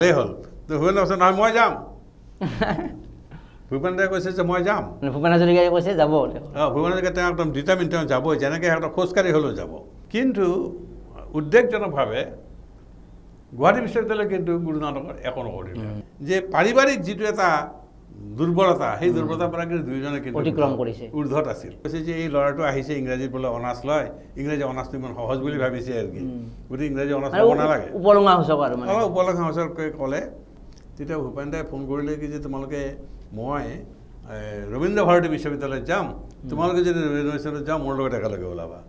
এই হল তো ভূপেন কৈছে নহয় মই যাম ভূপেন দাই কৈছে যে মই যাম ভূপেন হাজৰিকাই কৈছে যাব ভূপেন হাজৰিকা তেওঁ একদম ডিটাৰমিন তেওঁ যাবই যেনেকৈ সিহঁতক খোজকাঢ়ি হ'লেও যাব কিন্তু উদ্বেগজনকভাৱে গুৱাহাটী বিশ্ববিদ্যালয় কিন্তু গুৰু নানকৰ একো নকৰিলে যে পাৰিবাৰিক যিটো এটা দুৰ্বলতা সেই দুৰ্বলতাৰ পৰা কিন্তু দুইজনে কিন্তু অতিক্ৰম কৰিছে ঊৰ্ধত আছিল কৈছে যে এই ল'ৰাটো আহিছে ইংৰাজীত বোলে অনাৰ্ছ লয় ইংৰাজী অনাৰ্ছটো ইমান সহজ বুলি ভাবিছে আৰু কি গতিকে ইংৰাজী অনাৰ্ছ ল'ব নালাগে উপলঙা সূচক আৰু মানে উপলঙা সূচককৈ ক'লে তেতিয়া ভূপেন দাই ফোন কৰিলে কি যে তোমালোকে মই ৰবীন্দ্ৰ ভাৰতী বিশ্ববিদ্যালয়ত যাম তোমালোকে যদি ৰবীন্দ্ৰ বিশ্ববিদ্যালয়ত যাওঁ মোৰ লগত একেলগে ওলাবা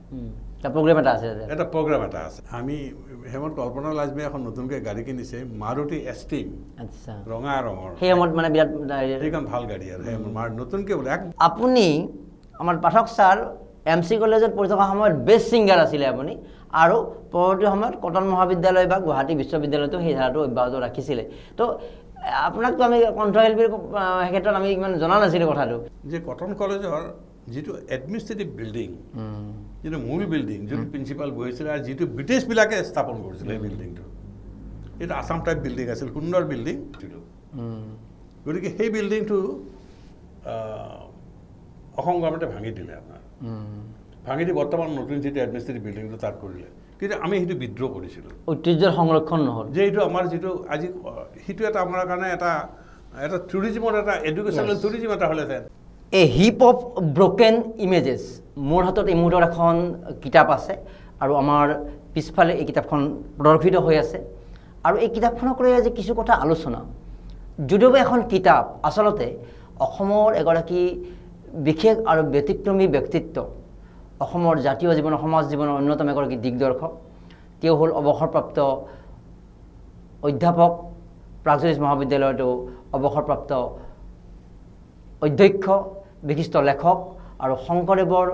প্ৰগ্ৰেম এটা আছে এটা প্ৰগ্ৰাম এটা আছে আমি হেমন্ত কল্পনা লাজমী এখন নতুনকৈ গাড়ী কিনিছে মাৰুতি এষ্টিম আচ্ছা ৰঙা ৰঙৰ সেই সময়ত মানে বিৰাট সেইখন ভাল গাড়ী আৰু নতুনকৈ বোলে আপুনি আমাৰ পাঠক ছাৰ MC কলেজত পঢ়ি থকা সময়ত বেষ্ট ছিংগাৰ আছিলে আপুনি আৰু পৰৱৰ্তী সময়ত কটন মহাবিদ্যালয় বা গুৱাহাটী বিশ্ববিদ্যালয়তো সেই ধাৰাটো অব্যাহত ৰাখিছিলে তো আপোনাকতো আমি কণ্ঠশিল্পীৰ ক্ষেত্ৰত আমি ইমান জনা নাছিলোঁ কথাটো যে কটন কলেজৰ যিটো এডমিনিষ্ট্ৰেটিভ বিল্ডিং যিটো মূল বিল্ডিং যিটো প্ৰিন্সিপাল বহিছিলে আৰু যিটো ব্ৰিটিছবিলাকে স্থাপন কৰিছিলে এই বিল্ডিংটো এইটো আছাম টাইপ বিল্ডিং আছিল সুন্দৰ বিল্ডিং গতিকে সেই বিল্ডিংটো অসম গভৰ্ণমেণ্টে ভাঙি দিলে আপোনাৰ ভাঙি দি বৰ্তমান নতুন যিটো এডমিনিষ্ট্ৰেটিভ বিল্ডিংটো তাত কৰিলে কিন্তু আমি সেইটো বিদ্ৰোহ কৰিছিলোঁ ঐতিহ্যৰ সংৰক্ষণ নহ'ল যে এইটো আমাৰ যিটো আজি সেইটো এটা আমাৰ কাৰণে এটা এটা টুৰিজিমৰ এটা এডুকেশ্যনেল টুৰিজিম এটা হ'লেহেঁতেন a heap of broken images মোৰ হাতত এই মুহূৰ্তত এখন কিতাপ আছে আৰু আমাৰ পিছফালে এই কিতাপখন প্ৰদৰ্শিত হৈ আছে আৰু এই কিতাপখনক লৈ আজি কিছু কথা আলোচনা যদিওবা এখন কিতাপ আচলতে অসমৰ এগৰাকী বিশেষ আৰু ব্যতিক্ৰমী ব্যক্তিত্ব অসমৰ জাতীয় জীৱন সমাজ জীৱনৰ অন্যতম এগৰাকী দিগদৰ্শক তেওঁ হ'ল অৱসৰপ্ৰাপ্ত অধ্যাপক প্ৰাগজ্যোতিষ মহাবিদ্যালয়তো অৱসৰপ্ৰাপ্ত অধ্যক্ষ বিশিষ্ট লেখক আৰু শংকৰদেৱৰ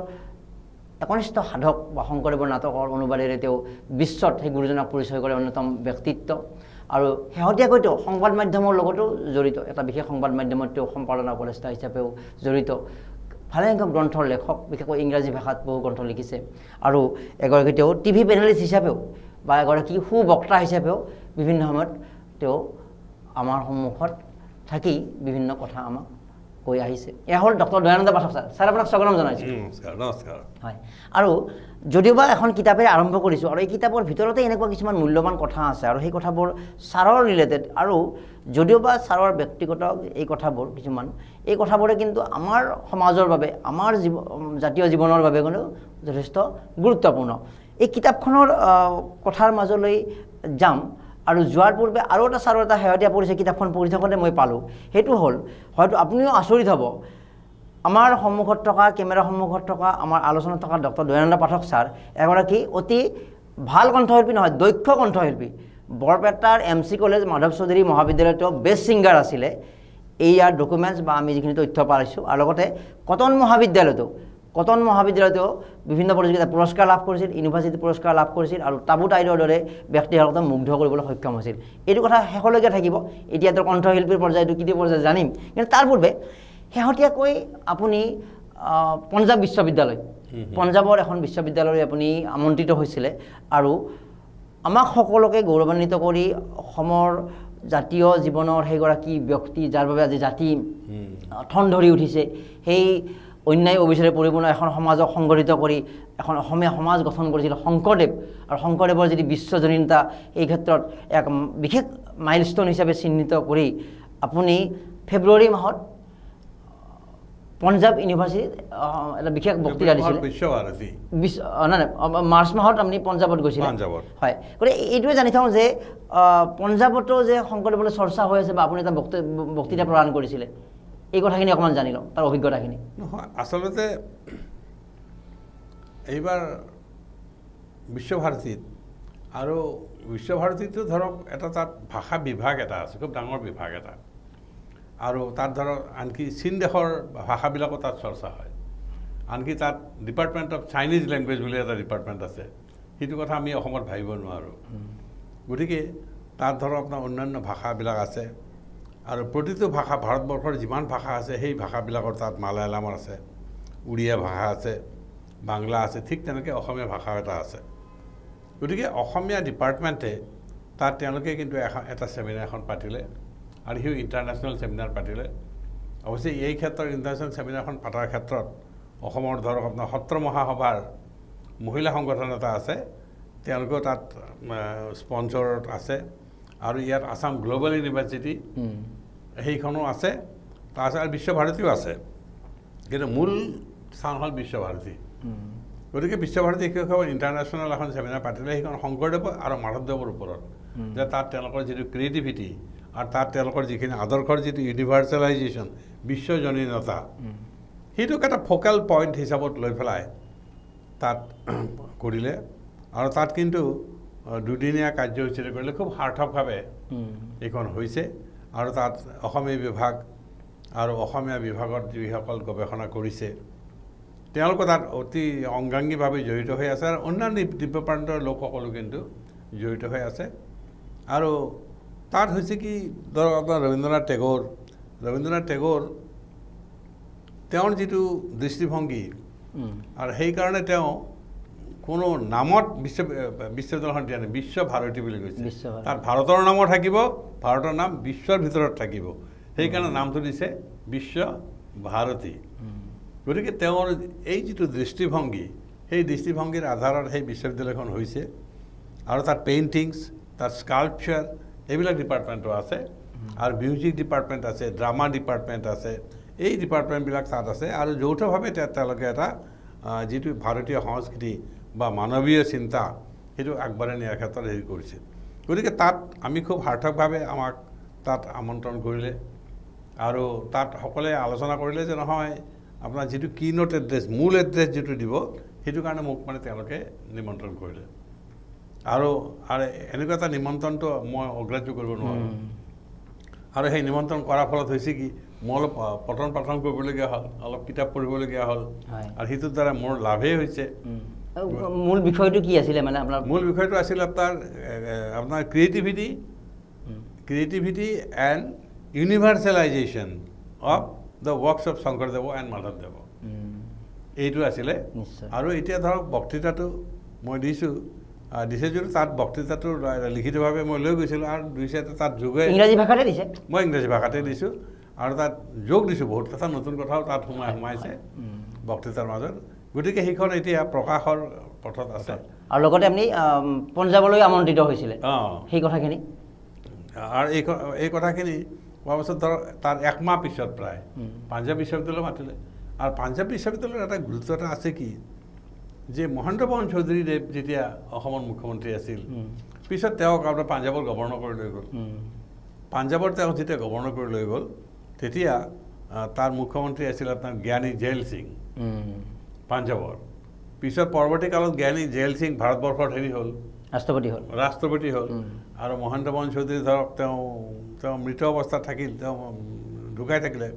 একনিষ্ঠ সাধক বা শংকৰদেৱৰ নাটকৰ অনুবাদেৰে তেওঁ বিশ্বত সেই গুৰুজনাক পৰিচয় কৰে অন্যতম ব্যক্তিত্ব আৰু শেহতীয়াকৈ সংবাদ মাধ্যমৰ লগতো জড়িত এটা বিশেষ সংবাদ মাধ্যমত তেওঁ সম্পাদনা উপদেষ্টা হিচাপেও জড়িত ভালেসংখ্যক গ্ৰন্থৰ লেখক বিশেষকৈ ইংৰাজী ভাষাত বহু গ্ৰন্থ লিখিছে আৰু এগৰাকী তেওঁ TV পেনেলিষ্ট হিচাপেও বা এগৰাকী সুবক্তা হিচাপেও বিভিন্ন সময়ত তেওঁ আমাৰ সন্মুখত থাকি বিভিন্ন কথা আমাক কৈ আহিছে এয়া হ'ল ডক্টৰ দয়ানন্দ পাঠক ছাৰ ছাৰ আপোনাক স্বাগতম জনাইছোঁ নমস্কাৰ হয় আৰু যদিওবা এখন কিতাপেৰে আৰম্ভ কৰিছোঁ আৰু এই কিতাপৰ ভিতৰতে এনেকুৱা কিছুমান মূল্যৱান কথা আছে আৰু সেই কথাবোৰ ছাৰৰ ৰিলেটেড আৰু যদিওবা ছাৰৰ ব্যক্তিগত এই কথাবোৰ কিছুমান এই কথাবোৰে কিন্তু আমাৰ সমাজৰ বাবে আমাৰ জাতীয় জীৱনৰ বাবে কিন্তু যথেষ্ট গুৰুত্বপূৰ্ণ এই কিতাপখনৰ কথাৰ মাজলৈ যাম আৰু যোৱাৰ পূৰ্বে আৰু এটা ছাৰৰ এটা শেহতীয়া পৰিচয় কিতাপখন পঢ়ি থাকোঁতে মই পালোঁ সেইটো হ'ল হয়তো আপুনিও আচৰিত হ'ব আমাৰ সন্মুখত থকা কেমেৰাৰ সন্মুখত থকা আমাৰ আলোচনাত থকা ডক্টৰ দয়ানন্দ পাঠক ছাৰ এগৰাকী অতি ভাল কণ্ঠশিল্পী নহয় দক্ষ কণ্ঠশিল্পী বৰপেটাৰ MC কলেজ মাধৱ চৌধুৰী মহাবিদ্যালয়তো বেষ্ট ছিংগাৰ আছিলে ইয়াৰ ডকুমেণ্টছ বা আমি যিখিনি তথ্য পাইছোঁ আৰু লগতে কটন মহাবিদ্যালয়তো বিভিন্ন প্ৰতিযোগিতাত পুৰস্কাৰ লাভ কৰিছিল ইউনিভাৰ্চিটি পুৰস্কাৰ লাভ কৰিছিল আৰু তাবু টাইডৰ দৰে ব্যক্তিসকলক মুগ্ধ কৰিবলৈ সক্ষম হৈছিল এইটো কথা শেষলৈকে থাকিব এতিয়াতো কণ্ঠশিল্পীৰ পৰ্যায়টো কি পৰ্যায় জানিম কিন্তু তাৰ পূৰ্বে শেহতীয়াকৈ আপুনি পঞ্জাৱ বিশ্ববিদ্যালয় পঞ্জাৱৰ এখন বিশ্ববিদ্যালয়লৈ আপুনি আমন্ত্ৰিত হৈছিলে আৰু আমাক সকলোকে গৌৰৱান্বিত কৰি অসমৰ জাতীয় জীৱনৰ সেইগৰাকী ব্যক্তি যাৰ বাবে আজি জাতি ঠন ধৰি উঠিছে সেই অন্যায় অবিচাৰে পৰিপূৰ্ণ এখন সমাজক সংগঠিত কৰি এখন অসমীয়া সমাজ গঠন কৰিছিল শংকৰদেৱ আৰু শংকৰদেৱৰ যদি বিশ্বজনীনতা এই ক্ষেত্ৰত এক বিশেষ মাইলষ্টন হিচাপে চিহ্নিত কৰি আপুনি ফেব্ৰুৱাৰী মাহত পঞ্জাৱ ইউনিভাৰ্চিটিত এটা বিশেষ বক্তৃতা দিছিলে মাৰ্চ মাহত আপুনি পঞ্জাৱত গৈছিলে হয় গতিকে এইটোৱে জানি থাকোঁ যে পঞ্জাৱতো যে শংকৰদেৱলৈ চৰ্চা হৈ আছে বা আপুনি এটা বক্তৃতা প্ৰদান কৰিছিলে এই কথাখিনি অকণমান জানি লওঁ তাৰ অভিজ্ঞতাখিনি নহয় আচলতে এইবাৰ বিশ্বভাৰতীত আৰু বিশ্বভাৰতীতো ধৰক এটা তাত ভাষা বিভাগ এটা আছে খুব ডাঙৰ বিভাগ এটা আৰু তাত ধৰক আনকি চীন দেশৰ ভাষাবিলাকো তাত চৰ্চা হয় আনকি তাত ডিপাৰ্টমেণ্ট অফ চাইনিজ লেংগুৱেজ বুলি এটা ডিপাৰ্টমেণ্ট আছে সেইটো কথা আমি অসমত ভাবিব নোৱাৰোঁ গতিকে তাত ধৰক আপোনাৰ অন্যান্য ভাষাবিলাক আছে আৰু প্ৰতিটো ভাষা ভাৰতবৰ্ষৰ যিমান ভাষা আছে সেই ভাষাবিলাকৰ তাত মালায়ালামৰ আছে উড়িয়া ভাষা আছে বাংলা আছে ঠিক তেনেকৈ অসমীয়া ভাষা এটা আছে গতিকে অসমীয়া ডিপাৰ্টমেণ্টে তাত তেওঁলোকে কিন্তু এটা চেমিনাৰ এখন পাতিলে আৰু সিও ইণ্টাৰনেশ্যনেল চেমিনাৰ পাতিলে অৱশ্যে এই ক্ষেত্ৰত ইণ্টাৰনেশ্যনেল চেমিনাৰখন পতাৰ ক্ষেত্ৰত অসমৰ ধৰক আপোনাৰ সত্ৰ মহাসভাৰ মহিলা সংগঠন এটা আছে তেওঁলোকেও তাত স্পন্সৰত আছে আৰু ইয়াত আসাম গ্লোবেল ইউনিভাৰ্চিটি সেইখনো আছে তাৰপিছত আৰু বিশ্বভাৰতীও আছে কিন্তু মূল স্থান হ'ল বিশ্বভাৰতী গতিকে বিশ্বভাৰতী শিক্ষকসকল ইণ্টাৰনেশ্যনেল এখন চেমিনাৰ পাতিলে সেইখন শংকৰদেৱ আৰু মাধৱদেৱৰ ওপৰত যে তাত তেওঁলোকৰ যিটো ক্ৰিয়েটিভিটি আৰু তাত তেওঁলোকৰ যিখিনি আদৰ্শৰ যিটো ইউনিভাৰ্চেলাইজেশ্যন বিশ্বজনীনতা সেইটোক এটা ফ'কেল পইণ্ট হিচাপত লৈ পেলাই তাত কৰিলে আৰু তাত কিন্তু দুদিনীয়া কাৰ্যসূচীৰে কৰিলে খুব সাৰ্থকভাৱে এইখন হৈছে আৰু তাত অসমীয়া বিভাগ আৰু অসমীয়া বিভাগত যিসকল গৱেষণা কৰিছে তেওঁলোকে তাত অতি অংগাংগীভাৱে জড়িত হৈ আছে আৰু অন্যান্য দিব্য প্ৰান্তৰ লোকসকলো কিন্তু জড়িত হৈ আছে আৰু তাত হৈছে কি ধৰক আপোনাৰ ৰবীন্দ্ৰনাথ টেগোৰ তেওঁৰ যিটো দৃষ্টিভংগী আৰু সেইকাৰণে তেওঁ কোনো নামত বিশ্ববিদ্যালয়খন দিয়া নাই বিশ্বভাৰতী বুলি কৈছে তাত ভাৰতৰ নামো থাকিব ভাৰতৰ নাম বিশ্বৰ ভিতৰত থাকিব সেইকাৰণে নামটো দিছে বিশ্বভাৰতী গতিকে তেওঁৰ এই যিটো দৃষ্টিভংগী সেই দৃষ্টিভংগীৰ আধাৰত সেই বিশ্ববিদ্যালয়খন হৈছে আৰু তাত পেইণ্টিংছ তাত স্কাল্পচাৰ এইবিলাক ডিপাৰ্টমেণ্টো আছে আৰু মিউজিক ডিপাৰ্টমেণ্ট আছে ড্ৰামা ডিপাৰ্টমেণ্ট আছে এই ডিপাৰ্টমেণ্টবিলাক তাত আছে আৰু যৌথভাৱে তেওঁলোকে এটা যিটো ভাৰতীয় সংস্কৃতি বা মানৱীয় চিন্তা সেইটো আগবাঢ়াই নিয়াৰ ক্ষেত্ৰত হেৰি কৰিছে গতিকে তাত আমি খুব সাৰ্থকভাৱে আমাক তাত আমন্ত্ৰণ কৰিলে আৰু তাত সকলোৱে আলোচনা কৰিলে যে নহয় আপোনাৰ যিটো কিনোট এড্ৰেছ মূল এড্ৰেছ যিটো দিব সেইটো কাৰণে মোক মানে তেওঁলোকে নিমন্ত্ৰণ কৰিলে আৰু এনেকুৱা এটা নিমন্ত্ৰণটো মই অগ্ৰাহ্য কৰিব নোৱাৰোঁ আৰু সেই নিমন্ত্ৰণ কৰাৰ ফলত হৈছে কি মই অলপ পঠন পাঠন কৰিবলগীয়া হ'ল অলপ কিতাপ পঢ়িবলগীয়া হ'ল আৰু সেইটোৰ দ্বাৰা মোৰ লাভেই হৈছে মূল বিষয়টো কি আছিলে মানে আপোনাৰ মূল বিষয়টো আছিলে আপোনাৰ creativity and universalisation of the works of Sankardev and মাধৱদেৱ এইটো আছিলে আৰু এতিয়া ধৰক বক্তৃতাটো মই দিছে যদিও তাত বক্তৃতাটো লিখিতভাৱে মই লৈ গৈছিলোঁ আৰু দুই চাৰিটা তাত যোগে ইংৰাজী ভাষাতে দিছে মই ইংৰাজী ভাষাতে দিছোঁ আৰু তাত যোগ দিছোঁ বহুত কথা নতুন কথাও তাত সোমাইছে বক্তৃতাৰ মাজত গতিকে সেইখন এতিয়া প্ৰকাশৰ পথত আছে আৰু লগতে আপুনি পঞ্জাৱলৈ আমন্ত্ৰিত হৈছিলে সেই কথাখিনি আৰু এই কথাখিনি হোৱাৰ পাছত ধৰক তাৰ একমাহ পিছত প্ৰায় পাঞ্জাৱ বিশ্ববিদ্যালয় মাতিলে আৰু পাঞ্জাৱ বিশ্ববিদ্যালয়ৰ এটা গুৰুত্ব এটা আছে কি যে মহেন্দ্ৰ মোহন চৌধুৰীদেৱ যেতিয়া অসমৰ মুখ্যমন্ত্ৰী আছিল পিছত তেওঁক আপোনাৰ পাঞ্জাৱৰ গৱৰ্ণৰ কৰি লৈ গ'ল পাঞ্জাৱৰ তেওঁক যেতিয়া গৱৰ্ণৰ কৰি লৈ গ'ল তেতিয়া তাৰ মুখ্যমন্ত্ৰী আছিল আপোনাৰ জ্ঞানী জেইল সিং পাঞ্জাৱৰ পিছত পৰৱৰ্তী কালত জ্ঞানী জেইল সিং ভাৰতবৰ্ষৰ হেৰি হ'ল ৰাষ্ট্ৰপতি হ'ল আৰু মহেন্দ্ৰ মোহন চৌধুৰী ধৰক তেওঁ মৃত অৱস্থাত থাকিল তেওঁ ঢুকাই থাকিলে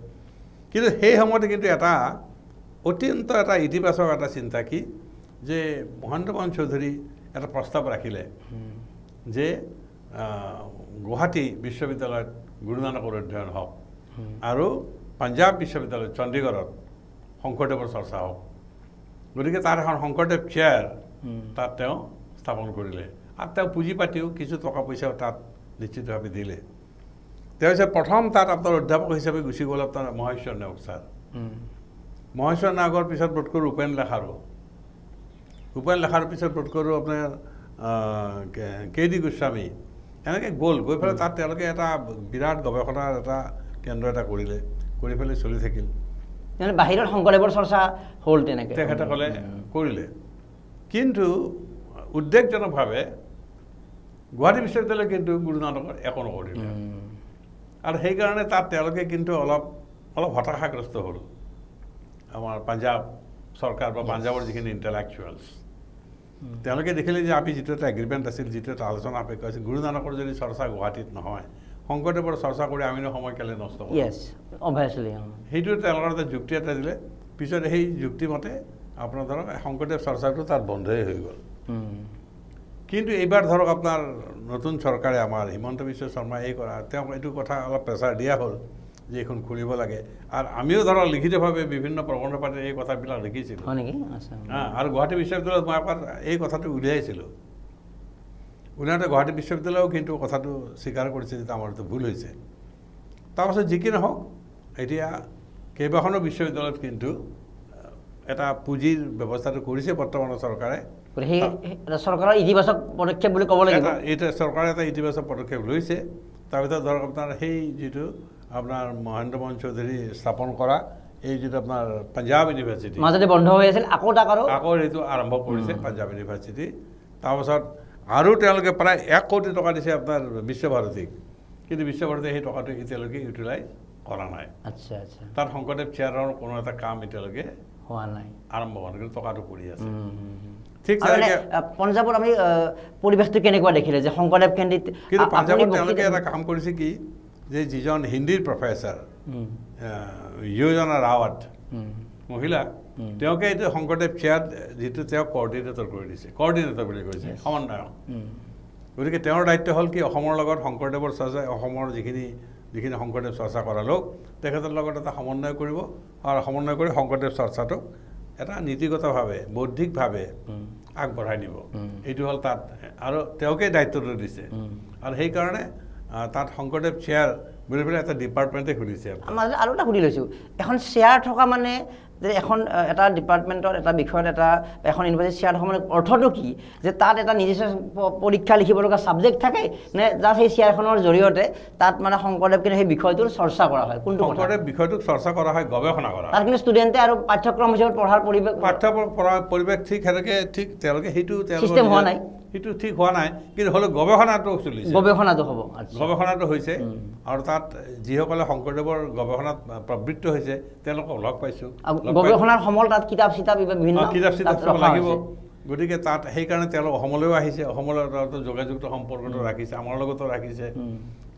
কিন্তু সেই সময়তে কিন্তু এটা অত্যন্ত এটা ইতিবাচক এটা চিন্তা কি যে মহেন্দ্ৰ মোহন চৌধুৰী এটা প্ৰস্তাৱ ৰাখিলে যে গুৱাহাটী বিশ্ববিদ্যালয়ত গুৰু নানকৰ অধ্যয়ন হওক আৰু পাঞ্জাৱ বিশ্ববিদ্যালয় চণ্ডীগড়ত শংকৰদেৱৰ চৰ্চা হওক গতিকে তাৰ এখন শংকৰদেৱ চেয়াৰ তাত তেওঁ স্থাপন কৰিলে আৰু তেওঁ পুঁজি পাতিও কিছু টকা পইচাও তাত নিশ্চিতভাৱে দিলে তেওঁ হৈছে প্ৰথম তাত আপোনাৰ অধ্যাপক হিচাপে গুচি গ'ল আপোনাৰ মহেশ্বৰ নায়ক ছাৰ মহেশ্বৰ নায়কৰ পিছত বোধ কৰোঁ উপেন লেখাৰ পিছত বোধ কৰোঁ আপোনাৰ কে ডি গোস্বামী এনেকৈ গ'ল গৈ পেলাই তাত তেওঁলোকে এটা বিৰাট গৱেষণাৰ এটা কেন্দ্ৰ এটা কৰি পেলাই চলি থাকিল বাহিৰত শংকৰদেৱৰ চৰ্চা হ'ল তেনেকৈ তেখেতসকলে কৰিলে কিন্তু উদ্বেগজনকভাৱে গুৱাহাটী বিশ্ববিদ্যালয় কিন্তু গুৰু নানকৰ একো নকৰিলে আৰু সেইকাৰণে তাত তেওঁলোকে কিন্তু অলপ হতাশাগ্ৰস্ত হ'ল আমাৰ পাঞ্জাৱ চৰকাৰ বা পাঞ্জাৱৰ যিখিনি ইণ্টেলেকচুৱেলছ তেওঁলোকে দেখিলে যে আমি যিটো এটা এগ্ৰিমেণ্ট আছিল যিটো এটা আলোচনা সাপেক্ষ আছিল গুৰু নানকৰ যদি চৰ্চা গুৱাহাটীত নহয় শংকৰদেৱৰ চৰ্চা কৰি আমিনো সময় কেলে নষ্ট কৰোঁ সেইটো তেওঁলোকৰ এটা যুক্তি এটা দিলে পিছত সেই যুক্তিমতে আপোনাৰ ধৰক শংকৰদেৱ চৰ্চাটো তাত বন্ধই হৈ গ'ল কিন্তু এইবাৰ ধৰক আপোনাৰ নতুন চৰকাৰে আমাৰ হিমন্ত বিশ্ব শৰ্মাই তেওঁক এইটো কথা অলপ প্ৰেছাৰ দিয়া হ'ল যে এইখন খুলিব লাগে আৰু আমিও ধৰক লিখিতভাৱে বিভিন্ন প্ৰবন্ধ পাতি এই কথাবিলাক লিখিছিলোঁ আৰু গুৱাহাটী বিশ্ববিদ্যালয়ত মই এবাৰ এই কথাটো উলিয়াইছিলোঁ উনাতে গুৱাহাটী বিশ্ববিদ্যালয়েও কিন্তু কথাটো স্বীকাৰ কৰিছে যে আমাৰ এইটো ভুল হৈছে তাৰপাছত যি কি নহওক এতিয়া কেইবাখনো বিশ্ববিদ্যালয়ত কিন্তু এটা পুঁজিৰ ব্যৱস্থাটো কৰিছে বৰ্তমানৰ চৰকাৰে সেই চৰকাৰৰ ইতিবাচক পদক্ষেপ বুলি ক'ব লাগিব এটা চৰকাৰে এটা ইতিবাচক পদক্ষেপ লৈছে তাৰ ভিতৰত ধৰক আপোনাৰ সেই যিটো আপোনাৰ মহেন্দ্ৰ মোহন চৌধুৰী স্থাপন কৰা এই যিটো আপোনাৰ পাঞ্জাৱ ইউনিভাৰ্চিটি মাজতে বন্ধ হৈ আছিল আকৌ এইটো আৰম্ভ কৰিছে পাঞ্জাৱ ইউনিভাৰ্চিটি তাৰপাছত আৰু তেওঁলোকে প্ৰায় 1 কোটি টকা দিছে আপোনাৰ বিশ্বভাৰতীক কিন্তু বিশ্বভাৰতীয়ে সেই টকাটো এতিয়ালৈকে ইউটিলাইজ কৰা নাই আচ্ছা আচ্ছা তাত শংকৰদেৱ চেয়াৰৰ কোনো এটা কাম এতিয়ালৈকে হোৱা নাই আৰম্ভ হোৱা নাই কিন্তু টকাটো পৰি আছে ঠিক পঞ্জাৱত আমি পৰিৱেশটো কেনেকুৱা দেখিলে যে শংকৰদেৱ কেন্দ্ৰিত কিন্তু পাঞ্জাৱত তেওঁলোকে এটা কাম কৰিছে কি যে যিজন হিন্দীৰ প্ৰফেচাৰ যোজনা ৰাৱত মহিলা তেওঁকে এইটো শংকৰদেৱ চেয়াৰ যিটো তেওঁ কৰ্ডিনেটৰ কৰি দিছে কৰ্ডিনেটৰ বুলি কৈছে সমন্বয়ক গতিকে তেওঁৰ দায়িত্ব হ'ল কি অসমৰ লগত শংকৰদেৱৰ চৰ্চা অসমৰ যিখিনি শংকৰদেৱ চৰ্চা কৰা লোক তেখেতৰ লগত এটা সমন্বয় কৰিব আৰু সমন্বয় কৰি শংকৰদেৱ চৰ্চাটোক এটা নীতিগতভাৱে বৌদ্ধিকভাৱে আগবঢ়াই নিব এইটো হ'ল তাত আৰু তেওঁকে দায়িত্বটো দিছে আৰু সেইকাৰণে তাত শংকৰদেৱ চেয়াৰ বুলি পেলাই এটা ডিপাৰ্টমেণ্টে খুলিছে আৰু এটা সুধি লৈছোঁ এখন চেয়াৰ থকা মানে যে এখন এটা ডিপাৰ্টমেণ্টৰ এটা বিষয়ত এখন ইউনিভাৰ্চিটি চেয়াৰ থকা মানে অৰ্থটো কি যে তাত এটা নিজস্ব পৰীক্ষা লিখিব লগা ছাবজেক্ট থাকে নে জাষ্ট সেই চেয়াৰখনৰ জৰিয়তে তাত মানে শংকৰদেৱ কিন্তু সেই বিষয়টোৰ চৰ্চা কৰা হয় কোনটো শংকৰদেৱ বিষয়টোক চৰ্চা কৰা হয় গৱেষণা কৰা তাত কিন্তু ষ্টুডেণ্টে আৰু পাঠ্যক্ৰম হিচাপে পঢ়াৰ পৰিৱেশ ঠিক সেনেকৈ ঠিক তেওঁলোকে সেইটো চিষ্টেম হোৱা নাই সেইটো ঠিক হোৱা নাই কিন্তু হ'লেও গৱেষণাটো চলিছে গৱেষণাটো হ'ব গৱেষণাটো হৈছে আৰু তাত যিসকলে শংকৰদেৱৰ গৱেষণাত প্ৰবৃত্ত হৈছে তেওঁলোকক লগ পাইছোঁ গৱেষণাৰ সমল তাত কিতাপ চিতাপ বিভিন্ন কিতাপ চিতাপ লাগিব গতিকে তাত সেইকাৰণে তেওঁলোক অসমলৈও আহিছে অসমলৈ যোগাযোগটো সম্পৰ্কটো ৰাখিছে আমাৰ লগতো ৰাখিছে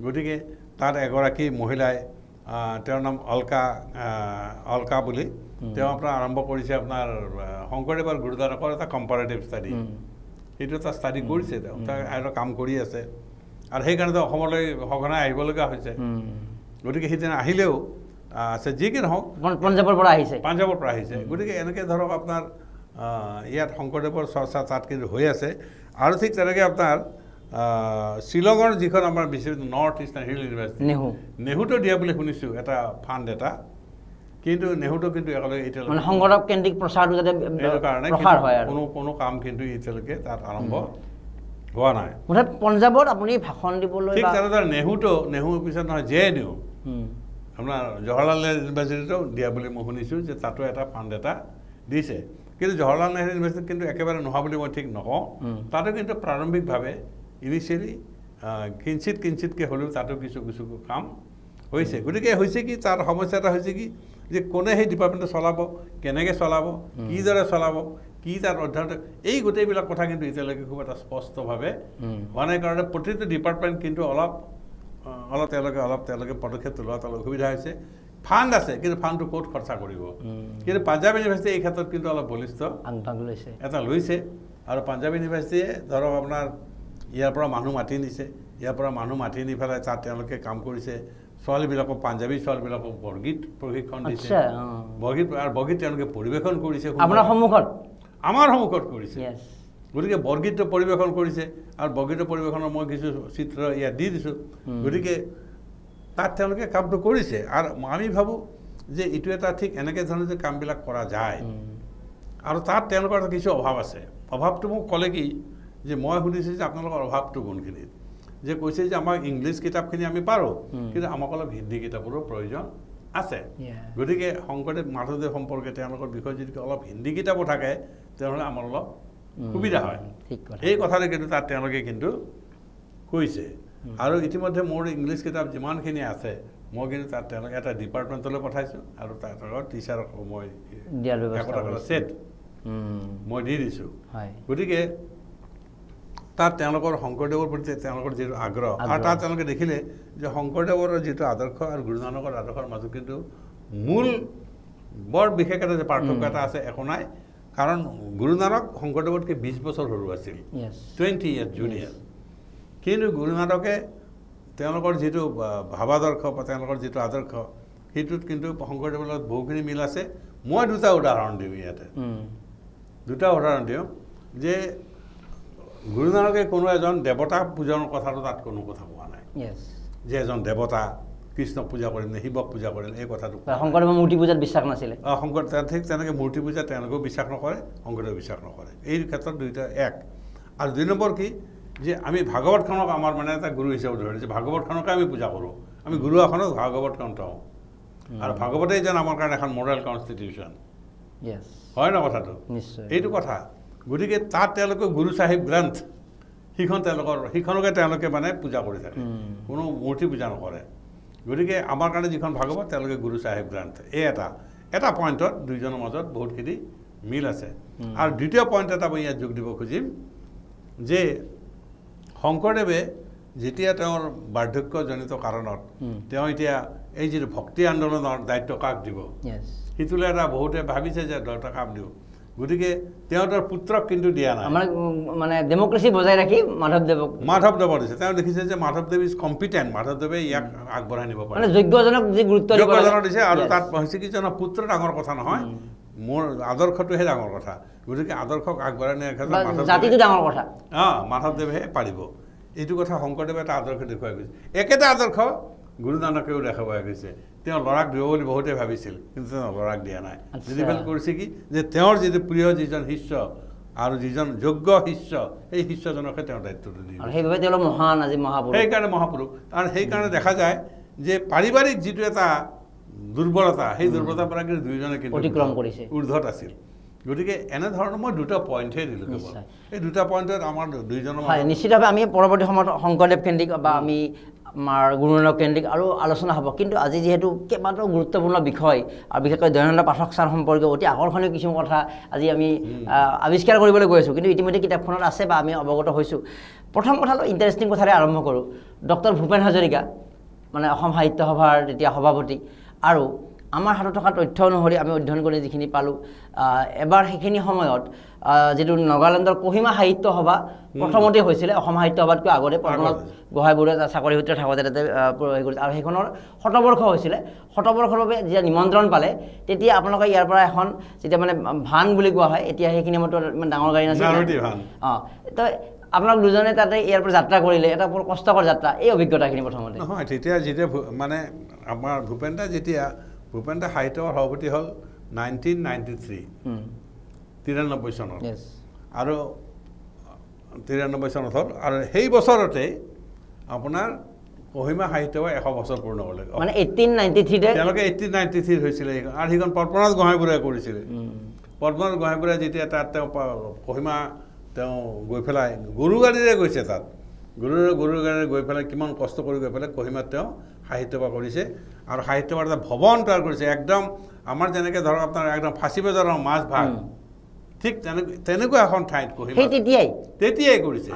গতিকে তাত এগৰাকী মহিলাই তেওঁৰ নাম অলকা বুলি তেওঁ আপোনাৰ আৰম্ভ কৰিছে আপোনাৰ শংকৰদেৱ আৰু গুৰুদ্বাৰকৰ এটা কম্পাৰেটিভ ষ্টাডি সেইটো এটা ষ্টাডি কৰিছে তেওঁ আৰু কাম কৰি আছে আৰু সেইকাৰণে অসমলৈ সঘনাই আহিবলগা হৈছে গতিকে সেইদিনা আহিলেও আছে যি কি নহওক পঞ্জাৱৰ পৰা আহিছে গতিকে এনেকৈ ধৰক আপোনাৰ ইয়াত শংকৰদেৱৰ চৰ্চা তাত কিন্তু হৈ আছে আৰু ঠিক তেনেকৈ আপোনাৰ শ্বিলঙৰ যিখন আমাৰ বিশ্ববিদ্যালয় নৰ্থ ইষ্টাৰ্ণ হিল ইউনিভাৰ্চিটি নেহুতো দিয়া বুলি শুনিছোঁ এটা ফাণ্ড এটা কিন্তু নেহুতো কিন্তু এতিয়ালৈকে শংকৰদেৱ কেন্দ্ৰিক প্ৰচাৰটো যাতে প্ৰসাৰ হয় আৰু কোনো কাম কিন্তু এতিয়ালৈকে তাত আৰম্ভ হোৱা নাই পঞ্জাৱত আপুনি ভাষণ দিবলৈ ঠিক তেনেদৰে নেহু পিছত নহয় JNU আপোনাৰ জৱাহৰলাল নেহৰু ইউনিভাৰ্চিটিতো দিয়া বুলি মই শুনিছোঁ যে তাতো এটা ফাণ্ড এটা দিছে কিন্তু জৱাহৰলাল নেহৰু ইউনিভাৰ্চিটিত কিন্তু একেবাৰে নোহোৱা বুলি মই ঠিক নকওঁ তাতো কিন্তু প্ৰাৰম্ভিকভাৱে ইনিচিয়েলি কিঞ্চিতকৈ হ'লেও তাতো কিছু কাম হৈছে গতিকে হৈছে কি তাৰ সমস্যা এটা হৈছে কি যে কোনে সেই ডিপাৰ্টমেণ্টটো চলাব কেনেকৈ চলাব কিদৰে চলাব কি তাৰ অধ্যয়ন এই গোটেইবিলাক কথা কিন্তু এতিয়ালৈকে খুব এটা স্পষ্টভাৱে হোৱা নাই কাৰণে প্ৰতিটো ডিপাৰ্টমেণ্ট কিন্তু অলপ তেওঁলোকে পদক্ষেপ লোৱাত অলপ অসুবিধা হৈছে ফাণ্ড আছে কিন্তু ফাণ্ডটো ক'ত খৰচা কৰিব কিন্তু পাঞ্জাৱ ইউনিভাৰ্চিটি এই ক্ষেত্ৰত কিন্তু অলপ বলিষ্ঠ এটা লৈছে আৰু পাঞ্জাৱ ইউনিভাৰ্চিটিয়ে ধৰক আপোনাৰ ইয়াৰ পৰা মানুহ মাতি নিছে ইয়াৰ পৰা মানুহ মাতি নি পেলাই তাত তেওঁলোকে কাম কৰিছে ছোৱালীবিলাকক পাঞ্জাৱী ছোৱালীবিলাকক বৰগীত প্ৰশিক্ষণ দিছে বৰগীত তেওঁলোকে পৰিৱেশন কৰিছে আমাৰ সন্মুখত কৰিছে গতিকে বৰগীতটো পৰিৱেশন কৰিছে আৰু বৰগীত পৰিৱেশনৰ মই কিছু চিত্ৰ ইয়াত দি দিছোঁ গতিকে তাত তেওঁলোকে কামটো কৰিছে আৰু আমি ভাবোঁ যে এইটো এটা ঠিক এনেকৈ ধৰণে যে কামবিলাক কৰা যায় আৰু তাত তেওঁলোকৰ এটা কিছু অভাৱ আছে অভাৱটো মোক ক'লে কি যে মই শুনিছোঁ যে আপোনালোকৰ অভাৱটো কোনখিনিত যে কৈছে যে আমাক ইংলিছ কিতাপখিনি আমি পাৰোঁ কিন্তু আমাক অলপ হিন্দী কিতাপৰো প্ৰয়োজন আছে গতিকে শংকৰদেৱ মাধৱদেৱ সম্পৰ্কে তেওঁলোকৰ বিষয়ে যদি অলপ হিন্দী কিতাপো থাকে তেনেহ'লে আমাৰ অলপ সুবিধা হয় এই কথাটো কিন্তু তাত তেওঁলোকে কিন্তু কৈছে আৰু ইতিমধ্যে মোৰ ইংলিছ কিতাপ যিমানখিনি আছে মই কিন্তু তাত তেওঁলোকে এটা ডিপাৰ্টমেণ্টলৈ পঠাইছোঁ আৰু তাত টিচাৰক মই ছেট মই দি দিছোঁ গতিকে তাত তেওঁলোকৰ শংকৰদেৱৰ প্ৰতি তেওঁলোকৰ যিটো আগ্ৰহ আৰু তাত তেওঁলোকে দেখিলে যে শংকৰদেৱৰ যিটো আদৰ্শ আৰু গুৰু নানকৰ আদৰ্শৰ মাজত কিন্তু মূল বৰ বিশেষ এটা যে পাৰ্থক্য এটা আছে একো নাই কাৰণ গুৰু নানক শংকৰদেৱতকৈ 20 বছৰ সৰু আছিল 20 years জুনিয়ৰ কিন্তু গুৰু নানকে তেওঁলোকৰ যিটো ভাৱাদৰ্শ বা তেওঁলোকৰ যিটো আদৰ্শ সেইটোত কিন্তু শংকৰদেৱৰ লগত বহুখিনি মিল আছে মই দুটা উদাহৰণ দিওঁ ইয়াতে যে গুৰু নানকে কোনো এজন দেৱতা পূজনৰ কথাটো তাত কোনো কথা কোৱা নাই যে এজন দেৱতা কৃষ্ণক পূজা কৰিম নে শিৱক পূজা কৰিম এই কথাটো শংকৰদেৱে মূৰ্তি পূজাত বিশ্বাস নাছিলে শংকৰ ঠিক তেনেকৈ মূৰ্তি পূজা তেওঁলোকেও বিশ্বাস নকৰে শংকৰদেৱে বিশ্বাস নকৰে এই ক্ষেত্ৰত দুইটা এক আৰু 2 নম্বৰ কি যে আমি ভাগৱতখনক আমাৰ মানে এটা গুৰু হিচাপে ধৰি যে ভাগৱতখনকে আমি পূজা কৰোঁ আমি গুৰু আসনত ভাগৱতখন থওঁ আৰু ভাগৱতেই যেন আমাৰ কাৰণে এখন মৰেল কনষ্টিটিউশ্যন হয় ন কথাটো নিশ্চয় এইটো কথা গতিকে তাত তেওঁলোকে গুৰু চাহিব গ্ৰন্থ সিখনকে তেওঁলোকে মানে পূজা কৰি থাকে কোনো মূৰ্তি পূজা নকৰে গতিকে আমাৰ কাৰণে যিখন ভাগৱত তেওঁলোকে গুৰু চাহিব গ্ৰন্থ এই এটা পইণ্টত দুইজনৰ মাজত বহুতখিনি মিল আছে আৰু দ্বিতীয় পইণ্ট এটা মই ইয়াত যোগ দিব খুজিম যে শংকৰদেৱে যেতিয়া তেওঁৰ বাৰ্ধক্যজনিত কাৰণত তেওঁ এতিয়া এই যিটো ভক্তি আন্দোলনৰ দায়িত্ব কাক দিব সিটোলৈ এটা বহুতে ভাবিছে যে দায়িত্ব কাক দিব গতিকে তেওঁ তেওঁৰ পুত্ৰক কিন্তু দিয়া নাই মানে ডেমক্ৰেচি বজাই ৰাখি মাধৱদেৱক দিছে তেওঁ দেখিছে যে মাধৱদেৱ ইজ কম্পিটেণ্ট মাধৱদেৱে ইয়াক আগবঢ়াই নিব পাৰে যোগ্যজনক যি গুৰুত্ব দিছে আৰু তাত হৈছে কি জনৰ পুত্ৰ ডাঙৰ কথা নহয় মোৰ আদৰ্শটোহে ডাঙৰ কথা গতিকে আদৰ্শক আগবঢ়াই নিয়াৰ ক্ষেত্ৰত জাতিটো ডাঙৰ কথা মাধৱদেৱে পাৰিব এইটো কথা শংকৰদেৱে এটা আদৰ্শ দেখুৱাই গৈছে একেটা আদৰ্শ গুৰু নানকেও দেখাই গৈছে তেওঁ ল'ৰাক দিব বুলি বহুতে ভাবিছিল কিন্তু তেওঁ ল'ৰাক দিয়া নাই ডেলিভাৰ কৰিছে কি যে তেওঁৰ যিটো প্ৰিয় যিজন শিষ্য আৰু যিজন যোগ্য শিষ্য সেই শিষ্যজনকে তেওঁৰ দায়িত্বটো দিয়ে সেইবাবে তেওঁ মহান আজি মহাপুৰুষ সেইকাৰণে মহাপুৰুষ আৰু সেইকাৰণে দেখা যায় যে পাৰিবাৰিক যিটো এটা দুৰ্বলতা সেই দুৰ্বলতাৰ পৰা কিন্তু দুয়োজনে কিন্তু অতিক্ৰম কৰিছে ঊৰ্ধত আছিল গতিকে এনেধৰণৰ মই 2টা পইণ্টহে দিলোঁ কেৱল এই 2টা পইণ্টত আমাৰ দুইজনৰ নিশ্চিতভাৱে আমি পৰৱৰ্তী সময়ত শংকৰদেৱ কেন্দ্ৰিক বা আমি আমাৰ গুৰু নানক কেন্দ্ৰিক আৰু আলোচনা হ'ব কিন্তু আজি যিহেতু কেইবাটাও গুৰুত্বপূৰ্ণ বিষয় আৰু বিশেষকৈ দয়ানন্দ পাঠক ছাৰ সম্পৰ্কে অতি আকৰ্ষণীয় কিছুমান কথা আজি আমি আৱিষ্কাৰ কৰিবলৈ গৈ আছোঁ কিন্তু ইতিমধ্যে কিতাপখনত আছে বা আমি অৱগত হৈছোঁ প্ৰথম কথাটো ইণ্টাৰেষ্টিং কথাৰে আৰম্ভ কৰোঁ ডক্টৰ ভূপেন হাজৰিকা মানে অসম সাহিত্য সভাৰ তেতিয়া সভাপতি আৰু আমাৰ হাতত থকা তথ্য অনুসৰি আমি অধ্যয়ন কৰি যিখিনি পালোঁ এবাৰ সেইখিনি সময়ত যিটো নগালেণ্ডৰ কহিমা সাহিত্য সভা প্ৰথমতে হৈছিলে অসম সাহিত্য সভাতকৈ আগতে পদ্মনাথ গোহাঁই বৰুৱা চাকৰি সূত্ৰে থাকোঁতে তাতে কৰিছিল আৰু সেইখনৰ শতবৰ্ষ হৈছিলে শতবৰ্ষৰ বাবে যেতিয়া নিমন্ত্ৰণ পালে তেতিয়া আপোনালোকে ইয়াৰ পৰা এখন যেতিয়া মানে ভান বুলি কোৱা হয় এতিয়া সেইখিনি সময়ত ইমান ডাঙৰ গাড়ী নাছিল তো আপোনালোক দুজনে তাতে ইয়াৰ পৰা যাত্ৰা কৰিলে এটা বৰ কষ্টকৰ যাত্ৰা এই অভিজ্ঞতাখিনি প্ৰথমতে নহয় তেতিয়া যেতিয়া মানে আমাৰ ভূপেন দা সাহিত্য সভাপতি হ'ল 1993 93 চনত আৰু 93 চনত হ'ল আৰু সেই বছৰতে আপোনাৰ কহিমা সাহিত্য সভা 100 বছৰ পূৰ্ণ হ'লে মানে 1893 তেওঁলোকে 1893 হৈছিলে আৰু সেইখন পদ্মনাথ গোহাঁই বৰুৱাই কৰিছিলে পদ্মনাথ গোহাঁই বৰুৱাই যেতিয়া তাত তেওঁ কহিমা তেওঁ গৈ পেলাই গৰু গাড়ীৰে গৈছে তাত গৰু গাড়ীৰে গৈ পেলাই কিমান কষ্ট কৰি গৈ পেলাই কহিমাত তেওঁ সাহিত্য সভা কৰিছে আৰু সাহিত্য সভাৰ এটা ভৱন তৈয়াৰ কৰিছে একদম আমাৰ যেনেকৈ ধৰক আপোনাৰ একদম ফাঁচী বজাৰৰ মাছ ভাগ ঠিক তেনেকুৱা এখন ঠাইত কহিমা তেতিয়াই কৰিছে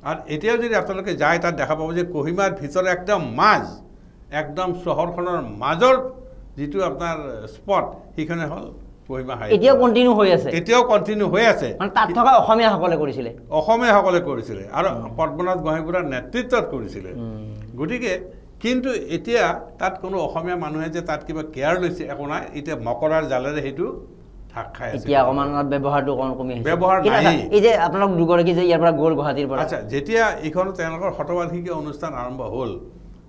আৰু এতিয়াও যদি আপোনালোকে যায় তাত দেখা পাব যে কহিমাৰ ভিতৰত একদম চহৰখনৰ মাজৰ যিটো আপোনাৰ স্পট সেইখনে হ'ল কহিমা সাহিত্য এতিয়াও কণ্টিনিউ হৈ আছে তাত থকা অসমীয়াসকলে কৰিছিলে আৰু পদ্মনাথ গোহাঁই বৰুৱাৰ নেতৃত্বত কৰিছিলে গতিকে কিন্তু এতিয়া তাত কোনো অসমীয়া মানুহে যে তাত কিবা কেয়াৰ লৈছে একো নাই এতিয়া মকৰাৰ জালেৰে সেইটো ঠাক খাই আছে এতিয়া অকণমান ব্যৱহাৰটো কমি আহিছে ব্যৱহাৰ নাই এই যে আপোনালোক দুগৰাকী যে ইয়াৰ পৰা গ'ল গুৱাহাটীৰ পৰা আচ্ছা যেতিয়া এইখন তেওঁলোকৰ শতবাৰ্ষিকী অনুষ্ঠান আৰম্ভ হ'ল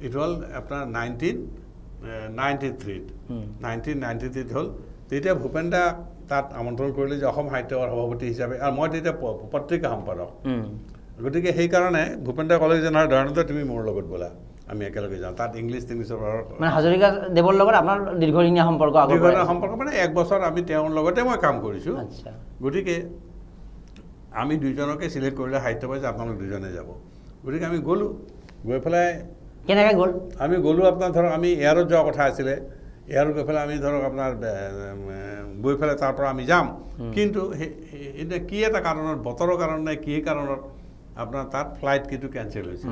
এইটো হ'ল আপোনাৰ 1993 হ'ল তেতিয়া ভূপেন দা তাত আমন্ত্ৰণ কৰিলে যে অসম সাহিত্য সভাৰ সভাপতি হিচাপে আৰু মই তেতিয়া পত্ৰিকা সম্পাদক গতিকে সেইকাৰণে ভূপেন দাই ক'লে যে নহয় দয়ানন্দ তুমি মোৰ লগত ব'লা আমি একেলগে যাওঁ তাত ইংলিছৰ মানে হাজৰিকা দেৱৰ লগত আপোনাৰ দীৰ্ঘদিনীয়া সম্পৰ্ক মানে 1 বছৰ আমি তেওঁৰ লগতে মই কাম কৰিছোঁ গতিকে আমি দুইজনকে চিলেক্ট কৰিলে সাহিত্য সভাত যে আপোনালোক দুজনে যাব গতিকে আমি গ'লোঁ গৈ পেলাই কেনেকৈ গ'ল আমি গ'লোঁ আপোনাৰ ধৰক আমি এয়াৰত যোৱা কথা আছিলে এয়াৰত গৈ পেলাই আমি ধৰক আপোনাৰ গৈ পেলাই তাৰ পৰা আমি যাম কিন্তু এতিয়া কি এটা কাৰণত বতৰৰ কাৰণে কি কাৰণত আপোনাৰ তাত ফ্লাইট কিন্তু কেঞ্চেল হৈছে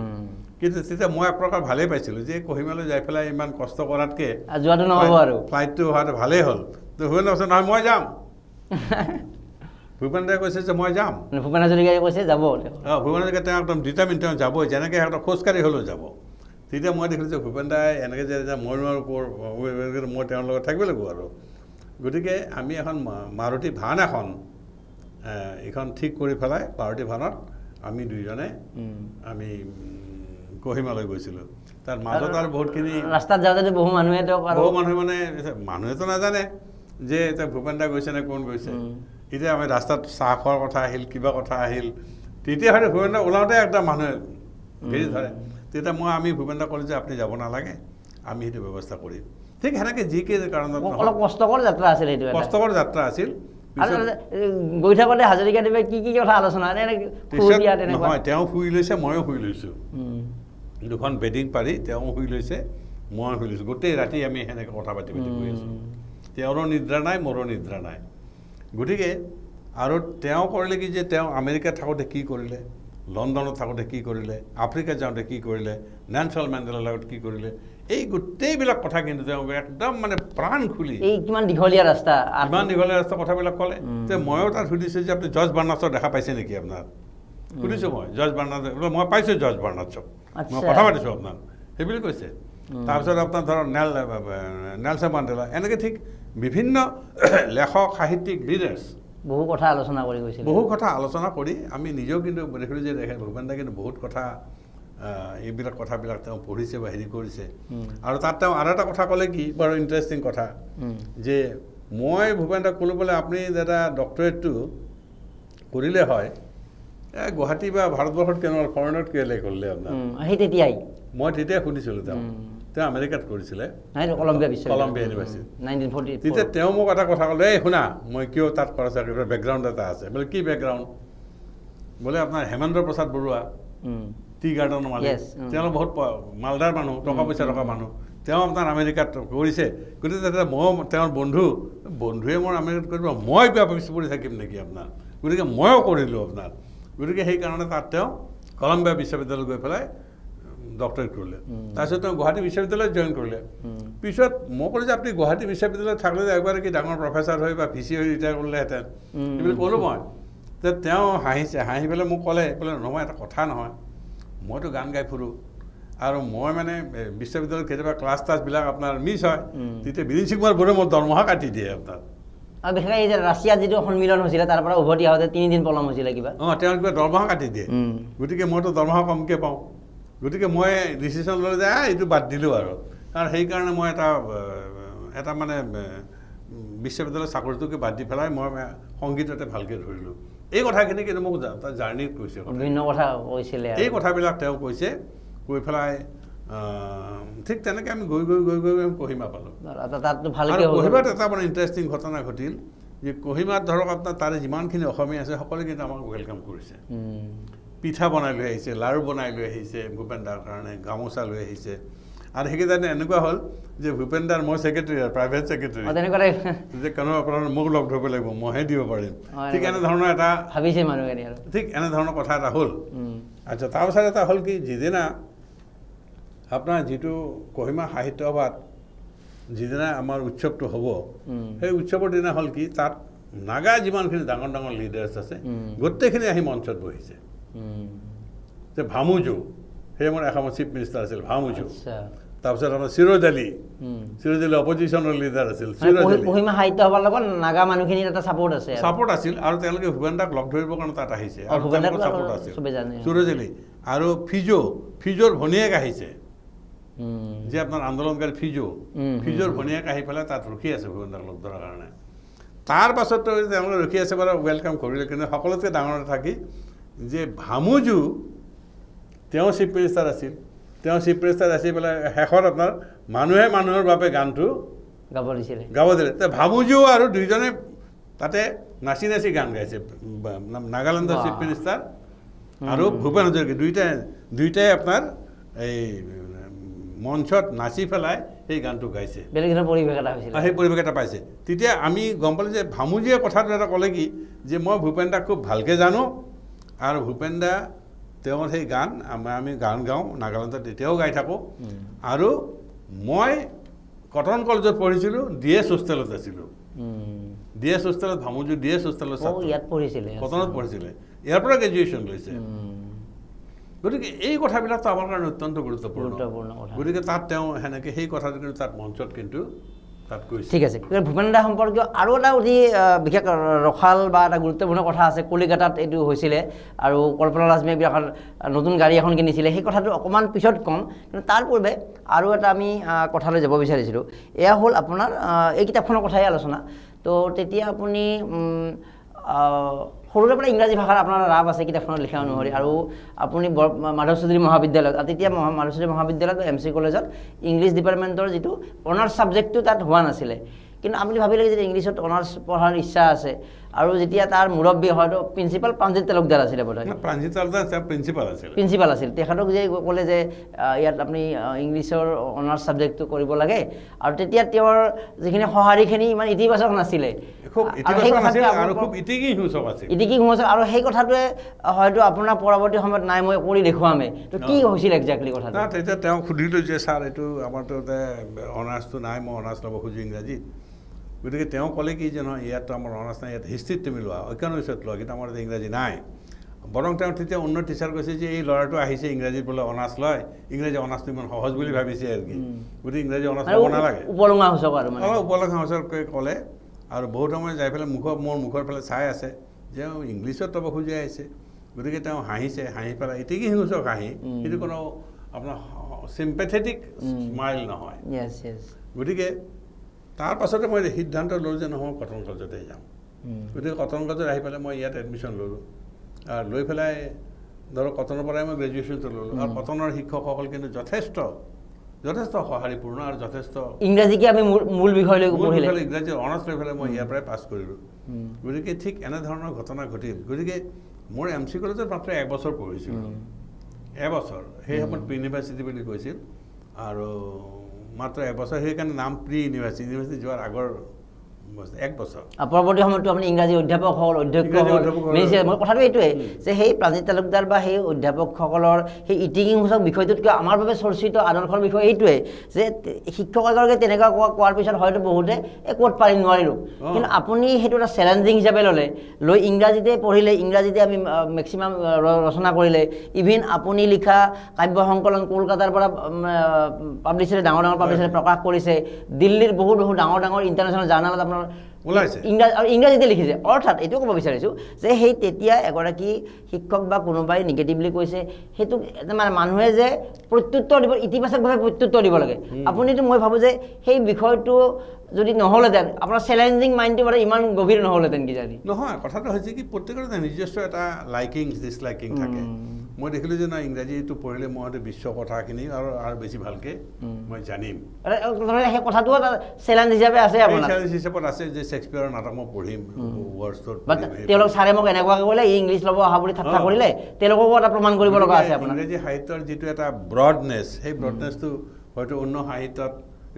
কিন্তু তেতিয়া মই এক প্ৰকাৰ ভালেই পাইছিলোঁ যে কহিমালৈ যাই পেলাই ইমান কষ্ট কৰাতকৈ যোৱাটো নহ'ব আৰু ফ্লাইটটো হোৱাটো ভালেই হ'ল তো হৈ নছে নহয় মই যাম ভূপেন দাই কৈছে যে মই যাম ভূপেন হাজৰিকাই কৈছে যাব ভূপেন হাজৰিকা তেওঁ একদম ডিটাৰমিন তেওঁ যাবই যেনেকৈ সিহঁতক খোজকাঢ়ি হ'লেও যাব তেতিয়া মই দেখিলোঁ যে ভূপেন দাই এনেকৈ যে মই নোৱাৰোঁ মই তেওঁৰ লগত থাকিব লাগিব আৰু গতিকে আমি এখন মাৰুতি ভান এইখন ঠিক কৰি পেলাই মাৰুতি ভানত আমি দুইজনে আমি কহিমালৈ গৈছিলোঁ তাৰ মাজত আৰু বহুতখিনি ৰাস্তাত যাওঁতে বহু মানুহে মানে মানুহেতো নাজানে যে এতিয়া ভূপেন দা গৈছে নে কোন গৈছে এতিয়া আমি ৰাস্তাত চাহ খোৱাৰ কথা আহিল কিবা কথা আহিল তেতিয়া হয়তো ভূপেন দা ওলাওঁতে একটা মানুহে ঘেৰি ধৰে তেতিয়া আমি ভূপেন দা ক'লোঁ যে আপুনি যাব নালাগে আমি সেইটো ব্যৱস্থা কৰিম ঠিক সেনেকৈ যিকেই কাৰণত অলপ কষ্টকৰ যাত্ৰা আছিল সেইটো কষ্টকৰ যাত্ৰা আছিল গৈ থাকোঁতে হাজৰিকাদেৱে কি কি কথা আলোচনা নহয় তেওঁ শুই লৈছে ময়ো শুই লৈছোঁ দুখন বেডিং পাৰি তেওঁ শুই লৈছে মই শুই লৈছোঁ গোটেই ৰাতি আমি সেনেকৈ কথা পাতি পাতি গৈ আছোঁ তেওঁৰো নিদ্ৰা নাই মোৰো নিদ্ৰা নাই গতিকে আৰু তেওঁ কৰিলে কি যে তেওঁ আমেৰিকাত থাকোঁতে কি কৰিলে লণ্ডনত থাকোঁতে কি কৰিলে আফ্ৰিকাত যাওঁতে কি কৰিলে নেলছন মেণ্ডেলাৰ লগত কি কৰিলে এই গোটেইবিলাক কথা কিন্তু তেওঁ একদম মানে প্ৰাণ খুলি এই কিমান দীঘলীয়া ৰাস্তা কথাবিলাক ক'লে যে ময়ো তাত সুধিছোঁ যে আপুনি জৰ্জ বাৰ্নাৰ্ডছক দেখা পাইছে নেকি আপোনাৰ সুধিছোঁ মই জৰ্জ বাৰ্নাৰ্ড মই পাইছোঁ জৰ্জ বাৰ্নাৰ্ডছক মই কথা পাতিছোঁ আপোনাৰ সেইবুলি কৈছে তাৰপিছত আপোনাৰ ধৰক নেলছন মেণ্ডেলা এনেকৈ ঠিক বিভিন্ন লেখক সাহিত্যিক লিডাৰ্ছ বহু কথা আলোচনা কৰি গৈছে বহু কথা আলোচনা কৰি আমি নিজেও কিন্তু দেখিলোঁ যে ভূপেন দা কিন্তু বহুত কথা এইবিলাক কথাবিলাক তেওঁ পঢ়িছে বা হেৰি কৰিছে আৰু তাত তেওঁ আৰু এটা কথা ক'লে কি বৰ ইণ্টাৰেষ্টিং কথা যে মই ভূপেন দাক ক'লোঁ বোলে আপুনি এটা ডক্টৰেটটো কৰিলে হয় গুৱাহাটী বা ভাৰতবৰ্ষত কেনেকুৱা ফৰেনত কেলে কৰিলে আপোনাৰ তেতিয়াই মই তেতিয়াই শুনিছিলোঁ তেওঁ আমেৰিকাত কৰিছিলে কলম্বিয়া ইউনিভাৰ্চিটি তেতিয়া তেওঁ মোক এটা কথা ক'লে এই শুনা মই কিয় তাত কৰাইছোঁ কিবা বেকগ্ৰাউণ্ড এটা আছে বোলে কি বেকগ্ৰাউণ্ড বোলে আপোনাৰ হেমেন্দ্ৰ প্ৰসাদ বৰুৱা টি গাৰ্ডেনৰ মালিক তেওঁ বহুত মালদাৰ মানুহ টকা পইচা থকা মানুহ তেওঁ আপোনাৰ আমেৰিকাত কৰিছে গতিকে তেতিয়া মই তেওঁৰ বন্ধুৱে মোৰ আমেৰিকাত কৰিব মই বেয়া পিছ পৰি থাকিম নেকি আপোনাৰ গতিকে ময়ো কৰিলোঁ আপোনাৰ গতিকে সেইকাৰণে তাত তেওঁ কলম্বিয়া বিশ্ববিদ্যালয় গৈ পেলাই ডক্টৰেট কৰিলে তাৰপিছত তেওঁ গুৱাহাটী বিশ্ববিদ্যালয়ত জইন কৰিলে পিছত মই ক'লোঁ যে আপুনি গুৱাহাটী বিশ্ববিদ্যালয়ত থাকিলে একবাৰ কি ডাঙৰ প্ৰফেচাৰ হৈ বা ভিচি হৈ ৰিটায়াৰ কৰিলেহেঁতেন এইবুলি ক'লোঁ মই যে তেওঁ হাঁহিছে হাঁহি পেলাই মোক ক'লে বোলে নহয় এটা কথা নহয় মইতো গান গাই ফুৰোঁ আৰু মই মানে বিশ্ববিদ্যালয়ত কেতিয়াবা ক্লাছ টাছবিলাক আপোনাৰ মিছ হয় তেতিয়া বীৰেন সিং বৰুৱাই মোৰ দৰমহা কাটি দিয়ে আপোনাৰ আৰু বিশেষকৈ এই যে ৰাছিয়াত যিটো সন্মিলন হৈছিলে তাৰ পৰা উভতি আহোঁতে 3 দিন পলম হৈছিলে কিবা তেওঁ কিবা দৰমহা কাটি দিয়ে গতিকে মইতো দৰমহা কমকৈ পাওঁ গতিকে মই ডিচিশ্যন ল'লোঁ যে এইটো বাদ দিলোঁ আৰু কাৰণ সেইকাৰণে মই এটা মানে বিশ্ববিদ্যালয়ৰ চাকৰিটোকে বাদ দি পেলাই মই সংগীততে ভালকৈ ধৰিলোঁ এই কথাখিনি কিন্তু মোক তাৰ জাৰ্ণিত কৈছে বিভিন্ন কথা কৈছিলে এই কথাবিলাক তেওঁ কৈছে কৈ পেলাই ঠিক তেনেকৈ আমি গৈ গৈ গৈ গৈ আমি কহিমা পালোঁ কহিমাত এটা মানে ইণ্টাৰেষ্টিং ঘটনা ঘটিল যে কহিমাত ধৰক আপোনাৰ তাৰে যিমানখিনি অসমীয়া আছে সকলোৱে কিন্তু আমাক ৱেলকাম কৰিছে পিঠা বনাই লৈ আহিছে লাড়ু বনাই লৈ আহিছে ভূপেন দাৰ কাৰণে গামোচা লৈ আহিছে আৰু সেইকেইটানে এনেকুৱা হ'ল যে ভূপেন দাৰ মই ছেক্ৰেটাৰী প্ৰাইভেট ছেক্ৰেটাৰী যে কোনোবা আপোনাৰ মোক লগ ধৰিব লাগিব মইহে দিব পাৰিম ঠিক এনেধৰণৰ এটা ভাবিছে মানুহখিনি আৰু ঠিক এনেধৰণৰ কথা এটা হ'ল আচ্ছা তাৰপিছত এটা হ'ল কি যিদিনা আপোনাৰ যিটো কহিমা সাহিত্য সভাত যিদিনা আমাৰ উৎসৱটো হ'ব সেই উৎসৱৰ দিনা হ'ল কি তাত নাগা যিমানখিনি ডাঙৰ ডাঙৰ লিডাৰ্ছ আছে গোটেইখিনি আহি মঞ্চত বহিছে যে ভামুজু সেই মোৰ এসময়ত চিফ মিনিষ্টাৰ আছিল ভামুজু তাৰপিছত আমাৰ চিৰোজ আলী অপজিশ্যনৰ লিডাৰ আছিল কহিমা সাহিত্য সভাৰ লগত নাগা মানুহখিনিৰ এটা ছাপোৰ্ট আছিল আৰু তেওঁলোকে ভূপেন দাক লগ ধৰিবৰ কাৰণে তাত আহিছে আৰু ছাপোৰ্ট আছিল চিৰোজ আলী আৰু ফিজোৰ ভনীয়েক আহিছে যে আপোনাৰ আন্দোলনকাৰী ফিজোৰ ভনীয়েক আহি পেলাই তাত ৰখি আছে ভূপেন দাক লগ ধৰাৰ কাৰণে তাৰ পাছতো তেওঁলোকে ৰখি আছে বাৰু ৱেলকাম কৰিলে কিন্তু সকলোতকৈ ডাঙৰ থাকি যে ভামুজু তেওঁ চিফ মিনিষ্টাৰ আছিল তেওঁ চিফ মিনিষ্টাৰ আছি পেলাই শেষত আপোনাৰ মানুহে মানুহৰ বাবে গানটো গাব দিলে ভামুজু আৰু দুইজনে তাতে নাচি নাচি গান গাইছে নাগালেণ্ডৰ চিফ মিনিষ্টাৰ আৰু ভূপেন হাজৰিকা দুইটাই আপোনাৰ এই মঞ্চত নাচি পেলাই সেই গানটো গাইছে সেই পৰিৱেশ এটা পাইছে তেতিয়া আমি গম পালোঁ যে ভামুজুৱে কথাটো এটা ক'লে কি যে মই ভূপেন দাক খুব ভালকৈ জানো আৰু ভূপেন দা তেওঁৰ সেই গান আমি গান গাওঁ নাগালেণ্ডত তেতিয়াও গাই থাকোঁ আৰু মই কটন কলেজত পঢ়িছিলোঁ DS হোষ্টেলত আছিলোঁ DS হোষ্টেলত ভামুজু DS হোষ্টেলত কটনত পঢ়িছিলে ইয়াৰ পৰা গ্ৰেজুৱেশ্যন লৈছে গতিকে এই কথাবিলাকতো আমাৰ কাৰণে অত্যন্ত গুৰুত্বপূৰ্ণ গতিকে তাত তেওঁ সেনেকৈ সেই কথাটো কিন্তু তাত মঞ্চত কিন্তু তাত কৈছে ঠিক আছে ভূপেন দা সম্পৰ্কীয় আৰু এটা অতি বিশেষ ৰখাল বা এটা গুৰুত্বপূৰ্ণ কথা আছে কলিকতাত এইটো হৈছিলে আৰু কল্পনা লাজমীয়ে এখন নতুন গাড়ী এখন কিনিছিলে সেই কথাটো অকণমান পিছত ক'ম কিন্তু তাৰ পূৰ্বে আৰু এটা আমি কথালৈ যাব বিচাৰিছিলোঁ এয়া হ'ল আপোনাৰ এই কিতাপখনৰ কথাই আলোচনা তো তেতিয়া আপুনি সৰুৰে পৰা ইংৰাজী ভাষাৰ আপোনাৰ ৰাপ আছে কিতাপখনত লিখা অনুসৰি আৰু আপুনি মাধৱ চৌধুৰী মহাবিদ্যালয়ত তেতিয়া মাধৱ চৌধুৰী মহাবিদ্যালয়ত MC কলেজত ইংলিছ ডিপাৰ্টমেণ্টৰ যিটো অনাৰ্ছ ছাবজেক্টটো তাত হোৱা নাছিলে কিন্তু আপুনি ভাবিলে যে ইংলিছত অনাৰ্ছ পঢ়াৰ ইচ্ছা আছে আৰু যেতিয়া তাৰ মুৰব্বী হয়তো প্ৰিন্সিপাল প্ৰাঞ্জিত তালুকদাৰ আছিলে বোধহয় প্ৰাঞ্জিত তালুকদাৰ প্ৰিন্সিপাল আছিল তেখেতক যে ক'লে যে ইয়াত আপুনি ইংলিছৰ অনাৰ্ছ ছাবজেক্টটো কৰিব লাগে আৰু তেতিয়া তেওঁৰ যিখিনি সঁহাৰিখিনি ইমান ইতিবাচক নাছিলে ইটিকি সূচক আৰু সেই কথাটোৱে হয়তো আপোনাৰ পৰৱৰ্তী সময়ত নাই মই কৰি দেখুৱামে তো কি হৈছিল একজেক্টলি কথাটো তেতিয়া তেওঁ সুধিলোঁ যে ছাৰ এইটো আমাৰতো অনাৰ্ছটো নাই মই অনাৰ্ছ ল'ব খোজোঁ ইংৰাজীত গতিকে তেওঁ ক'লে কি যে নহয় ইয়াততো আমাৰ অনাৰ্ছ নাই ইয়াত হিষ্ট্ৰীত তুমি লোৱা ইকনমিক্সত লোৱা কিন্তু আমাৰ ইংৰাজী নাই বৰং তেওঁ তেতিয়া অন্য টিচাৰ কৈছে যে এই ল'ৰাটো আহিছে ইংৰাজীত বোলে অনাৰ্ছ লয় ইংৰাজী অনাৰ্ছটো ইমান সহজ বুলি ভাবিছে আৰু কি গতিকে ইংৰাজী অনাৰ্ছ ল'ব নালাগে উপলঙা সূচক আৰু উপলঙা সূচককৈ ক'লে আৰু বহুত সময় যাই পেলাই মোৰ মুখৰ ফালে চাই আছে যে ইংলিছত ল'ব খুজি আহিছে গতিকে তেওঁ হাঁহিছে হাঁহি পেলাই এতিকি সূচক হাঁহি সেইটো কোনো আপোনাৰ চিম্পেথেটিক স্মাইল নহয় গতিকে তাৰ পাছতে মই সিদ্ধান্ত ল'লোঁ যে নহয় কটন কলেজতে যাম গতিকে কটন কলেজত আহি পেলাই মই ইয়াত এডমিশ্যন ল'লোঁ আৰু লৈ পেলাই ধৰক কটনৰ পৰাই মই গ্ৰেজুৱেশ্যনটো ল'লোঁ আৰু কটনৰ শিক্ষকসকল কিন্তু যথেষ্ট সঁহাৰিপূৰ্ণ আৰু যথেষ্ট ইংৰাজীকে আমি মূল বিষয় লৈ ইংৰাজী অনাৰ্ছ লৈ পেলাই মই ইয়াৰ পৰাই পাছ কৰিলোঁ গতিকে ঠিক এনেধৰণৰ ঘটনা ঘটিল গতিকে মোৰ MC কলেজত মাত্ৰ 1 বছৰ পঢ়িছিলোঁ এবছৰ সেই সময়ত প্ৰি ইউনিভাৰ্চিটি বুলি কৈছিল আৰু মাত্ৰ 1 বছৰ সেইকাৰণে নাম প্ৰি ইউনিভাৰ্চিটি যোৱাৰ আগৰ 1 বছৰ পৰৱৰ্তী সময়তো আপুনি ইংৰাজী অধ্যাপক হ'ল অধ্যক্ষ হ'ল মই কথাটো এইটোৱে যে সেই প্ৰাঞ্জিত তালুকদাৰ বা সেই অধ্যাপকসকলৰ সেই ইটিকিং সূচক বিষয়টোতকৈ আমাৰ বাবে চৰ্চিত আদৰ্শৰ বিষয় এইটোৱে যে শিক্ষক এগৰাকীয়ে তেনেকুৱা কোৱাৰ পিছত হয়তো বহুতে ক'ত পাৰি নোৱাৰিলোঁ কিন্তু আপুনি সেইটো এটা চেলেঞ্জিং হিচাপে ল'লে লৈ ইংৰাজীতে পঢ়িলে ইংৰাজীতে আমি মেক্সিমাম ৰচনা কৰিলে ইভিন আপুনি লিখা কাব্য সংকলন কলকাতাৰ পৰা পাব্লিচাৰে ডাঙৰ পাব্লিচাৰে প্ৰকাশ কৰিছে দিল্লীৰ বহুত ডাঙৰ ইণ্টাৰনেশ্যনেল জাৰ্নেলত আপোনাৰ ইংৰাজীতে লিখিছে অৰ্থাৎ এইটো ক'ব বিচাৰিছোঁ যে সেই তেতিয়া এগৰাকী শিক্ষক বা কোনোবাই নিগেটিভলি কৈছে সেইটো মানে মানুহে যে প্ৰত্যুত্তৰ দিব ইতিবাচকভাৱে প্ৰত্যুত্তৰ দিব লাগে আপুনিতো মই ভাবোঁ যে সেই বিষয়টো যদি নহ'লেহেঁতেন আপোনাৰ চেলেঞ্জিং মাইণ্ডটো মানে ইমান গভীৰ নহ'লেহেঁতেন কিজানি নহয় কথাটো হৈছে কি প্ৰত্যেকৰে নিজস্ব এটা লাইকিং ডিছলাইকিং থাকে মই দেখিলোঁ যে নহয় ইংৰাজীটো পঢ়িলে মই হয়তো বিশ্ব কথাখিনি আৰু বেছি ভালকৈ মই জানিম সেই কথাটো এটা চেলেঞ্জ হিচাপে আছে আপোনাৰ চেলেঞ্জ হিচাপত আছে যে শ্বেক্সপিয়াৰৰ নাটক মই পঢ়িম ৱৰ্ডছত তেওঁলোক ছাৰে মোক এনেকুৱাকৈ ক'লে ইংলিছ ল'ব অহা বুলি ঠাট্টা কৰিলে তেওঁলোককো এটা প্ৰমাণ কৰিব লগা আছে আপোনাৰ ইংৰাজী সাহিত্যৰ যিটো এটা ব্ৰডনেছ সেই ব্ৰডনেছটো হয়তো অন্য সাহিত্যত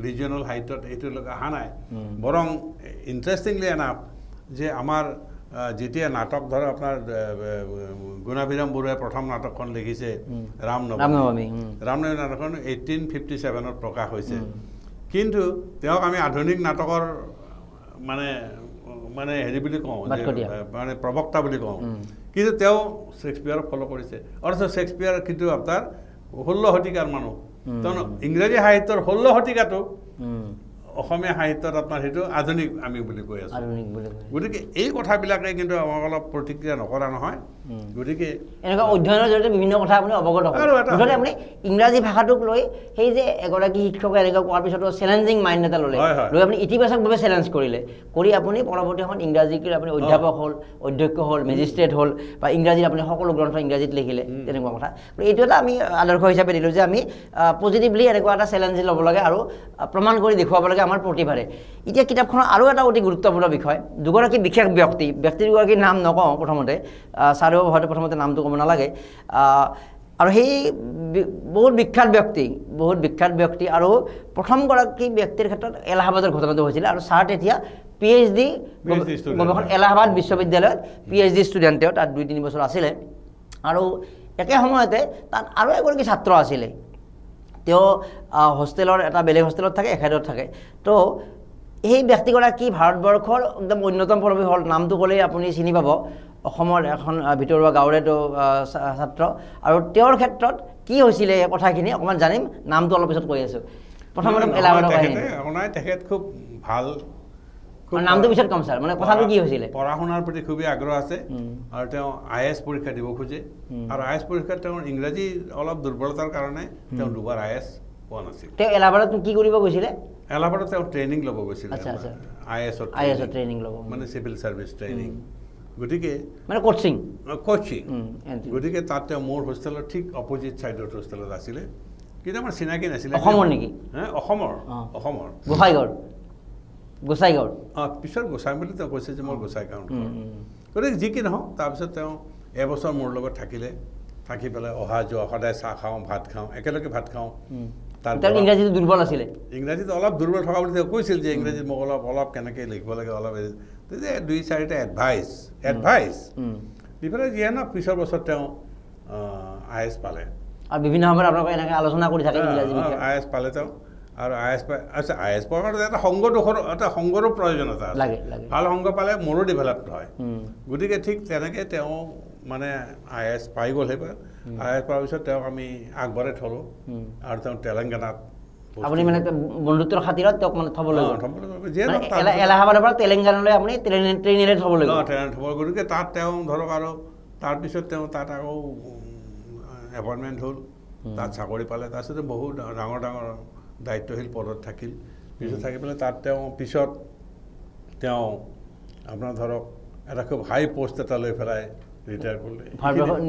ৰিজনেল সাহিত্যত এইটো অহা নাই বৰং ইণ্টাৰেষ্টিংলি এনাফ যে আমাৰ যেতিয়া নাটক ধৰক আপোনাৰ গুণাভিৰাম বৰুৱাই প্ৰথম নাটকখন লিখিছে ৰামনৱমী নাটকখন 1857ত প্ৰকাশ হৈছে কিন্তু তেওঁক আমি আধুনিক নাটকৰ মানে হেৰি বুলি কওঁ মানে প্ৰবক্তা বুলি কওঁ কিন্তু তেওঁ শ্বেক্সপিয়াৰক ফ'ল' কৰিছে অথচ শ্বেক্সপিয়াৰ কিন্তু আপোনাৰ 16 শতিকাৰ মানুহ কাৰণ ইংৰাজী সাহিত্যৰ 16 শতিকাটো অসমীয়া সাহিত্যত আপোনাৰ সেইটো আধুনিক আমি বুলি কৈ আছোঁ গতিকে এই কথাবিলাকে কিন্তু আমাক অলপ প্ৰতিক্ৰিয়া নকৰা নহয় গতিকে এনেকুৱা অধ্যয়নৰ জৰিয়তে বিভিন্ন কথা আপুনি অৱগত হয় মুঠতে আপুনি ইংৰাজী ভাষাটোক লৈ সেই যে এগৰাকী শিক্ষকে এনেকুৱা কোৱাৰ পিছতো চেলেঞ্জিং মাইণ্ড এটা ল'লে লৈ আপুনি ইতিবাচকভাৱে চেলেঞ্জ কৰিলে কৰি আপুনি পৰৱৰ্তী সময়ত ইংৰাজীক আপুনি অধ্যাপক হ'ল অধ্যক্ষ হ'ল মেজিষ্ট্ৰেট হ'ল বা ইংৰাজীত আপুনি সকলো গ্ৰন্থ ইংৰাজীত লিখিলে তেনেকুৱা কথা এইটো এটা আমি আদৰ্শ হিচাপে দিলোঁ যে আমি পজিটিভলি এনেকুৱা এটা চেলেঞ্জ ল'ব লাগে আৰু প্ৰমাণ কৰি দেখুৱাব লাগে আমাৰ প্ৰতিভাৰে এতিয়া কিতাপখনৰ আৰু এটা অতি গুৰুত্বপূৰ্ণ বিষয় দুগৰাকী বিশেষ ব্যক্তি দুগৰাকীৰ নাম নকওঁ প্ৰথমতে ছাৰেও হয়তো প্ৰথমতে নামটো ক'ব নালাগে আৰু সেই বহুত বিখ্যাত ব্যক্তি আৰু প্ৰথমগৰাকী ব্যক্তিৰ ক্ষেত্ৰত এলাহাবাদৰ ঘটনাটো হৈছিলে আৰু ছাৰ তেতিয়া PhD গৱেষণ এলাহাবাদ বিশ্ববিদ্যালয়ত PhD ষ্টুডেণ্ট তেওঁ তাত 2-3 বছৰ আছিলে আৰু একে সময়তে তাত আৰু এগৰাকী ছাত্ৰ আছিলে তেওঁ হোষ্টেলৰ এটা বেলেগ হোষ্টেলত থাকে এখেতত থাকে তো সেই ব্যক্তিগৰাকী ভাৰতবৰ্ষৰ একদম অন্যতম পৰৱী হ'ল নামটো ক'লেই আপুনি চিনি পাব অসমৰ এখন ভিতৰুৱা গাঁৱৰে ছাত্ৰ আৰু তেওঁৰ ক্ষেত্ৰত কি হৈছিলে এই কথাখিনি অকণমান জানিম নামটো অলপ পিছত কৈ আছোঁ প্ৰথমতে এলাহাবাদৰ কাহিনী নাই তেখেত খুব ভাল নামটো পিছত কম ছাৰ মানে কথাটো কি হৈছিলে পঢ়া শুনাৰ প্ৰতি খুবেই আগ্ৰহ আছে আৰু তেওঁ IAS পৰীক্ষা দিব খোজে আৰু IAS পৰীক্ষাত তেওঁৰ ইংৰাজী অলপ দুৰ্বলতাৰ কাৰণে তেওঁ দুবাৰ IAS পোৱা নাছিল তেওঁ এলাহাবাদত কি কৰিব গৈছিলে এলাহাবাদত তেওঁ ট্ৰেইনিং ল'ব গৈছিলে IAS ট্ৰেইনিং ল'ব মানে চিভিল ছাৰ্ভিচ ট্ৰেইনিং গতিকে মানে কোচিং গতিকে তাত তেওঁ মোৰ হোষ্টেলৰ ঠিক অপজিট ছাইডত হোষ্টেলত আছিলে কিন্তু আমাৰ চিনাকি নাছিলে অসমৰ নেকি অসমৰ গোসাইগাঁৱৰ পিছত গোসাই বুলি তেওঁ কৈছে যে মই গোসাইগাঁও গতিকে যি কি নহওক তাৰপিছত তেওঁ এবছৰ মোৰ লগত থাকিলে থাকি পেলাই অহা যোৱা সদায় চাহ খাওঁ ভাত খাওঁ একেলগে ভাত খাওঁ ইংৰাজীটো দুৰ্বল আছিলে ইংৰাজীত অলপ দুৰ্বল থকা বুলি তেওঁ কৈছিল যে ইংৰাজীত মোক অলপ কেনেকৈ লিখিব লাগে অলপ তেতিয়া 2-4টা এডভাইচ দি পেলাই যিয়ে নহওক পিছৰ বছৰত তেওঁ IAS পালে আৰু বিভিন্ন সময়ত আপোনালোকে এনেকৈ আলোচনা কৰি থাকে IAS পালে তেওঁ আৰু IAS পোৱাৰ কাৰণে এটা সংগৰো প্ৰয়োজন এটা আছে ভাল সংগ পালে মোৰো ডেভেলপ হয় গতিকে ঠিক তেনেকৈ তেওঁ মানে IAS পাই গ'ল সেইবাৰ IAS পোৱাৰ পিছত তেওঁক আমি আগবঢ়াই থলোঁ আৰু তেওঁ তেলেংগানাত আপুনি মানে বন্ধুত্বৰ খাতিৰত তেওঁক মানে থ'বলৈ এলাহাবাদৰ পৰা তেলেংগানালৈ আপুনি ট্ৰেইনেৰে থ'বলৈ গতিকে তাত তেওঁ ধৰক আৰু তাৰপিছত তেওঁ তাত আকৌ এপইণ্টমেণ্ট হ'ল তাত চাকৰি পালে তাৰপিছতে বহুত ডাঙৰ দায়িত্বশীল পদত থাকিল পিছত থাকি পেলাই তাত তেওঁ পিছত তেওঁ আপোনাৰ ধৰক এটা খুব হাই পোষ্ট এটা লৈ পেলাই ৰিটায়াৰ কৰিলে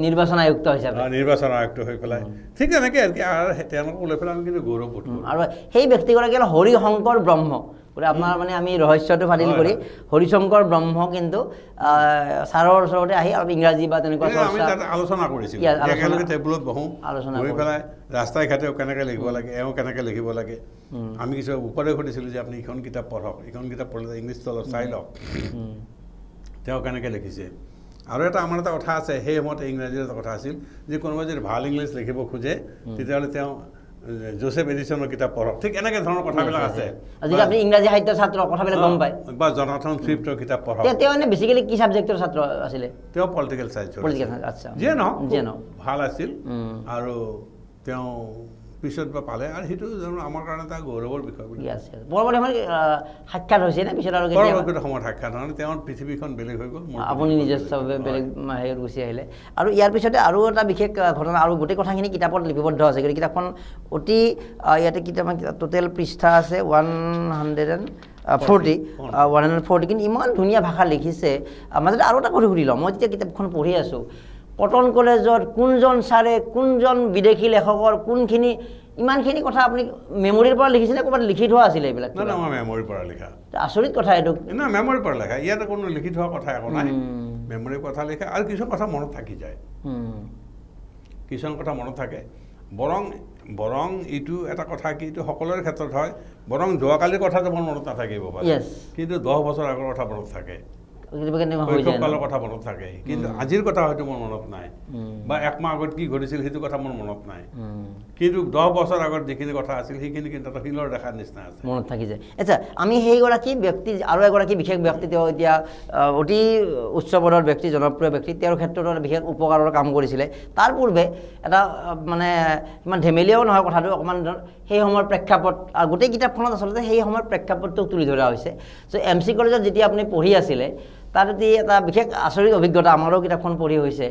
নিৰ্বাচন আয়ুক্ত হিচাপে নিৰ্বাচন আয়ুক্ত হৈ পেলাই ঠিক তেনেকৈ আৰু তেওঁলোকক লৈ পেলাই আমি কিন্তু গৌৰৱ বোধ কৰোঁ আৰু সেই ব্যক্তিগৰাকী হ'ল হৰিশংকৰ ব্ৰহ্ম আপোনাৰ মানে আমি ৰহস্যটো ফাদিল কৰি হৰিশংকৰ ব্ৰহ্ম কিন্তু ছাৰৰ ওচৰতে আহি অলপ ইংৰাজী বা তেনেকুৱা আলোচনা কৰিছিলোঁ একেলগে টেবুলত বহোঁ বহি পেলাই ৰাস্তাই ঘাটে কেনেকৈ লিখিব লাগে কেনেকৈ লিখিব লাগে আমি কিছু উপদেশ সুধিছিলোঁ যে আপুনি এইখন কিতাপ পঢ়ক এইখন কিতাপ পঢ়িলে ইংলিছটো অলপ চাই লওক তেওঁ কেনেকৈ লিখিছে আৰু এটা আমাৰ এটা কথা আছে সেই সময়তে ইংৰাজীৰ এটা কথা আছিল যে কোনোবাই যদি ভাল ইংলিছ লিখিব খোজে তেতিয়াহ'লে তেওঁ জোচেফ এডিছনৰ কিতাপ পঢ়ক ঠিক এনেকৈ ধৰণৰ কথাবিলাক আছে যদি আপুনি ইংৰাজী সাহিত্যৰ ছাত্ৰ কথাবিলাক গম পায় বা জনাথন ছুইফ্টৰ কিতাপ পঢ়ক তেওঁ এনে বেছিকেলি কি ছাবজেক্টৰ ছাত্ৰ আছিলে তেওঁ পলিটিকেল চায়েন্সৰ আচ্ছা যিয়ে নহওক ভাল আছিল আৰু তেওঁ পিছত বা পালে আৰু সেইটো আমাৰ কাৰণে এটা গৌৰৱৰ বিষয় বুলি পৰৱৰ্তী সময়ত সাক্ষাৎ হৈছে নে পিছত আৰু পৰৱৰ্তী সময়ত সাক্ষাৎ মানে তেওঁৰ পৃথিৱীখন বেলেগ হৈ গ'ল আপুনি নিজস্বভাৱে বেলেগ হেৰিত গুচি আহিলে আৰু ইয়াৰ পিছতে আৰু এটা বিশেষ ঘটনা আৰু গোটেই কথাখিনি কিতাপত লিপিবদ্ধ আছে কিন্তু কিতাপখন অতি ইয়াতে কিতাপ টোটেল পৃষ্ঠা আছে 140 কিন্তু ইমান ধুনীয়া ভাষা লিখিছে মাজতে আৰু এটা কথা সুধি লওঁ মই যেতিয়া কিতাপখন পঢ়ি আছোঁ কটন কলেজত কোনজন ছাৰে কোনজন বিদেশী লেখকৰ কোনখিনি ইমানখিনি কথা আপুনি মেমৰিৰ পৰা লিখিছেনে ক'ৰবাত লিখি থোৱা আছিলে এইবিলাক মেমৰিৰ পৰা লিখা আচৰিত কথা এইটো মেমৰিৰ পৰা লিখা ইয়াতে কোনো লিখি থোৱা কথা একো নাই মেমৰিৰ কথা লিখা আৰু কিছুমান কথা মনত থাকি যায় কিছুমান কথা মনত থাকে বৰং এইটো এটা কথা কি এইটো সকলোৰে ক্ষেত্ৰত হয় বৰং যোৱাকালিৰ কথাটো মোৰ মনত নাথাকিব পাৰে কিন্তু 10 বছৰ আগৰ কথা মনত থাকে শৈশৱকালৰ কথা মনত থাকে কিন্তু আজিৰ কথা হয়তো মোৰ মনত নাই বা একমাহ আগত কি ঘটিছিল সেইটো কথা মোৰ মনত নাই কিন্তু 10 বছৰ আগত যিখিনি কথা আছিল সেইখিনি কিন্তু এটা শিলৰ দেখাৰ নিচিনা আছে মনত থাকি যায় আচ্ছা আমি সেইগৰাকী ব্যক্তি আৰু এগৰাকী বিশেষ ব্যক্তি তেওঁ এতিয়া অতি উচ্চ পদৰ ব্যক্তি জনপ্ৰিয় ব্যক্তি তেওঁৰ ক্ষেত্ৰত বিশেষ উপকাৰৰ কাম কৰিছিলে তাৰ পূৰ্বে এটা মানে ইমান ধেমেলীয়াও নহয় কথাটো অকণমান সেই সময়ৰ প্ৰেক্ষাপট আৰু গোটেই কিতাপখনত আচলতে সেই সময়ৰ প্ৰেক্ষাপটটো তুলি ধৰা হৈছে চ' MC কলেজত যেতিয়া আপুনি পঢ়ি আছিলে তাত এটা বিশেষ আচৰিত অভিজ্ঞতা আমাৰো কিতাপখন পঢ়ি হৈছে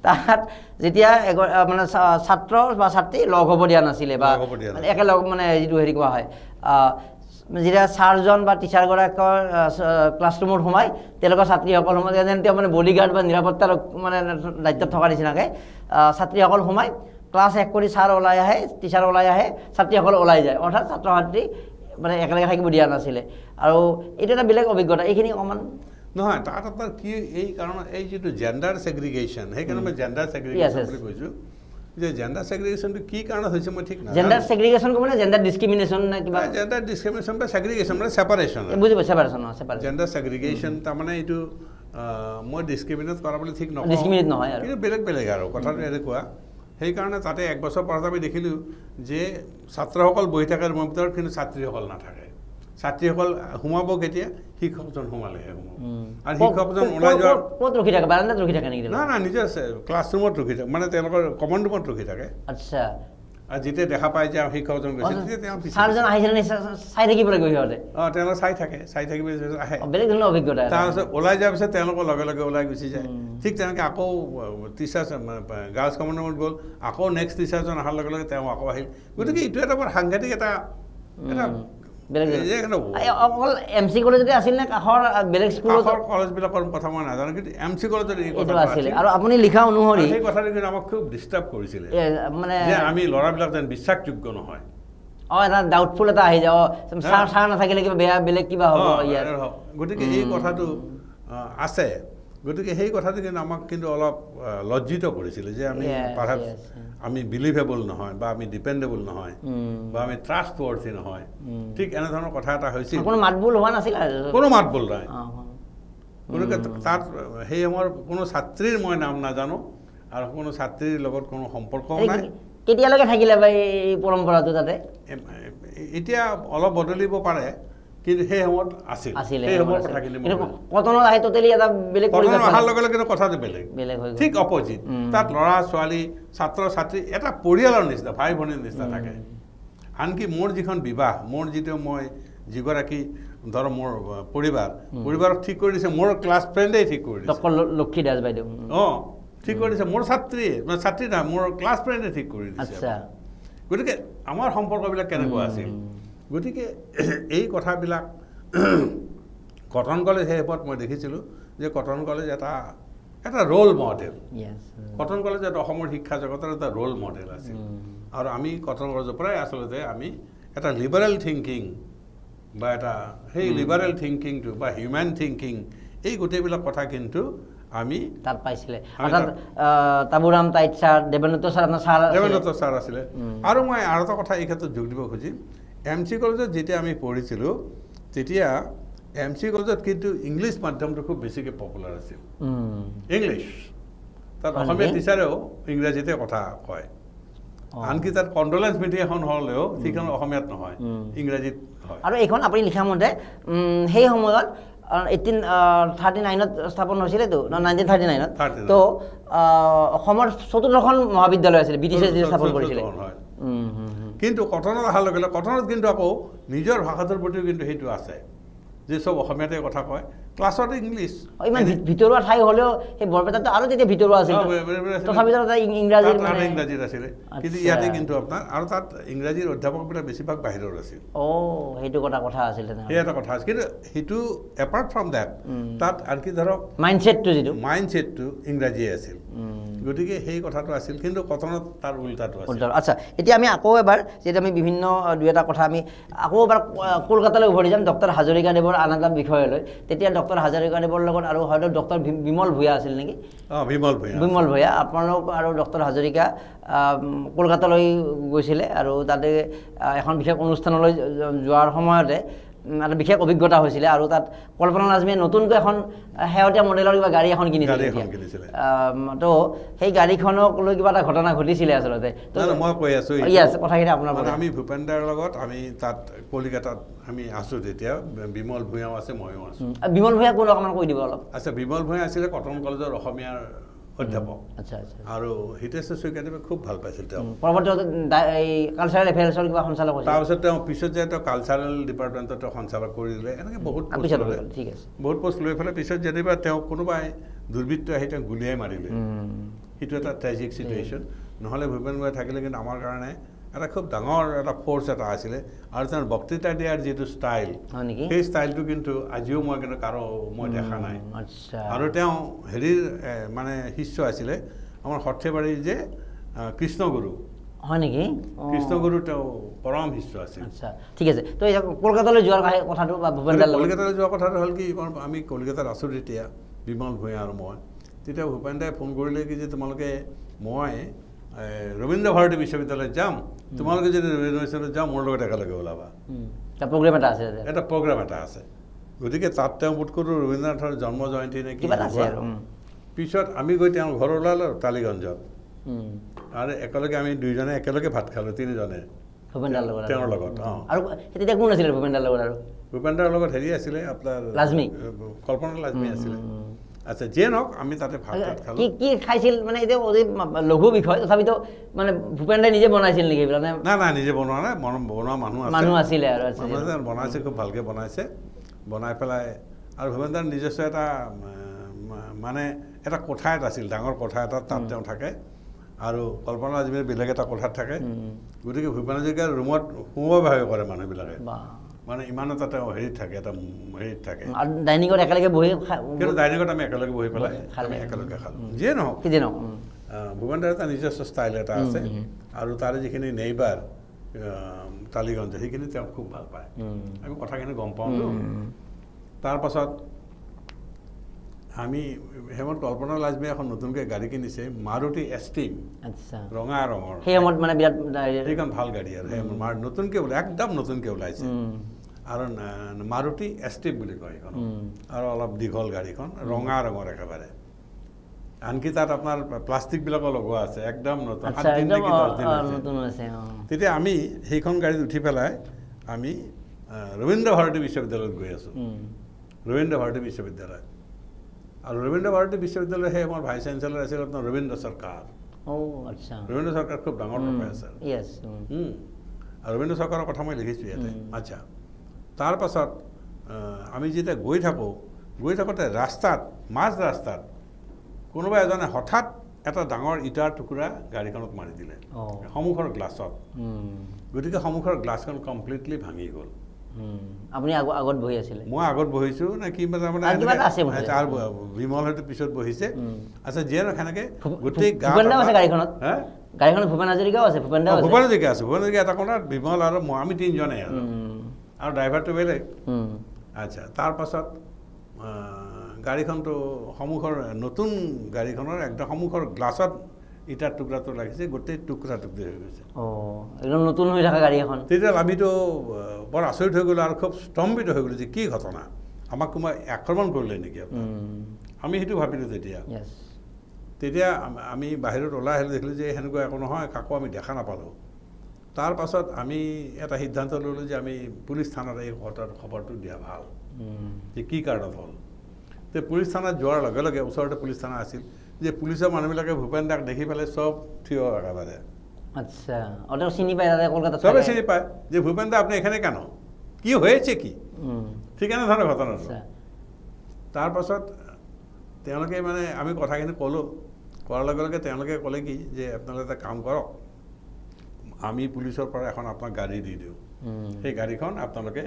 তাত যেতিয়া মানে ছাত্ৰ বা ছাত্ৰী লগ হ'ব দিয়া নাছিলে বা একেলগ মানে যিটো হেৰি কোৱা হয় যেতিয়া ছাৰজন বা টিচাৰগৰাকীৰ ক্লাছৰুমত সোমাই তেওঁলোকৰ ছাত্ৰীসকল সোমাই যেন তেওঁ মানে বডিগাৰ্ড বা নিৰাপত্তাৰ মানে দায়িত্বত থকা নিচিনাকৈ ছাত্ৰীসকল সোমাই ক্লাছ শেষ কৰি ছাৰ ওলাই আহে টিচাৰ ওলাই আহে ছাত্ৰীসকল ওলাই যায় অৰ্থাৎ ছাত্ৰ ছাত্ৰী মানে একেলগে থাকিব দিয়া নাছিলে আৰু এইটো এটা বেলেগ অভিজ্ঞতা এইখিনি অকণমান নহয় তাত আপোনাৰ কি এই কাৰণ এই যিটো জেণ্ডাৰ ছেগ্ৰিগেশ্যন সেইকাৰণে মই জেণ্ডাৰ ছেগ্ৰিগেশ্যন বুলি কৈছোঁ যে জেণ্ডাৰ ছেগ্ৰিগেশ্যনটো কি কাৰণত হৈছে মই ঠিক নাজানো জেণ্ডাৰ ছেগ্ৰিগেশ্যন ক'ব নে জেণ্ডাৰ ডিছক্ৰিমিনেশ্যন নে কিবা জেণ্ডাৰ ডিছক্ৰিমিনেশ্যন বা ছেগ্ৰিগেশ্যন মানে ছেপাৰেশ্যন বুজি পাইছোঁ ছেপাৰেশ্যন জেণ্ডাৰ ছেগ্ৰিগেশ্যন তাৰমানে এইটো মই ডিছক্ৰিমিনেট কৰা বুলি ঠিক নহয় ডিছক্ৰিমিনেট নহয় আৰু কিন্তু বেলেগ আৰু কথাটো এনেকুৱা সেইকাৰণে তাতে 1 বছৰ পাছত আমি দেখিলোঁ যে ছাত্ৰসকল বহি থাকে ৰুমৰ ভিতৰত কিন্তু ছাত্ৰীসকল নাথাকে ছাত্ৰীসকল সোমাব কেতিয়া শিক্ষকজন সোমালেহে সোমাব আৰু শিক্ষকজন ওলাই যোৱা ক'ত ৰখি থাকে বাৰান্দাত ৰখি থাকে নেকি নাই নিজে ক্লাছৰুমত ৰখি থাকে মানে তেওঁলোকৰ কমন ৰুমত ৰখি থাকে আচ্ছা আৰু যেতিয়া দেখা পায় যে শিক্ষকজন গৈছে তেতিয়া তেওঁ ছাৰজন আহিছিলে নে চাই থাকিব লাগিব সিহঁতে তেওঁলোকে চাই থাকিব আহে বেলেগ ধৰণৰ অভিজ্ঞতা তাৰপিছত ওলাই যোৱাৰ পিছত তেওঁলোকৰ লগে লগে ওলাই গুচি যায় ঠিক তেনেকৈ আকৌ টিচাৰ্ছ গাৰ্লছ কমন ৰুমত গ'ল আকৌ নেক্সট টিচাৰজন অহাৰ লগে লগে তেওঁ আকৌ আহিল গতিকে এইটো এটা বৰ সাংঘাতিক এটা অকল এম চি কলেজতে আছিল নে কাষৰ বেলেগ স্কুলত কলেজবিলাকৰ কথা মই নাজানো কিন্তু এম চি কলেজত আছিল আৰু আপুনি লিখা অনুসৰি সেই কথাটো কিন্তু আমাক খুব ডিষ্টাৰ্ব কৰিছিলে মানে যে আমি ল'ৰাবিলাক যেন বিশ্বাসযোগ্য নহয় এটা ডাউটফুল এটা আহি যাব ছাৰ নাথাকিলে কিবা বেয়া বেলেগ কিবা হ'ব গতিকে এই কথাটো আছে গতিকে সেই কথাটো কিন্তু আমাক কিন্তু অলপ লজ্জিত কৰিছিলে যে আমি আমি বিলিভেবল নহয় বা আমি ডিপেণ্ডেবল নহয় বা আমি ট্ৰাষ্ট ৱৰ্থি নহয় ঠিক এনেধৰণৰ কথা এটা হৈছিল কোনো মাতবোল হোৱা নাছিল কোনো মাতবোল নাই গতিকে তাত সেই সময়ৰ কোনো ছাত্ৰীৰ মই নাম নাজানো আৰু কোনো ছাত্ৰীৰ লগত কোনো সম্পৰ্কও নাই কেতিয়ালৈকে থাকিলে বা এই পৰম্পৰাটো তাতে এতিয়া অলপ বদলিব পাৰে কিন্তু সেই সময়ত আছিল সেই সময়ৰ কথা কিন্তু কটনত আহি টোটেলি এটা বেলেগ কটনত অহাৰ লগে লগে কথাটো বেলেগ ঠিক অপজিট তাত ল'ৰা ছোৱালী ছাত্ৰ ছাত্ৰী এটা পৰিয়ালৰ নিচিনা ভাই ভনীৰ নিচিনা থাকে আনকি মোৰ যিখন বিবাহ মোৰ মই যিগৰাকী ধৰক মোৰ পৰিবাৰক ঠিক কৰি দিছে মোৰ ক্লাছ ফ্ৰেণ্ডেই ঠিক কৰি দিছে ডক্টৰ লক্ষী দাস বাইদেউ ঠিক কৰি দিছে মোৰ ছাত্ৰী নহয় মোৰ ক্লাছ ফ্ৰেণ্ডে ঠিক কৰি দিছে গতিকে আমাৰ সম্পৰ্কবিলাক কেনেকুৱা আছিল গতিকে এই কথাবিলাক কটন কলেজ সেই সময়ত মই দেখিছিলোঁ যে কটন কলেজ এটা ৰোল মডেল কটন কলেজত অসমৰ শিক্ষা জগতৰ এটা ৰোল মডেল আছিল আৰু আমি কটন কলেজৰ পৰাই আচলতে আমি এটা লিবাৰেল থিংকিং বা এটা সেই লিবাৰেল থিংকিংটো বা হিউমেন থিংকিং এই গোটেইবিলাক কথা কিন্তু আমি তাত পাইছিলে তাবুৰাম টাইট ছাৰ দেৱেন্দ্ৰ ছাৰ আছিলে আৰু মই আৰু এটা কথা এই ক্ষেত্ৰত যোগ দিব খুজিম এম চি কলেজত যেতিয়া আমি পঢ়িছিলোঁ তেতিয়া এম চি কলেজত কিন্তু ইংলিছ মাধ্যমটো খুব বেছিকৈ পপুলাৰ আছিল ইংলিছ তাত অসমীয়া টিচাৰেও ইংৰাজীতে কথা কয় আনকি তাত কণ্ডলেঞ্চ মিটিং এখন হ'লেও সেইখন অসমীয়াত নহয় ইংৰাজীত হয় আৰু এইখন আপুনি লিখা মতে সেই সময়ত 1839ত স্থাপন হৈছিলেতো 1939ত তো অসমৰ 14খন মহাবিদ্যালয় আছিলে ব্ৰিটিছে যেতিয়া স্থাপন কৰিছিলে কিন্তু কটনত অহাৰ লগে লগে কটনত কিন্তু আকৌ নিজৰ ভাষাটোৰ প্ৰতিও কিন্তু সেইটো আছে যে চব অসমীয়াতে কথা কয় ক্লাছত ইংলিছ ইমান ভিতৰুৱা ঠাই হ'লেও সেই বৰপেটাটো আৰু তেতিয়া ভিতৰুৱা আছিল তথাপিতো ইংৰাজীত আছিলে কিন্তু ইয়াতে কিন্তু আপোনাৰ আৰু তাত ইংৰাজীৰ অধ্যাপকবিলাক বেছিভাগ বাহিৰৰ আছিল সেইটো কথা আছিল সেই এটা কথা আছিল কিন্তু সেইটো এপাৰ্ট ফ্ৰম দেট তাত আনকি ধৰক মাইণ্ডছেটটো ইংৰাজীয়ে আছিল গতিকে সেই কথাটো আছিল কিন্তু কটনত তাৰ উল্টাটো আছিল আচ্ছা এতিয়া আমি আকৌ এবাৰ যেতিয়া আমি বিভিন্ন দুই এটা কথা আমি আকৌ এবাৰ কলকাতালৈ উভতি যাম ডক্টৰ হাজৰিকাদেৱৰ আন এটা বিষয়লৈ তেতিয়া ডক্টৰ হাজৰিকাদেৱৰ লগত আৰু হয়তো ডক্টৰ বিমল ভূঞা আছিল নেকি বিমল ভূঞা আপোনালোক আৰু ডক্টৰ হাজৰিকা কলকাতালৈ গৈছিলে আৰু তাতে এখন বিশেষ অনুষ্ঠানলৈ যোৱাৰ সময়তে এটা বিশেষ অভিজ্ঞতা হৈছিলে আৰু তাত কল্পনা নাজমীয়ে নতুনকৈ এখন শেহতীয়া মডেলৰ কিবা গাড়ী এখন কিনিছিলে তো সেই গাড়ীখনক লৈ কিবা এটা ঘটনা ঘটিছিলে আচলতে মই কৈ আছো কথাখিনি আপোনাৰ আমি ভূপেন্দ্ৰৰ লগত আমি তাত কলিকতাত আমি আছো তেতিয়া বিমল ভূঞাও আছে ময়ো আছো বিমল ভূঞা কোন অকণমান কৈ দিব অলপ আচ্ছা বিমল ভূঞা আছিলে কটন কলেজৰ অসমীয়াৰ অধ্যাপক আৰু হিতেশ্বৰ শইকীয়াদেৱে খুব ভাল পাইছিল তেওঁ কালচাৰেল এফেয়াৰ্ছৰ কিবা সঞ্চালক তাৰপিছত তেওঁ পিছত যে তেওঁ কালচাৰেল ডিপাৰ্টমেণ্টত তেওঁ সঞ্চালক কৰি দিলে এনেকৈ বহুত পষ্ট লৈ পেলাই পিছত যেনিবা তেওঁ কোনোবাই দুৰ্বৃত্ত আহি তেওঁক গুলিয়াই মাৰিলে সেইটো এটা ট্ৰেজিক চিটুৱেশ্যন নহ'লে ভূপেন ভূঞা থাকিলে কিন্তু আমাৰ কাৰণে এটা খুব ডাঙৰ এটা ফ'ৰ্চ এটা আছিলে আৰু তেওঁৰ বক্তৃতা দিয়াৰ যিটো ষ্টাইল সেই ষ্টাইলটো কিন্তু আজিও মই কিন্তু কাৰো মই দেখা নাই আৰু তেওঁ হেৰিৰ মানে শিষ্য আছিলে আমাৰ সৰ্থেবাৰীৰ যে কৃষ্ণগুৰু হয় নেকি কৃষ্ণগুৰু তেওঁ পৰম শিষ্য আছিল ঠিক আছে তো কলকাতালৈ যোৱাৰ কথাটো বা কলকাতালৈ যোৱাৰ কথাটো হ'ল কি আমি কলকাতাত আছোঁ তেতিয়া বিমল ভূঞা আৰু মই তেতিয়া ভূপেন দাই ফোন কৰিলে কি যে তোমালোকে মই ৰবীন্দ্ৰ ভাৰতী বিশ্ববিদ্যালয়ত যাম তোমালোকে যদি ৰবীন্দ্ৰ বিশ্ববিদ্যালয়ত যাওঁ মোৰ লগত একেলগে ওলাবা এটা প্ৰগ্ৰাম এটা আছে গতিকে তাত তেওঁ বোধ কৰোঁ ৰবীন্দ্ৰনাথৰ জন্ম জয়ন্তী নে কি পিছত আমি গৈ তেওঁৰ ঘৰ ওলালোঁ টালিগঞ্জত আৰু একেলগে আমি দুইজনে একেলগে ভাত খালোঁ তিনিজনে তেওঁৰ লগত ভূপেন দাৰ লগত হেৰি আছিলে আপোনাৰ কল্পনা লাজমী আছিলে আচ্ছা যিয়ে নহওক আমি তাতে ভাত খালোঁ কি কি খাইছিল মানে এতিয়া লঘু বিষয় তথাপিতো মানে ভূপেন দাই নিজে বনাইছিল নেকি এইবিলাক নাই নিজে বনোৱা নাই বনোৱা মানুহ আছিলে আৰু বনাইছে খুব ভালকৈ বনাইছে বনাই পেলাই আৰু ভূপেন দাৰ নিজস্ব এটা মানে এটা কোঠা এটা আছিল ডাঙৰ কোঠা এটা তাত তেওঁ থাকে আৰু কল্পনা আজমীৰ বেলেগ এটা কোঠাত থাকে গতিকে ভূপেন হাজৰিকাৰ ৰুমত সোমোৱাভাৱে কৰে মানুহবিলাকে মানে ইমান এটা তেওঁ হেৰিত থাকে এটা হেৰিত থাকে ডাইনিঙত একেলগে বহি কিন্তু ডাইনিঙত আমি একেলগে বহি পেলাই আমি একেলগে খালোঁ যিয়ে নহওক ভূপেন দাৰ এটা নিজস্ব ষ্টাইল এটা আছে আৰু তাৰে যিখিনি নেইবাৰ টালিগঞ্জ সেইখিনি তেওঁ খুব ভাল পায় আমি কথাখিনি গম পাওঁতো তাৰপাছত আমি হেমন্ত কল্পনা লাজমীয়ে এখন নতুনকৈ গাড়ী কিনিছে মাৰুতি এষ্টিম ৰঙা ৰঙৰ সেইখন ভাল গাড়ী আৰু নতুনকৈ একদম নতুনকৈ ওলাইছে আৰু মাৰুতি এষ্টিম বুলি কয় সেইখন আৰু অলপ দীঘল গাড়ীখন ৰঙা ৰঙৰ একেবাৰে আনকি তাত আপোনাৰ প্লাষ্টিকবিলাকো লগোৱা আছে একদম নতুন 7 দিন নেকি 10 দিন হৈছে তেতিয়া আমি সেইখন গাড়ীত উঠি পেলাই আমি ৰবীন্দ্ৰ ভাৰতী বিশ্ববিদ্যালয়ত গৈ আছোঁ ৰবীন্দ্ৰ ভাৰতী বিশ্ববিদ্যালয় আৰু ৰবীন্দ্ৰ ভাৰতী বিশ্ববিদ্যালয় সেই আমাৰ ভাইচ চেঞ্চেলৰ আছিল আপোনাৰ ৰবীন্দ্ৰ চৰকাৰ ৰবীন্দ্ৰ চৰকাৰ খুব ডাঙৰ প্ৰফেচাৰ আৰু ৰবীন্দ্ৰ চৰকাৰৰ কথা মই লিখিছোঁ ইয়াতে আচ্ছা তাৰপাছত আমি যেতিয়া গৈ থাকোঁতে ৰাস্তাত মাজ ৰাস্তাত কোনোবা এজনে হঠাৎ এটা ডাঙৰ ইটাৰ টুকুৰা গাড়ীখনত মাৰি দিলে সন্মুখৰ গ্লাছত গতিকে সন্মুখৰ গ্লাছখন কমপ্লিটলি ভাঙি গ'ল আপুনি আগত বহি আছিলে মই আগত বহিছোঁ নে কিবা তাৰমানে আৰু বিমল হয়তো পিছত বহিছে আচ্ছা যিয়ে নহওক সেনেকৈ গোটেই গাড়ীখনত ভূপেন হাজৰিকাও আছে ভূপেন হাজৰিকা আছে ভূপেন হাজৰিকা এটা কোণাত বিমল আৰু মই আমি তিনিজনেই আৰু ড্ৰাইভাৰটো বেলেগ আচ্ছা তাৰপাছত গাড়ীখনটো সন্মুখৰ নতুন গাড়ীখনৰ একদম সন্মুখৰ গ্লাছত ইটাৰ টুকুৰাটো লাগিছে গোটেই টুকুৰা টুকুৰি হৈ গৈছে একদম নতুন হৈ থকা গাড়ী এখন তেতিয়া আমিতো বৰ আচৰিত হৈ গ'লোঁ আৰু খুব স্তম্ভিত হৈ গ'লোঁ যে কি ঘটনা আমাক কোনোবাই আক্ৰমণ কৰিলে নেকি আমি সেইটো ভাবিলোঁ তেতিয়া আমি বাহিৰত ওলাই আহিলোঁ দেখিলোঁ যে সেনেকুৱা একো নহয় কাকো আমি দেখা নাপালোঁ তাৰপাছত আমি এটা সিদ্ধান্ত ল'লোঁ যে আমি পুলিচ থানাত এই খবৰটো দিয়া ভাল যে কি কাৰণত হ'ল তে পুলিচ থানাত যোৱাৰ লগে লগে ওচৰতে পুলিচ থানা আছিল যে পুলিচৰ মানুহবিলাকে ভূপেন দাক দেখি পেলাই চব থিয় একেবাৰে আচ্ছা চিনি পায় কলকাতা চবে চিনি পায় যে ভূপেন দা আপনি এখানে কেন কি হয়েছে কি ঠিক এনেধৰণৰ ঘটনাটো তাৰপাছত তেওঁলোকে মানে আমি কথাখিনি ক'লোঁ কোৱাৰ লগে লগে তেওঁলোকে ক'লে কি যে আপোনালোকে এটা কাম কৰক আমি পুলিচৰ পৰা এখন আপোনাক গাড়ী দি দিওঁ সেই গাড়ীখন আপোনালোকে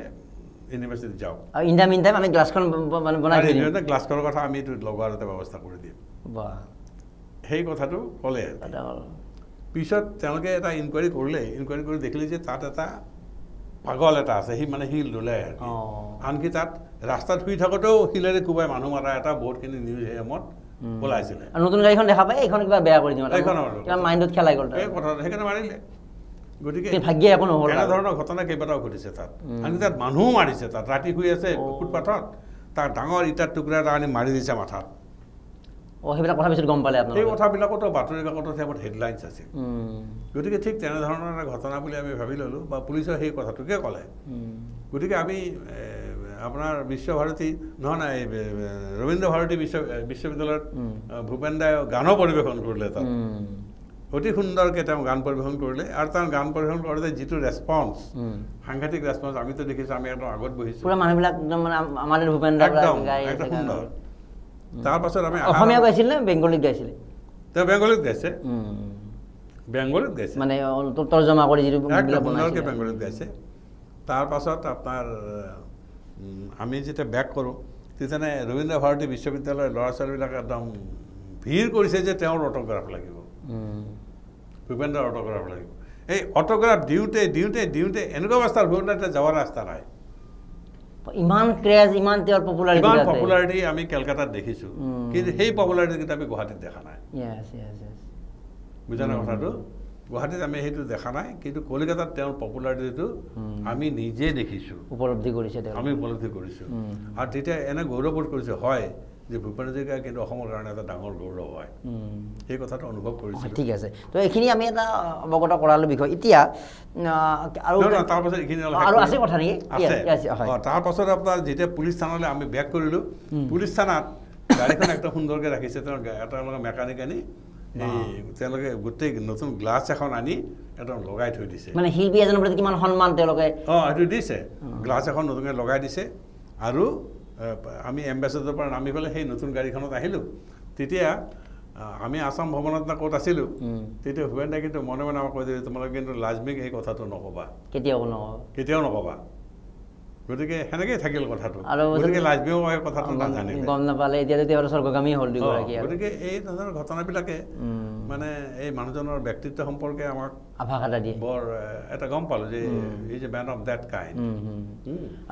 ইউনিভাৰ্চিটিত যাওক ইন দ্য মিন টাইম আমি গ্লাছখন বনাই দিম গ্লাছখনৰ কথা আমি লগোৱাৰ এটা ব্যৱস্থা কৰি দিম সেই কথাটো ক'লে পিছত তেওঁলোকে এটা ইনকুৱাৰী কৰিলে ইনকুৱাৰী কৰি দেখিলে যে তাত এটা পাগল এটা আছে সি মানে শিল দোলে আনকি তাত ৰাস্তাত শুই থাকোঁতেও শিলেৰে কোবাই মানুহ মাৰা এটা বহুতখিনি নিউজ হেমত ওলাইছিলে নতুন গাড়ীখন দেখা পাই এইখন কিবা বেয়া কৰি দিম মাইণ্ডত খেলাই গ'ল এই কথা সেইকাৰণে মাৰিলে গতিকে ভাগ্য একো নহ'ল এনেধৰণৰ ঘটনা কেইবাটাও ঘটিছে তাত আনকি তাত মানুহো মাৰিছে তাত ৰাতি শুই আছে ফুটপাথত তাক ডাঙৰ ইটাৰ টুকুৰা এটা আনি মাৰি দিছে মাথাত সেইবিলাক কথা পিছত গম পালে সেই কথাবিলাকতো বাতৰি কাকতত সেইবোৰ হেডলাইনছ আছিল গতিকে ঠিক তেনেধৰণৰ এটা ঘটনা বুলি আমি ভাবি ল'লোঁ বা পুলিচে সেই কথাটোকে ক'লে গতিকে আমি আপোনাৰ বিশ্বভাৰতী নহয় ৰবীন্দ্ৰ ভাৰতী বিশ্ববিদ্যালয়ত ভূপেন দাই গানো পৰিৱেশন কৰিলে তাত অতি সুন্দৰকৈ তেওঁ গান পৰিৱেশন কৰিলে আৰু তেওঁ গান পৰিৱেশন কৰোঁতে যিটো ৰেছপন্স সাংঘাতিক ৰেছপন্স আমিতো দেখিছোঁ আমি একদম আগত বহিছোঁ মানুহবিলাক আমাৰ ভূপেন দা একদম সুন্দৰ তাৰপাছত আমি অসমীয়া গাইছিল নে বেংগলীত গাইছিলে তেওঁ বেংগলীত গাইছে মানে তৰ্জমা কৰি যিটো সুন্দৰকৈ বেংগলীত গাইছে তাৰপাছত আপোনাৰ আমি যেতিয়া বেক কৰোঁ তেতিয়ানে ৰবীন্দ্ৰ ভাৰতী বিশ্ববিদ্যালয়ৰ ল'ৰা ছোৱালীবিলাকে একদম ভিৰ কৰিছে যে তেওঁৰ অট'গ্ৰাফ লাগিব ভূপেন দাৰ অট'গ্ৰাফ লাগিব এই অট'গ্ৰাফ দিওঁতে এনেকুৱা অৱস্থা ভূপেন দাৰ যোৱাৰ ৰাস্তা নাই ইমান ক্ৰেজ ইমান তেওঁৰ পপুলাৰিটি আমি কেলকাতাত দেখিছোঁ কিন্তু সেই পপুলাৰিটিকেইটা আমি গুৱাহাটীত দেখা নাই বুজা নাই কথাটো গুৱাহাটীত আমি সেইটো দেখা নাই কিন্তু কলিকতাত তেওঁৰ পপুলাৰিটিটো আমি নিজে দেখিছোঁ উপলব্ধি কৰিছে আমি উপলব্ধি কৰিছোঁ আৰু তেতিয়া এনে গৌৰৱবোধ কৰিছোঁ হয় যে ভূপেন হাজৰিকা কিন্তু অসমৰ কাৰণে এটা ডাঙৰ গৌৰৱ হয় সেই কথাটো অনুভৱ কৰিছোঁ ঠিক আছে তো এইখিনি আমি এটা অৱগত কৰালো বিষয় এতিয়া আৰু তাৰপাছত এইখিনি আছে কথা নেকি তাৰপাছত আপোনাৰ যেতিয়া পুলিচ থানালৈ আমি বেক কৰিলোঁ পুলিচ থানাত গাড়ীখন একদম সুন্দৰকৈ ৰাখিছে তেওঁলোকে মেকানিক আনি তেওঁলোকে গোটেই নতুন গ্লাছ এখন আনি একদম লগাই থৈ দিছে মানে শিল্পী এজনৰ প্ৰতি কিমান সন্মান তেওঁলোকে সেইটো দিছে গ্লাছ এখন নতুনকৈ লগাই দিছে আৰু আমি এম্বেচেডৰ পৰা নামি পেলাই সেই নতুন গাড়ীখনত আহিলোঁ তেতিয়া আমি আসাম ভৱনত না ক'ত আছিলোঁ তেতিয়া ভূপেন দাই কিন্তু মনে মনে আমাক কৈ দিলে তোমালোকে কিন্তু লাজমিক এই কথাটো নক'বা কেতিয়াও নক'বা গতিকে সেনেকেই থাকিল কথাটো গতিকে লাজমিও এই কথাটো নাজানিলে গম নাপালে এতিয়া স্বৰ্গগামী হ'ল গতিকে এই ধৰণৰ ঘটনাবিলাকে মানে এই মানুহজনৰ ব্যক্তিত্ব সম্পৰ্কে আমাক আভাস এটা দিয়ে বৰ এটা গম পালোঁ যে is a men of that kind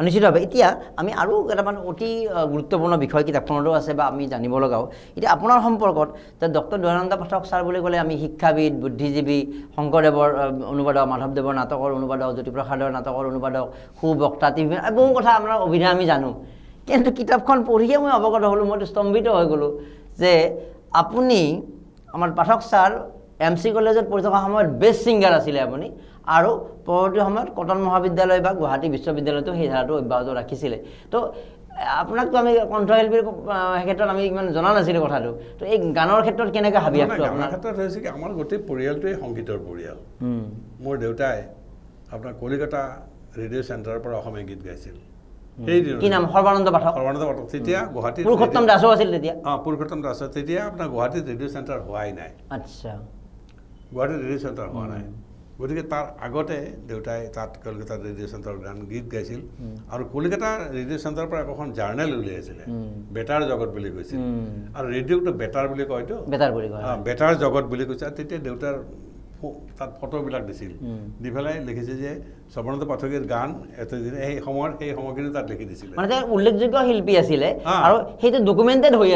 নিশ্চিতভাৱে এতিয়া আমি আৰু কেইটামান অতি গুৰুত্বপূৰ্ণ বিষয় কিতাপখনতো আছে বা আমি জানিব লগাও এতিয়া আপোনাৰ সম্পৰ্কত ডক্টৰ দয়ানন্দ পাঠক ছাৰ বুলি ক'লে আমি শিক্ষাবিদ বুদ্ধিজীৱী শংকৰদেৱৰ অনুবাদক মাধৱদেৱৰ নাটকৰ অনুবাদক জ্যোতিপ্ৰসাদৰ নাটকৰ অনুবাদক সুবক্তা বহু কথা আপোনাৰ অভিনয় আমি জানো কিন্তু কিতাপখন পঢ়িয়ে মই অৱগত হ'লোঁ মইতো স্তম্ভিত হৈ গ'লোঁ যে আপুনি আমাৰ পাঠক ছাৰ MC কলেজত পঢ়ি থকা সময়ত বেষ্ট ছিংগাৰ আছিলে আপুনি আৰু পৰৱৰ্তী সময়ত কটন মহাবিদ্যালয় বা গুৱাহাটী বিশ্ববিদ্যালয়তো সেই ধাৰাটো অব্যাহত ৰাখিছিলে তো আপোনাকতো আমি কণ্ঠশিল্পীৰ ক্ষেত্ৰত আমি ইমান জনা নাছিলোঁ কথাটো তো এই গানৰ ক্ষেত্ৰত কেনেকৈ হাবিয়াসটো আপোনাৰ ক্ষেত্ৰত হৈছে কি আমাৰ গোটেই পৰিয়ালটোৱে সংগীতৰ পৰিয়াল মোৰ দেউতাই আপোনাৰ কলিকতা ৰেডিঅ' চেণ্টাৰৰ পৰা অসমীয়া গীত গাইছিল কি নাম সৰ্বানন্দ পাঠক তেতিয়া গুৱাহাটীত পুৰুষোত্তম দাসো আছিল তেতিয়া পুৰুষোত্তম দাস তেতিয়া আপোনাৰ গুৱাহাটীত ৰেডিঅ' চেণ্টাৰ হোৱাই নাই আচ্ছা গুৱাহাটীত ৰেডিঅ' চেণ্টাৰ হোৱা নাই গতিকে তাৰ আগতে দেউতাই তাত কলিকতাত ৰেডিঅ' চেণ্টাৰৰ গান গীত গাইছিল আৰু কলিকতা ৰেডিঅ' চেণ্টাৰৰ পৰা এখন জাৰ্নেল উলিয়াইছিলে বেটাৰ জগত বুলি কৈছিল আৰু ৰেডিঅ'টো বেটাৰ বুলি কয়তো বেটাৰ জগত বুলি কৈছে আৰু তেতিয়া দেউতাৰ তাত ফটোবিলাক দিছিল দি পেলাই লিখিছে যে সৰ্বানন্দ পাঠকৰ গান সেই সময়খিনি তাত লিখি দিছিলে মানে উল্লেখযোগ্য শিল্পী আছিলে আৰু সেইটো ডকুমেণ্টেড হৈ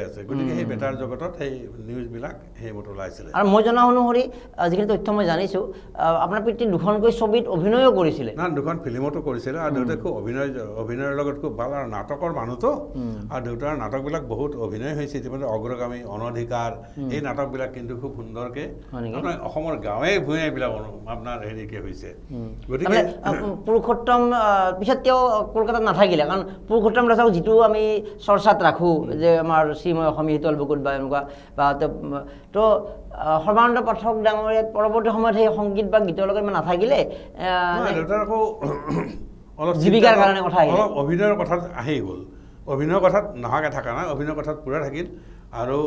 আছে গতিকে সেই বেটাৰ জগতত সেই নিউজবিলাক সেইমতে ওলাইছিলে আৰু মই জনা অনুসৰি যিখিনি তথ্য মই জানিছোঁ আপোনাৰ পিতৃ দুখনকৈ ছবিত অভিনয়ো কৰিছিলে না দুখন ফিল্মতো কৰিছিলে আৰু দেউতাই খুব অভিনয়ৰ লগত খুব ভাল আৰু নাটকৰ মানুহতো আৰু দেউতাৰ নাটকবিলাক বহুত অভিনয় হৈছে ইতিমধ্যে অগ্ৰগামী অনধিকাৰ এই নাটকবিলাক কিন্তু খুব সুন্দৰকৈ অসমৰ গাঁৱে ভূঞে এইবিলাক আপোনাৰ হেৰিকে হৈছে গতিকে পুৰুষোত্তম পিছত তেওঁ কলকাতাত নাথাকিলে কাৰণ পুৰুষোত্তম দাসক যিটো আমি চৰ্চাত ৰাখোঁ যে আমাৰ শ্ৰীময় অসমী শীতল বুকুত বা এনেকুৱা বা তো সৰ্বানন্দ পাঠক ডাঙৰীয়া পৰৱৰ্তী সময়ত সেই সংগীত বা গীতৰ লগত ইমান নাথাকিলে দেউতাৰ আকৌ অলপ জীৱিকাৰ কাৰণে কথা আহিল অলপ অভিনয়ৰ কথাত আহি গ'ল অভিনয়ৰ কথাত নহাকৈ থকা নাই অভিনয়ৰ কথাত পূৰা থাকিল আৰু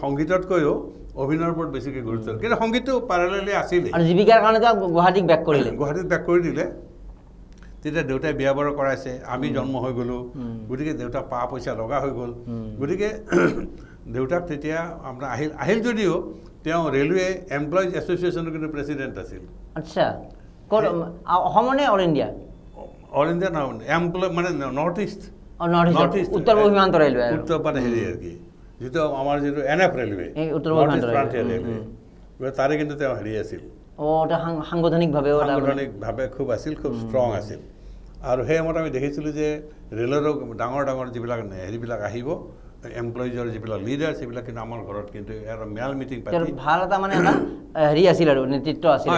সংগীততকৈও অভিনয়ৰ ওপৰত বেছিকৈ গুৰুত্ব কিন্তু সংগীতটো পেৰেলেলি আছিলে আৰু জীৱিকাৰ কাৰণে গুৱাহাটীত বেক কৰি দিলে তেতিয়া দেউতাই বিয়া বাৰু কৰাইছে আমি জন্ম হৈ গ'লোঁ গতিকে দেউতাক পা পইচা লগা হৈ গ'ল গতিকে দেউতাক তেতিয়া আপোনাৰ আহিল যদিও তেওঁ ৰেলৱে এমপ্লয়িজ এছ'চিয়েশ্যনৰ কিন্তু প্ৰেচিডেণ্ট আছিল আচ্ছা অসমৰ নে অল ইণ্ডিয়া এমপ্লয় মানে নৰ্থ ইষ্ট উত্তৰ পূব সীমান্ত ৰেলৱে উত্তৰ মানে হেৰি আৰু কি যিটো আমাৰ যিটো NF ৰেলৱে তাৰে কিন্তু তেওঁ হেৰি আছিল সাংগঠনিকভাৱে খুব আছিল খুব ষ্ট্ৰং আছিল আৰু সেই সময়ত আমি দেখিছিলোঁ যে ৰেলৰো ডাঙৰ ডাঙৰ যিবিলাক হেৰিবিলাক আহিব এমপ্লয়িজৰ যিবিলাক লিডাৰ সেইবিলাক কিন্তু আমাৰ ঘৰত কিন্তু এটা মেল মিটিং পাতি ভাল এটা মানে এটা হেৰি আছিল আৰু নেতৃত্ব আছিল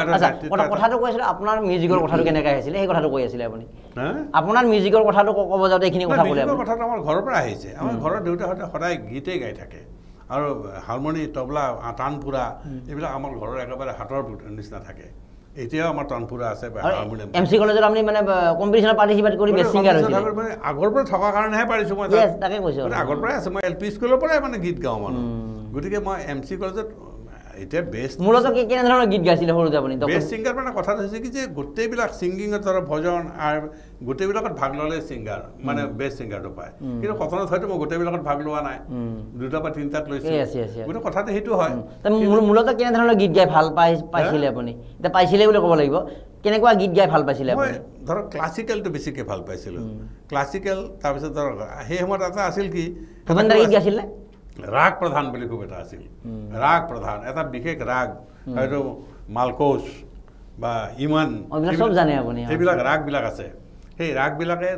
কথাটো কৈছিলে আপোনাৰ মিউজিকৰ কথাটো কেনেকৈ আহিছিলে সেই কথাটো কৈ আছিলে আপুনি আপোনাৰ মিউজিকৰ কথাটো ক'ব যাওঁতে এইখিনি কথা ক'লে কথাটো আমাৰ ঘৰৰ পৰা আহিছে আমাৰ ঘৰৰ দেউতাহঁতে সদায় গীতেই গাই থাকে আৰু হাৰমনি তবলা তানপুৰা এইবিলাক আমাৰ ঘৰৰ একেবাৰে হাতৰ নিচিনা থাকে এতিয়াও আমাৰ তানপুৰা আছে MC কলেজত আপুনি মানে কম্পিটিশ্যনত পাৰ্টিচিপেট কৰি বেষ্ট ছিংগাৰ হৈছিলে মানে আগৰ পৰা থকাৰ কাৰণেহে পাৰিছোঁ মই তাকে কৈছোঁ আগৰ পৰাই আছে মই LP স্কুলৰ পৰাই মানে গীত গাওঁ মানুহ গতিকে মই MC কলেজত এতিয়া বেষ্ট মূলত কেনেধৰণৰ গীত গাইছিলে সৰুতে আপুনি বেষ্ট ছিংগাৰ মানে কথাটো হৈছে কি যে গোটেইবিলাক ছিংগিঙৰ ধৰক ভজন আৰু গোটেইবিলাকত ভাগ ল'লে ছিংগাৰ মানে বেষ্ট ছিংগাৰটো পায় কিন্তু কটনত হয়তো মই গোটেইবিলাকত ভাগ লোৱা নাই দুটা বা তিনিটাত লৈছোঁ গোটেই কথাটো সেইটো হয় মূলত কেনেধৰণৰ গীত গাই ভাল পাইছিলে আপুনি এতিয়া পাইছিলে বুলি ক'ব লাগিব কেনেকুৱা গীত গাই ভাল পাইছিলে মই ধৰক ক্লাছিকেলটো বেছিকৈ ভাল পাইছিলোঁ ক্লাছিকেল তাৰপিছত ধৰক সেই সময়ত এটা আছিল কি ভূপেন দাৰ গীত গাইছিলে ৰাগ প্ৰধান বুলি খুব এটা আছিল ৰাগ প্ৰধান এটা বিশেষ ৰাগ হয়তো মালকোচ বা ইমান চব জানে আপুনি সেইবিলাক ৰাগবিলাক আছে সেই ৰাগবিলাকে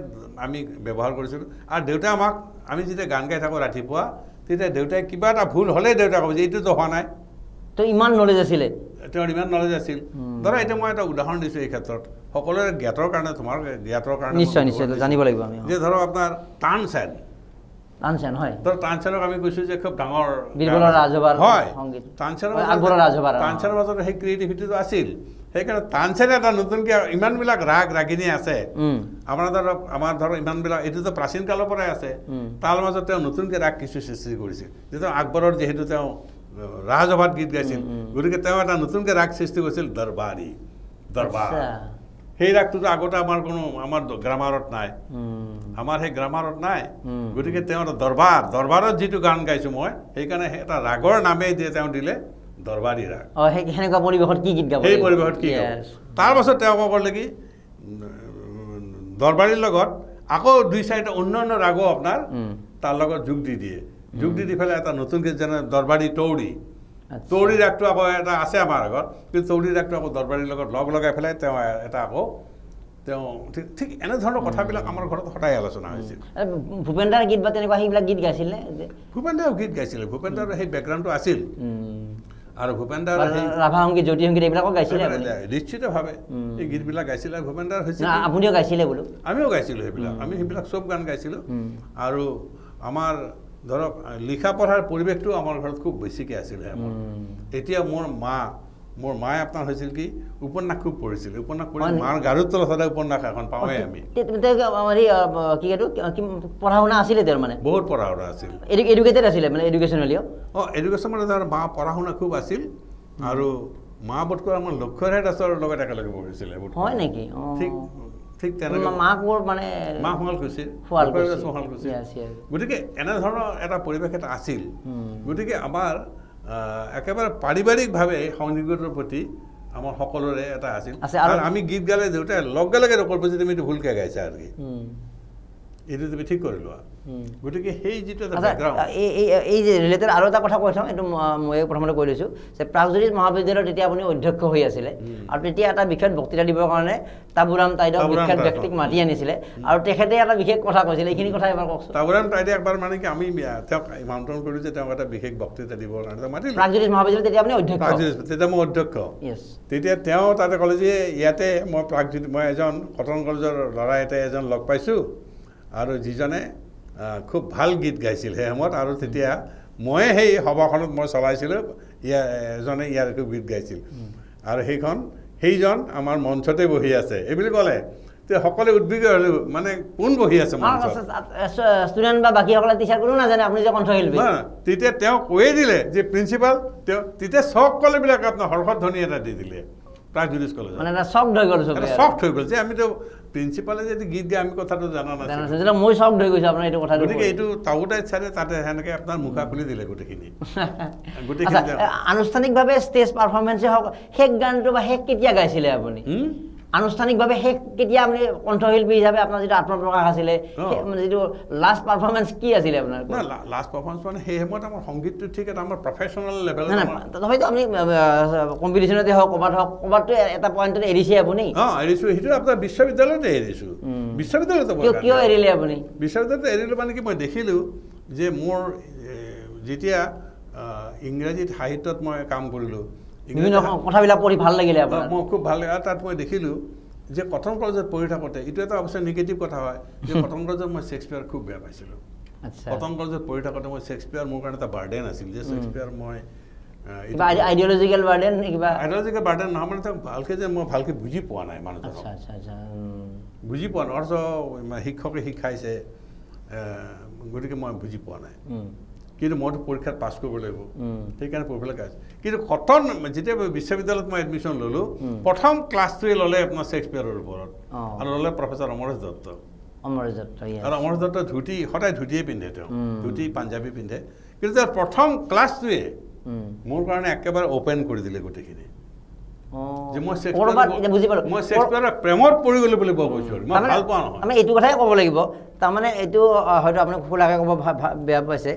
আমি ব্যৱহাৰ কৰিছিলোঁ আৰু দেউতাই আমাক আমি যেতিয়া গান গাই থাকোঁ ৰাতিপুৱা তেতিয়া দেউতাই কিবা এটা ভুল হ'লেই দেউতাই ক'ব যে এইটোতো হোৱা নাই তো ইমান নলেজ আছিলে তেওঁৰ ইমান নলেজ আছিল ধৰা এতিয়া মই এটা উদাহৰণ দিছোঁ এই ক্ষেত্ৰত সকলোৰে জ্ঞাতৰ কাৰণে তোমাৰ জ্ঞাতৰ কাৰণে নিশ্চয় জানিব লাগিব আমি যে ধৰক আপোনাৰ টান চেন তানসেন হয় ধৰক তানসেনক আমি কৈছোঁ যে খুব ডাঙৰ বীৰবলৰ ৰাজভাৰ হয় সংগীত আকবৰৰ ৰাজভাৰ তানসেনৰ মাজত সেই ক্ৰিয়েটিভিটিটো আছিল সেইকাৰণে তানসেনে এটা নতুনকৈ ইমানবিলাক ৰাগ ৰাগিনী আছে আমাৰ ধৰক ইমানবিলাক এইটোতো প্ৰাচীন কালৰ পৰাই আছে তাৰ মাজত তেওঁ নতুনকৈ ৰাগ কিছু সৃষ্টি কৰিছিল যিটো আকবৰৰ যিহেতু তেওঁ ৰাজসভাত গীত গাইছিল গতিকে তেওঁ এটা নতুনকৈ ৰাগ সৃষ্টি কৰিছিল দৰবাৰী দৰবাৰ সেই ৰাগটোতো আগতে আমাৰ গ্ৰামাৰত নাই আমাৰ সেই গ্ৰামাৰত নাই গতিকে তেওঁ এটা দৰবাৰত যিটো গান গাইছোঁ মই সেইকাৰণে এটা ৰাগৰ নামেই দিয়ে তেওঁ দিলে দৰবাৰী ৰাগ সেনেকুৱা পৰিৱেশত কি গীত গাব সেই পৰিৱেশত কি গাব তাৰপাছত তেওঁ ক'লে কি দৰবাৰীৰ লগত আকৌ 2-4টা অন্যান্য ৰাগো আপোনাৰ তাৰ লগত যোগ দি দিয়ে যোগ দি পেলাই এটা নতুনকৈ যেনে দৰবাৰী তৌৰী ৰাগটো আকৌ এটা আছে আমাৰ আগত কিন্তু তৌৰী ৰাগটো আকৌ দৰবাৰীৰ লগত লগাই পেলাই তেওঁ এটা আকৌ তেওঁ ঠিক এনেধৰণৰ কথাবিলাক আমাৰ ঘৰত সদায় আলোচনা হৈছিল ভূপেন্দ্ৰৰ গীত বা তেনেকুৱা সেইবিলাক গীত গাইছিল নে ভূপেন্দ্ৰৰ গীত গাইছিলে ভূপেন্দ্ৰৰ সেই বেকগ্ৰাউণ্ডটো আছিল আৰু ভূপেন্দ্ৰৰ ৰাভা সংগীত জ্যোতি সংগীত এইবিলাকো গাইছিলে নিশ্চিতভাৱে এই গীতবিলাক গাইছিলে ভূপেন্দ্ৰৰ হৈছিল আপুনিও গাইছিলে বোলো আমিও গাইছিলোঁ সেইবিলাক চব গান গাইছিলোঁ আৰু আমাৰ ধৰক লিখা পঢ়াৰ পৰিৱেশটো আমাৰ ঘৰত খুব বেছিকৈ আছিলে এতিয়া মোৰ মায়ে আপোনাৰ হৈছিল কি উপন্যাস খুব পঢ়িছিল উপন্যাস পঢ়ি মাৰ গাৰুৰ তলত সদায় উপন্যাস এখন পাওঁৱেই আমি পঢ়া শুনা আছিলে তেওঁৰ মানে বহুত পঢ়া শুনা আছিল এডুকেটেড আছিলে মানে এডুকেশ্যনেলিও এডুকেশ্যন মানে ধৰ মা পঢ়া শুনা খুব আছিল আৰু মা বোধকৈ আমাৰ লক্ষ্যৰেখা দাসৰ লগত একেলগে পঢ়িছিলে হয় নেকি ঠিক তেনেকৈ মাক মোৰ মানে মা শুৱালকুছিৰ গতিকে এনেধৰণৰ এটা পৰিৱেশ এটা আছিল গতিকে আমাৰ একেবাৰে পাৰিবাৰিকভাৱে সংগীতৰ প্ৰতি আমাৰ সকলোৰে এটা আছিল আৰু আমি গীত গালে দেউতাই লগে কৰিব যে তুমি এইটো ভুলকৈ গাইছা আৰু কি এইটো তুমি ঠিক কৰি লোৱা গতিকে সেই যিটো এটা বেকগ্ৰাউণ্ড এই যে ৰিলেটেড আৰু এটা কথা কৈ থওঁ এইটো মই প্ৰথমতে কৈ লৈছোঁ যে প্ৰাগজ্যোতিষ মহাবিদ্যালয়ত তেতিয়া আপুনি অধ্যক্ষ হৈ আছিলে আৰু তেতিয়া এটা বিশেষ বক্তৃতা দিবৰ কাৰণে তাবুৰাম টাইডক বিখ্যাত ব্যক্তিক মাতি আনিছিলে আৰু তেখেতে এটা বিশেষ কথা কৈছিলে এইখিনি কথা এবাৰ কওকচোন তাবুৰাম টাইডে একবাৰ মানে কি আমি তেওঁক আমন্ত্ৰণ কৰিলোঁ যে তেওঁক এটা বিশেষ বক্তৃতা দিবৰ কাৰণে মাতিলোঁ প্ৰাগজ্যোতিষ মহাবিদ্যালয়ত তেতিয়া আপুনি অধ্যক্ষ তেতিয়া মই অধ্যক্ষ তেতিয়া তেওঁ তাতে ক'লে যে ইয়াতে মই এজন কটন কলেজৰ ল'ৰা এজন লগ পাইছোঁ আৰু যিজনে খুব ভাল গীত গাইছিল সেই সময়ত আৰু তেতিয়া ময়ে সেই সভাখনত মই চলাইছিলোঁ এজনে ইয়াৰ খুব গীত গাইছিল আৰু সেইজন আমাৰ মঞ্চতে বহি আছে এইবুলি ক'লে তেতিয়া সকলোৱে উদ্বিগ্ন হ'লোঁ মানে কোন বহি আছে ষ্টুডেণ্ট বা বাকীসকলে টিচাৰ কোনো নাজানে আপুনি যে কণ্ঠশিল্পী তেতিয়া তেওঁ কৈয়ে দিলে যে প্ৰিন্সিপাল তেওঁ তেতিয়া সকলোবিলাক আপোনাৰ হৰ্ষধ্বনি এটা দি দিলে প্ৰাগজ্যোতিষ কলেজত মানে এটা চক হৈ গ'ল চক হৈ গ'ল যে আমিতো প্ৰিন্সিপালে যদি গীত গাই আমি কথাটো জানা নাছিলোঁ মই চক হৈ গৈছোঁ আপোনাৰ এইটো কথা গতিকে এইটো তাউটাই চালে তাতে সেনেকৈ আপোনাৰ মুখা খুলি দিলে গোটেইখিনি আনুষ্ঠানিকভাৱে ষ্টেজ পাৰফৰ্মেঞ্চে হওক শেষ গানটো বা শেষ কেতিয়া গাইছিলে আপুনি আনুষ্ঠানিকভাৱে শেষ কেতিয়া আপুনি কণ্ঠশিল্পী হিচাপে আপোনাৰ যিটো আত্মপ্ৰকাশ আছিলে যিটো লাষ্ট পাৰফৰ্মেঞ্চ কি আছিলে আপোনাৰ লাষ্ট পাৰফৰ্মেঞ্চ মানে সেই সময়ত আমাৰ সংগীতটো ঠিক এটা আমাৰ প্ৰফেচনেল লেভেল হয়তো আপুনি কম্পিটিশ্যনতে হওক ক'ৰবাততো এটা পইণ্টত এৰিছে আপুনি এৰিছোঁ সেইটো আপোনাৰ বিশ্ববিদ্যালয়তে এৰিছোঁ বিশ্ববিদ্যালয়তে কিয় এৰিলে আপুনি বিশ্ববিদ্যালয়তে এৰিলোঁ মানে কি মই দেখিলোঁ যে মোৰ যেতিয়া ইংৰাজীত সাহিত্যত মই কাম কৰিলোঁ কথাবিলাক পঢ়ি ভাল লাগিলে মই খুব ভাল লাগে আৰু তাত মই দেখিলোঁ যে কটন কলেজত পঢ়ি থাকোঁতে এইটো এটা অৱশ্যে নিগেটিভ কথা হয় যে কটন কলেজত মই শ্বেক্সপিয়াৰ খুব বেয়া পাইছিলোঁ কটন কলেজত পঢ়ি থাকোঁতে মই শ্বেক্সপিয়াৰ মোৰ কাৰণে এটা বাৰ্ডেন আছিল যে শ্বেক্সপিয়াৰ মই আইডিঅলজিকেল বাৰ্ডেন নহয় মানে ভালকৈ যে মই ভালকৈ বুজি পোৱা নাই মানুহজনক বুজি পোৱা নাই অৰ্থ শিক্ষকে শিকাইছে গতিকে মই বুজি পোৱা নাই কিন্তু মইতো পৰীক্ষাত পাছ কৰিব লাগিব সেইকাৰণে পঢ়িবলৈ গাইছোঁ কিন্তু কটন যেতিয়া বিশ্ববিদ্যালয়ত মই এডমিশ্যন ল'লোঁ প্ৰথম ক্লাছটোৱে ল'লে আপোনাৰ শ্বেক্সপিয়াৰৰ ওপৰত আৰু ল'লে প্ৰফেচাৰ অমৰেশ দত্ত আৰু অমৰেশ দত্ত ধুতি সদায় ধুতিয়ে পিন্ধে তেওঁ ধুতি পাঞ্জাবী পিন্ধে কিন্তু তাৰ প্ৰথম ক্লাছটোৱে মোৰ কাৰণে একেবাৰে অ'পেন কৰি দিলে গোটেইখিনি যে মই শ্বেক্সপিয়াৰৰ প্ৰেমত পৰি গ'লোঁ বুলি মই কৈছোঁ মই ভাল পোৱা নহয় আমি এইটো কথাই ক'ব লাগিব তাৰমানে এইটো হয়তো আপুনি খোলাকৈ ক'ব বেয়া পাইছে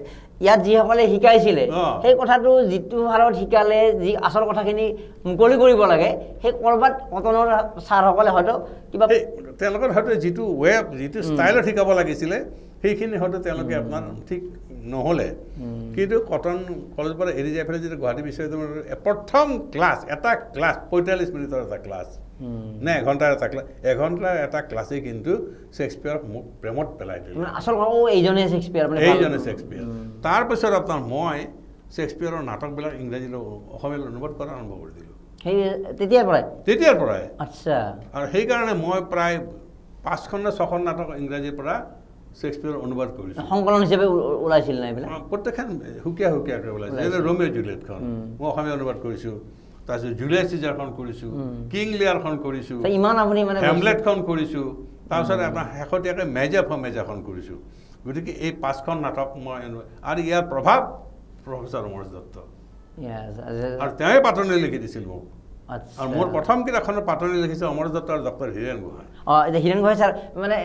ইয়াত যিসকলে শিকাইছিলে সেই কথাটো যিটো হাৰত শিকালে যি আচল কথাখিনি মুকলি কৰিব লাগে সেই ক'ৰবাত কটনৰ ছাৰসকলে হয়তো কিবা তেওঁলোকৰ হয়তো যিটো যিটো ষ্টাইলত শিকাব লাগিছিলে সেইখিনি হয়তো তেওঁলোকে আপোনাৰ ঠিক নহ'লে কিন্তু কটন কলেজৰ পৰা এৰি যাই পেলাই যেতিয়া গুৱাহাটী বিশ্ববিদ্যালয়ৰ প্ৰথম ক্লাছ এটা ক্লাছ 45 মিনিটৰ এটা ক্লাছ নে এঘণ্টাৰ এটা ক্লাছে কিন্তু শেক্সপিয়াৰক মোক প্ৰেমত পেলাই দিলে আসল এইজনে শেক্সপিয়াৰ এইজনে শেক্সপিয়াৰ তাৰপিছত আপোনাৰ মই শেক্সপিয়াৰৰ নাটকবিলাক ইংৰাজীলৈ অসমীয়ালৈ অনুবাদ কৰা আৰম্ভ কৰি দিলোঁ তেতিয়াৰ পৰাই আচ্ছা আৰু সেইকাৰণে মই প্ৰায় 5খন নে 6খন নাটক ইংৰাজীৰ পৰা শেক্সপিয়াৰ অনুবাদ কৰিছোঁ সংকলন হিচাপে ওলাইছিল না এইবিলাক প্ৰত্যেকখন সুকীয়াকৈ ওলাইছিল যেনে ৰোমিঅ' জুলিয়েটখন মই অসমীয়া অনুবাদ কৰিছোঁ তাৰপিছত জুলিয়াছ চিজাৰখন কৰিছোঁ কিং লিয়াৰখন কৰিছোঁ ইমান আপুনি মানে হেমলেটখন কৰিছোঁ তাৰপিছত আপোনাৰ শেহতীয়াকৈ মেজা ফৰ মেজাখন কৰিছোঁ গতিকে এই 5খন নাটক মই আৰু ইয়াৰ প্ৰভাৱ প্ৰফেচাৰ অমৰেশ দত্ত আৰু তেওঁৱে পাতনি লিখি দিছিল মোক আৰু মোৰ প্ৰথম কিতাপখনৰ পাতনি লিখিছে অমৰেশ দত্ত আৰু ডক্টৰ হীৰেণ গোহাঁই এতিয়া হীৰেণ গোহাঁই ছাৰ মানে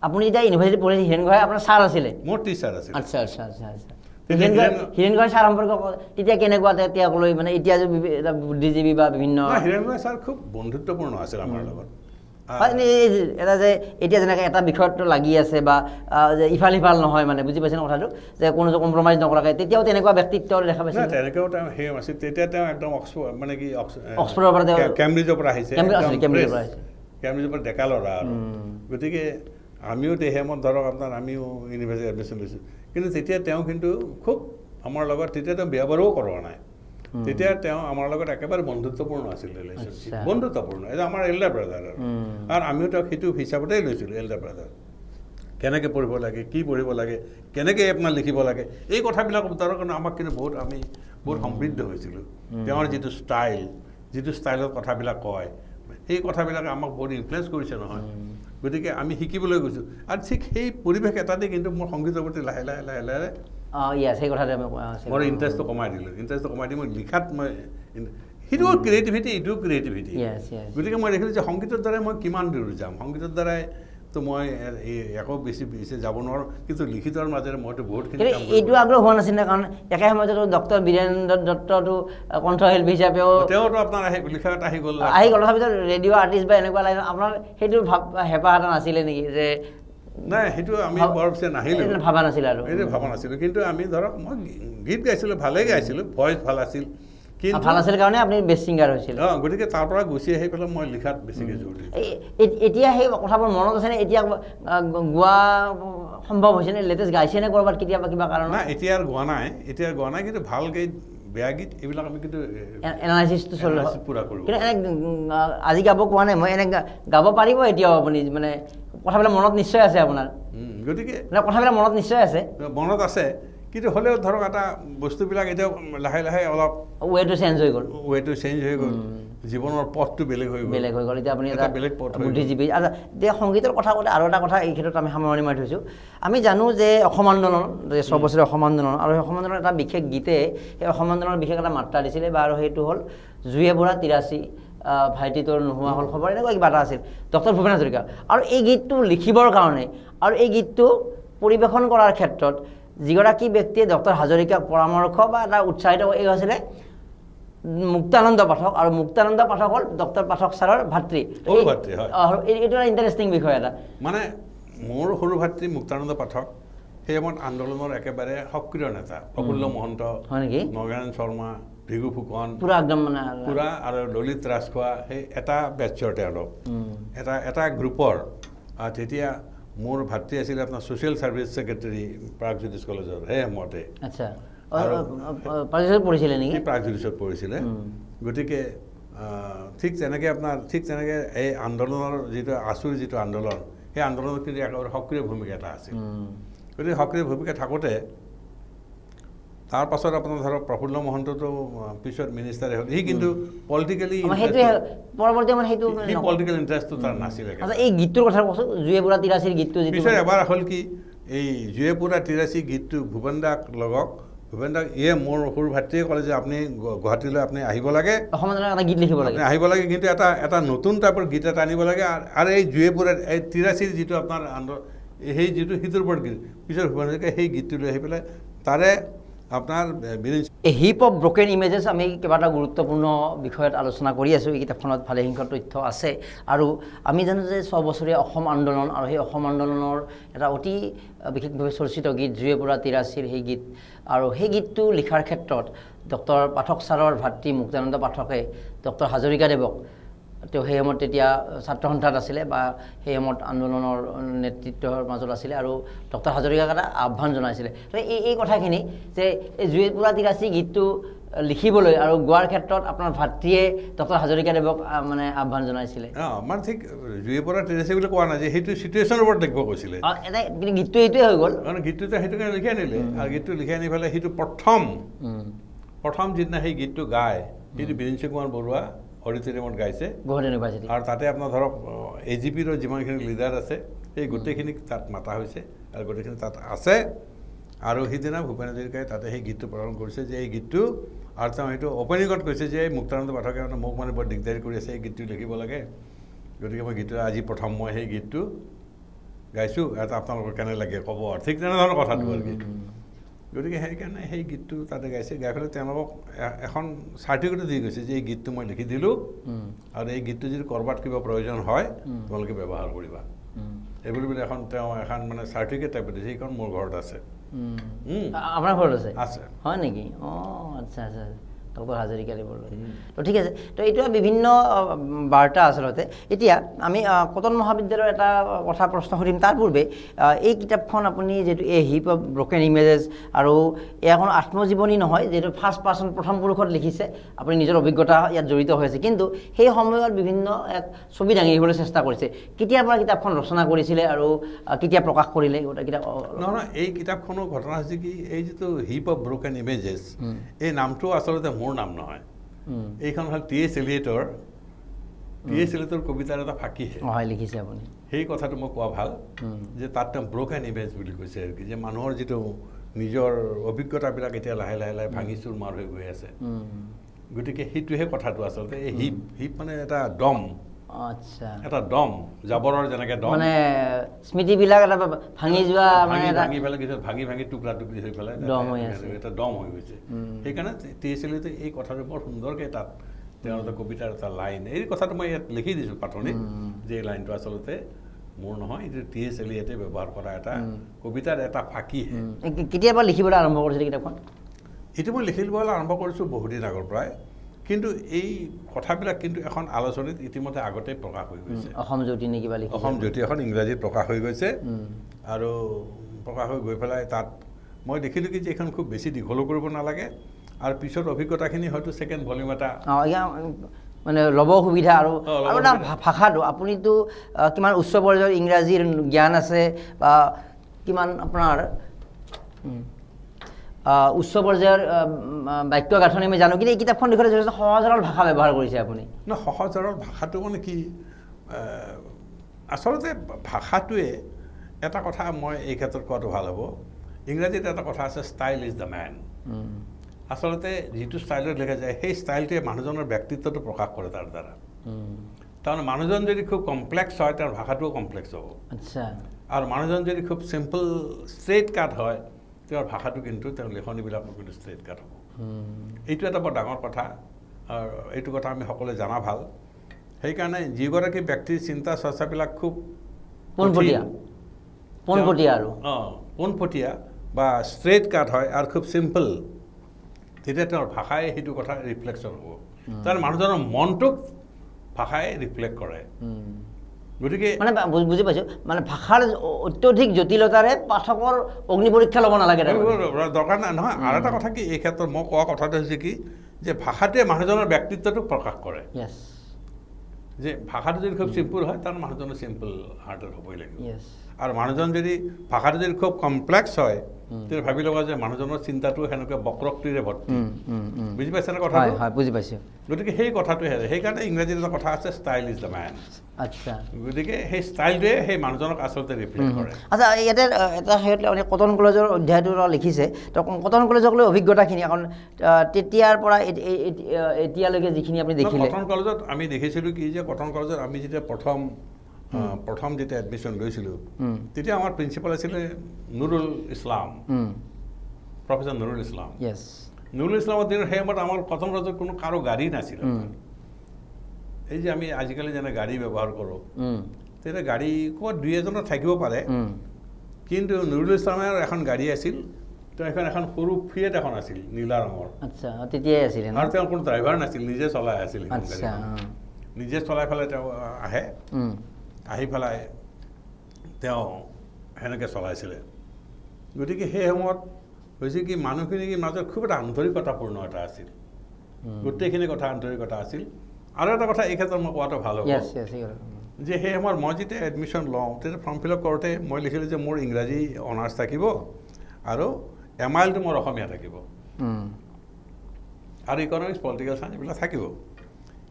আপুনি যেতিয়া ইউনিভাৰ্চিটিত পঢ়িছিল হীৰেণ গোহাঁই আপোনাৰ ছাৰ আছিলে মোৰ টিচাৰ আছিল আচ্ছা আচ্ছা আচ্ছা আচ্ছা হীৰেণ গোহাঁই ছাৰ সম্পৰ্কে তেতিয়া কেনেকুৱা তেওঁক লৈ মানে এতিয়া যে বুদ্ধিজীৱী বা বিভিন্ন হীৰেণ গোহাঁই ছাৰ খুব বন্ধুত্বপূৰ্ণ আছিল আমাৰ লগত এটা যে এতিয়া যেনেকৈ এটা বিষয়ত লাগি আছে বা যে ইফাল সিফাল নহয় মানে বুজি পাইছে কথাটো যে কোনো কম্প্ৰমাইজ নকৰাকৈ তেতিয়াও তেনেকুৱা ব্যক্তিত্ব দেখা পাইছে তেনেকৈও তেওঁ সেই আছিল তেতিয়া তেওঁ একদম অক্সফৰ্ড মানে কি অক্সফৰ্ডৰ পৰা কেম্ব্ৰিজৰ পৰা আহিছে কেম্ব্ৰিজৰ পৰা ডেকা ল'ৰা আৰু গতিকে আমিও দেহেমত ধৰক আপোনাৰ আমিও ইউনিভাৰ্চিটি এডমিশ্যন লৈছোঁ কিন্তু তেতিয়া তেওঁ কিন্তু খুব আমাৰ লগত তেতিয়া তেওঁ বিয়া বাৰুও কৰোৱা নাই তেতিয়া তেওঁ আমাৰ লগত একেবাৰে বন্ধুত্বপূৰ্ণ আছিল ৰিলেশ্যনশ্বিপ বন্ধুত্বপূৰ্ণ এইটো আমাৰ এল্ডাৰ ব্ৰাদাৰ আৰু আমিও তেওঁক সেইটো হিচাপতেই লৈছিলোঁ এল্ডাৰ ব্ৰাদাৰ কেনেকৈ পঢ়িব লাগে কি পঢ়িব লাগে কেনেকৈ আপোনাৰ লিখিব লাগে এই কথাবিলাক উত্তৰৰ কাৰণে আমাক কিন্তু আমি বহুত সমৃদ্ধ হৈছিলোঁ তেওঁৰ যিটো ষ্টাইলত কথাবিলাক কয় সেই কথাবিলাকে আমাক বহুত ইনফ্লুৱেঞ্চ কৰিছে নহয় গতিকে আমি শিকিবলৈ গৈছোঁ আৰু ঠিক সেই পৰিৱেশ এটাতে কিন্তু মোৰ সংগীতৰ প্ৰতি লাহে লাহে লাহে লাহে সেই কথাটো মোৰ ইণ্টাৰেষ্টটো কমাই দিলোঁ মই লিখাত মই সেইটোও ক্ৰিয়েটিভিটি এইটোও ক্ৰিয়েটিভিটি গতিকে মই দেখিলোঁ যে সংগীতৰ দ্বাৰাই মই কিমান দূৰ যাম সংগীতৰ দ্বাৰাই তো মই একো বেছি যাব নোৱাৰোঁ কিন্তু লিখিতৰ মাজেৰে মইতো বহুতখিনি এইটো আগ্ৰহ হোৱা নাছিলে কাৰণ একে সময়তে ডক্টৰ বীৰেন্দ্ৰ দত্তটো কণ্ঠশিল্পী হিচাপেও তেওঁতো আপোনাৰ লিখাত আহি গ'ল তথাপিতো ৰেডিঅ' আৰ্টিষ্ট বা এনেকুৱা লাইন আপোনাৰ সেইটো হেঁপাহ এটা নাছিলে নেকি যে নাই সেইটো আমি বৰ বেছি নাহিলোঁ ভবা নাছিল আৰু এইটো ভবা নাছিলোঁ কিন্তু আমি ধৰক মই গীত গাইছিলোঁ ভালেই গাইছিলোঁ ভইচ ভাল আছিল কিন্তু ভাল আছিল কাৰণে আপুনি বেষ্ট ছিংগাৰ হৈছিল গতিকে তাৰ পৰা গুচি আহি পেলাই মই লিখাত বেছিকৈ জোৰ দিলোঁ এতিয়া সেই কথাবোৰ মনত আছেনে এতিয়া গোৱা সম্ভৱ হৈছেনে লেটেষ্ট গাইছেনে ক'ৰবাত কেতিয়াবা কিবা কাৰণ নাই এতিয়া আৰু গোৱা নাই কিন্তু ভাল গীত বেয়া গীত এইবিলাক আমি কিন্তু এনালাইচিছটো পূৰা কৰোঁ কিন্তু এনে আজি গাব কোৱা নাই মই এনে গাব পাৰিব এতিয়াও আপুনি মানে কথাবিলাক মনত নিশ্চয় আছে আপোনাৰ গতিকে কথাবিলাক মনত নিশ্চয় আছে মনত আছে কিন্তু হ'লেও ধৰক এটা বস্তুবিলাক এতিয়া লাহে লাহে অলপ ৱেটো চেঞ্জ হৈ গ'ল জীৱনৰ পথটো বেলেগ হৈ গ'ল এতিয়া আপুনি এটা বেলেগ পথ বুদ্ধিজীৱী আচ্ছা এতিয়া সংগীতৰ কথা ক'লে আৰু এটা কথা এই ক্ষেত্ৰত আমি সামৰণি মাৰি থৈছোঁ আমি জানো যে অসম আন্দোলন যে 6 বছৰীয়া অসম আন্দোলন আৰু সেই অসম আন্দোলনৰ এটা বিশেষ গীতে সেই অসম আন্দোলনৰ বিশেষ এটা মাত্ৰা দিছিলে বা আৰু সেইটো হ'ল জুয়ে বুঢ়া 83 ভাইটি তোৰ নোহোৱা হ'ল খবৰ এনেকুৱা কিবা এটা আছিল ডক্টৰ ভূপেন হাজৰিকা আৰু এই গীতটো লিখিবৰ কাৰণে আৰু এই গীতটো পৰিৱেশন কৰাৰ ক্ষেত্ৰত যিগৰাকী ব্যক্তিয়ে ডক্টৰ হাজৰিকাক পৰামৰ্শ বা এটা উৎসাহিত এই হৈছিলে মুক্তানন্দ পাঠক আৰু মুক্তানন্দ পাঠক হ'ল ডক্টৰ পাঠক ছাৰৰ ভাতৃ এইটো এটা ইণ্টাৰেষ্টিং বিষয় এটা মানে মোৰ সৰু ভাতৃ মুক্তানন্দ পাঠক সেই সময়ত আন্দোলনৰ একেবাৰে সক্ৰিয় নেতা প্ৰফুল্ল মহন্ত হয় নেকি নগেন শৰ্মা ভিগু ফুকন পুৰা একদম মানে পুৰা আৰু ললিত ৰাজখোৱা সেই এটা বেটছৰ তেওঁলোক এটা গ্ৰুপৰ তেতিয়া মোৰ ভাতৃ আছিলে আপোনাৰ ছ'চিয়েল ছাৰ্ভিচ ছেক্ৰেটাৰী প্ৰাগজ্যোতিষ কলেজৰ সেই সময়তে আচ্ছা পঢ়িছিলে নেকি প্ৰাগজ্যোতিষত পঢ়িছিলে গতিকে ঠিক তেনেকৈ এই আন্দোলনৰ যিটো আছুৰ যিটো আন্দোলন সেই আন্দোলনত কিন্তু একেবাৰে সক্ৰিয় ভূমিকা এটা আছিল গতিকে সক্ৰিয় ভূমিকা থাকোঁতে তাৰ পাছত আপোনাৰ ধৰক প্ৰফুল্ল মহন্তটো পিছত মিনিষ্টাৰে হ'ল সি কিন্তু পলিটিকেলি পলিটিকেল ইণ্টাৰেষ্টটো তাৰ নাছিলে এই গীতটোৰ কথা কৈছোঁ জুয়ে বুঢ়া 83 গীতটো পিছত এবাৰ হ'ল কি এই জুয়ে বুঢ়া 83 গীতটো ভূপেন দাক লগক ভূপেন দাক মোৰ সৰু ভাতৃয়ে ক'লে যে আপুনি গুৱাহাটীলৈ আপুনি আহিব লাগে এটা গীত লিখিব লাগে আহিব লাগে কিন্তু এটা নতুন টাইপৰ গীত এটা আনিব লাগে আৰু এই জুয়ে বুঢ়া 83 যিটো আপোনাৰ সেই যিটো সিটোৰ ওপৰত গীত পিছত ভূপেন হাজৰিকাই সেই গীতটো লৈ আহি পেলাই তাৰে আপোনাৰ হিপ অফ ব্ৰকেন ইমেজেছ আমি কেইবাটা গুৰুত্বপূৰ্ণ বিষয়ত আলোচনা কৰি আছোঁ এই কিতাপখনত ভালেসংখ্যক তথ্য আছে আৰু আমি জানো যে 6 বছৰীয়া অসম আন্দোলন আৰু সেই অসম আন্দোলনৰ এটা অতি বিশেষভাৱে চৰ্চিত গীত জুয়ে বুঢ়া 83 সেই গীত আৰু সেই গীতটো লিখাৰ ক্ষেত্ৰত ডক্টৰ পাঠক ছাৰৰ ভাতৃ মুক্তানন্দ পাঠকে ডক্টৰ হাজৰিকাদেৱক তেওঁ সেই সময়ত তেতিয়া ছাত্ৰ সন্থাত আছিলে বা সেই সময়ত আন্দোলনৰ নেতৃত্বৰ মাজত আছিলে আৰু ডক্টৰ হাজৰিকাক এটা আহ্বান জনাইছিলে তো এই কথাখিনি যে এই জুয়ে পুৰা তিৰাচি গীতটো লিখিবলৈ আৰু গোৱাৰ ক্ষেত্ৰত আপোনাৰ ভাতৃয়ে ডক্টৰ হাজৰিকাদেৱক মানে আহ্বান জনাইছিলে মানে ঠিক জুয়ে পুৰা তিৰাচি বুলি কোৱা নাই যে সেইটো চিটুৱেশ্যনৰ ওপৰত লিখিব কৈছিলে এটা কিন্তু গীতটো এইটোৱে হৈ গ'ল কাৰণ গীতটোতে সেইটো কাৰণে লিখি আনিলে আৰু গীতটো লিখি আনি পেলাই সেইটো প্ৰথম যিদিনা সেই গীতটো গায় সেইটো বিৰেঞ্চি কুমাৰ বৰুৱা অডিটৰিয়ামত গাইছে গুৱাহাটী ইউনিভাৰ্চিটি আৰু তাতে আপোনাৰ ধৰক AGPৰ যিমানখিনি লিডাৰ আছে সেই গোটেইখিনিক তাত মাতা হৈছে আৰু গোটেইখিনি তাত আছে আৰু সেইদিনা ভূপেন হাজৰিকাই তাতে সেই গীতটো প্ৰদান কৰিছে যে এই গীতটো আৰু তেওঁ সেইটো অপেনিঙত কৈছে যে মুক্তানন্দ পাঠকে মানে মোক মানে বৰ দিগদাৰী কৰি আছে এই গীতটো লিখিব লাগে গতিকে মই গীতটো আজি প্ৰথম মই সেই গীতটো গাইছোঁ আৰু আপোনালোকৰ কেনে লাগে ক'ব আৰু ঠিক তেনেধৰণৰ কথাটো আৰু কি গতিকে সেইকাৰণে সেই গীতটো তাতে গাইছে গাই পেলাই তেওঁলোকক এখন চাৰ্টিফিকেটো দি গৈছে যে এই গীতটো মই লিখি দিলোঁ আৰু এই গীতটো যদি ক'ৰবাত কিবা প্ৰয়োজন হয় তোমালোকে ব্যৱহাৰ কৰিবা এইবুলি বুলি এখন তেওঁ এখন মানে চাৰ্টিফিকেট টাইপ দিছে সেইখন মোৰ ঘৰত আছে আপোনাৰ ঘৰত আছে আছে হয় নেকি আচ্ছা আচ্ছা ডক্টৰ হাজৰিকাদেৱৰ তো ঠিক আছে তো এইটো বিভিন্ন বাৰ্তা আচলতে এতিয়া আমি কটন মহাবিদ্যালয়ৰ এটা কথা প্ৰশ্ন সুধিম তাৰ পূৰ্বে এই কিতাপখন আপুনি যিহেতু এই হিপ অফ ব্ৰকেন ইমেজেছ আৰু এয়া কোনো আত্মজীৱনী নহয় যিহেতু ফাৰ্ষ্ট পাৰ্চন প্ৰথম পুৰুষত লিখিছে আপুনি নিজৰ অভিজ্ঞতা ইয়াত জড়িত হৈ আছে কিন্তু সেই সময়ত বিভিন্ন এক ছবি দাঙি আহিবলৈ চেষ্টা কৰিছে কেতিয়াৰ পৰা কিতাপখন ৰচনা কৰিছিলে আৰু কেতিয়া প্ৰকাশ কৰিলে কিতাপ নহয় এই কিতাপখনৰ ঘটনা হৈছে কি এই যিটো হিপ অফ ব্ৰকেন ইমেজেছ এই নামটো আচলতে মোৰ নাম নহয় এইখন হ'ল T.S. Eliotৰ কবিতাৰ এটা ফাঁকিহে হয় লিখিছে আপুনি সেই কথাটো মই কোৱা ভাল যে তাত তেওঁ ব্ৰকেন ইমেজ বুলি কৈছে আৰু কি যে মানুহৰ যিটো নিজৰ অভিজ্ঞতাবিলাক এতিয়া লাহে লাহে লাহে ভাঙি চুৰমাৰ হৈ গৈ আছে গতিকে সেইটোহে কথাটো আচলতে এই হিপ মানে এটা দম আচ্ছা এটা দম জাবৰৰ যেনেকৈ দম মানে স্মৃতিবিলাক এটা ভাঙি যোৱা ভাঙি পেলাই কিছু ভাঙি টুকুৰা টুকুৰি হৈ পেলাই এটা দম হৈ গৈছে সেইকাৰণে T.S. Eliotে এই কথাটো বৰ সুন্দৰকৈ তাত তেওঁৰ কবিতাৰ এটা লাইন এই কথাটো মই ইয়াত লিখি দিছোঁ পাঠনিত যে এই লাইনটো আচলতে মোৰ নহয় এইটো T.S. Eliotে ব্যৱহাৰ কৰা এটা কবিতাৰ এটা ফাঁকিহে কেতিয়াবা লিখিবলৈ আৰম্ভ কৰিছিলে কিতাপখন এইটো মই লিখিবলৈ আৰম্ভ কৰিছোঁ বহুদিন আগৰ পৰাই কিন্তু এই কথাবিলাক কিন্তু এখন আলোচনীত ইতিমধ্যে আগতে প্ৰকাশ হৈ গৈছে অসম জ্যোতি নে কিবা লিখি অসম জ্যোতি এখন ইংৰাজীত প্ৰকাশ হৈ গৈছে আৰু প্ৰকাশ হৈ গৈ পেলাই তাত মই দেখিলোঁ কি যে এইখন খুব বেছি দীঘলো কৰিব নালাগে আৰু পিছত অভিজ্ঞতাখিনি হয়তো ছেকেণ্ড ভলিউম এটা মানে ল'ব সুবিধা আৰু এটা ভাষাটো আপুনিতো কিমান উচ্চ পৰ্যায়ৰ ইংৰাজীৰ জ্ঞান আছে বা কিমান আপোনাৰ উচ্চ পৰ্যায়ৰ বাক্য গাঁথনি আমি জানো কিন্তু এই কিতাপখন লিখোঁতে যথেষ্ট সহজ সৰল ভাষা ব্যৱহাৰ কৰিছে আপুনি সহজ সৰল ভাষাটো মানে কি আচলতে ভাষাটোৱে এটা কথা মই এই ক্ষেত্ৰত কোৱাটো ভাল হ'ব ইংৰাজীত এটা কথা আছে ষ্টাইল ইজ দ্য মেন আচলতে যিটো ষ্টাইলত লিখা যায় সেই ষ্টাইলটোৱে মানুহজনৰ ব্যক্তিত্বটো প্ৰকাশ কৰে তাৰ দ্বাৰা তাৰমানে মানুহজন যদি খুব কমপ্লেক্স হয় তাৰ ভাষাটোও কমপ্লেক্স হ'ব আচ্ছা আৰু মানুহজন যদি খুব চিম্পল ষ্ট্ৰেইট কাট হয় তেওঁৰ ভাষাটো কিন্তু তেওঁৰ লিখনিবিলাকৰ কিন্তু ষ্ট্ৰেইট কাট হ'ব এইটো এটা বৰ ডাঙৰ কথা আৰু এইটো কথা আমি সকলোৱে জানা ভাল সেইকাৰণে যিগৰাকী ব্যক্তিৰ চিন্তা চৰ্চাবিলাক খুব পোনপটীয়া বা ষ্ট্ৰেইট কাট হয় আৰু খুব চিম্পল তেতিয়া তেওঁৰ ভাষাই সেইটো কথা ৰিফ্লেকশ্যন হ'ব তাৰ মানুহজনৰ মনটোক ভাষাই ৰিফ্লেক্ট কৰে গতিকে মানে বুজি পাইছোঁ মানে ভাষাৰ অত্যধিক জটিলতাৰে পাঠকৰ অগ্নি পৰীক্ষা ল'ব নালাগে দৰকাৰ নাই নহয় আৰু এটা কথা কি এই ক্ষেত্ৰত মই কোৱা কথাটো হৈছে কি যে ভাষাটোৱে মানুহজনৰ ব্যক্তিত্বটোক প্ৰকাশ কৰে যে ভাষাটো যদি খুব চিম্পল হয় তাৰ মানুহজনৰ চিম্পল হাৰ্টেড হ'বই লাগিব আৰু মানুহজন যদি ভাষাটো যদি খুব কমপ্লেক্স হয় তেতিয়া ভাবি ল'বা যে মানুহজনৰ চিন্তাটো সেনেকৈ বক্ৰক্তিৰে ভৰ্তি বুজি পাইছেনে কথাটো বুজি পাইছোঁ গতিকে সেই কথাটোহে সেইকাৰণে ইংৰাজীত এটা কথা আছে ষ্টাইল ইজ দ্য মেন আচ্ছা গতিকে সেই ষ্টাইলটোৱে সেই মানুহজনক আচলতে ৰিফ্লেক্ট কৰে আচ্ছা ইয়াতে এটা শেহত আপুনি কটন কলেজৰ অধ্যায়টো লিখিছে তো কটন কলেজক লৈ অভিজ্ঞতাখিনি কাৰণ তেতিয়াৰ পৰা এতিয়ালৈকে যিখিনি আপুনি দেখিলে কটন কলেজত আমি দেখিছিলোঁ কি যে কটন কলেজত আমি যেতিয়া প্ৰথম যেতিয়া এডমিশ্যন লৈছিলোঁ তেতিয়া আমাৰ প্ৰিন্সিপাল আছিলে নুৰুল ইছলাম প্ৰফেচৰ নুৰুল ইছলাম নুৰুল ইছলামৰ দিনৰ সেই সময়ত আমাৰ কটন কলেজত কোনো কাৰো গাড়ী নাছিল এই যে আমি আজিকালি যেনে গাড়ী ব্যৱহাৰ কৰোঁ তেতিয়া গাড়ী ক'ৰবাত দুই এজনৰ থাকিব পাৰে কিন্তু নুৰুল ইছলামৰ এখন গাড়ী আছিল তেওঁ এখন সৰু ফিয়েট এখন আছিল নীলা ৰঙৰ আচ্ছা তেতিয়াই আছিল আৰু তেওঁৰ কোনো ড্ৰাইভাৰ নাছিল নিজে চলাই আছিল নিজে চলাই পেলাই তেওঁ আহে আহি পেলাই তেওঁ সেনেকৈ চলাইছিলে গতিকে সেই সময়ত হৈছে কি মানুহখিনিৰ মাজত খুব এটা আন্তৰিকতাপূৰ্ণ এটা আছিল গোটেইখিনি কথা আন্তৰিকতা আছিল আৰু এটা কথা এই ক্ষেত্ৰত মই কোৱাটো ভাল হ'ব যে সেই সময়ত মই যেতিয়া এডমিশ্যন লওঁ তেতিয়া ফৰ্ম ফিল আপ কৰোঁতে মই লিখিলোঁ যে মোৰ ইংৰাজী অনাৰ্ছ থাকিব আৰু MILটো মোৰ অসমীয়া থাকিব আৰু ইকনমিক্স পলিটিকেল চাইন্স এইবিলাক থাকিব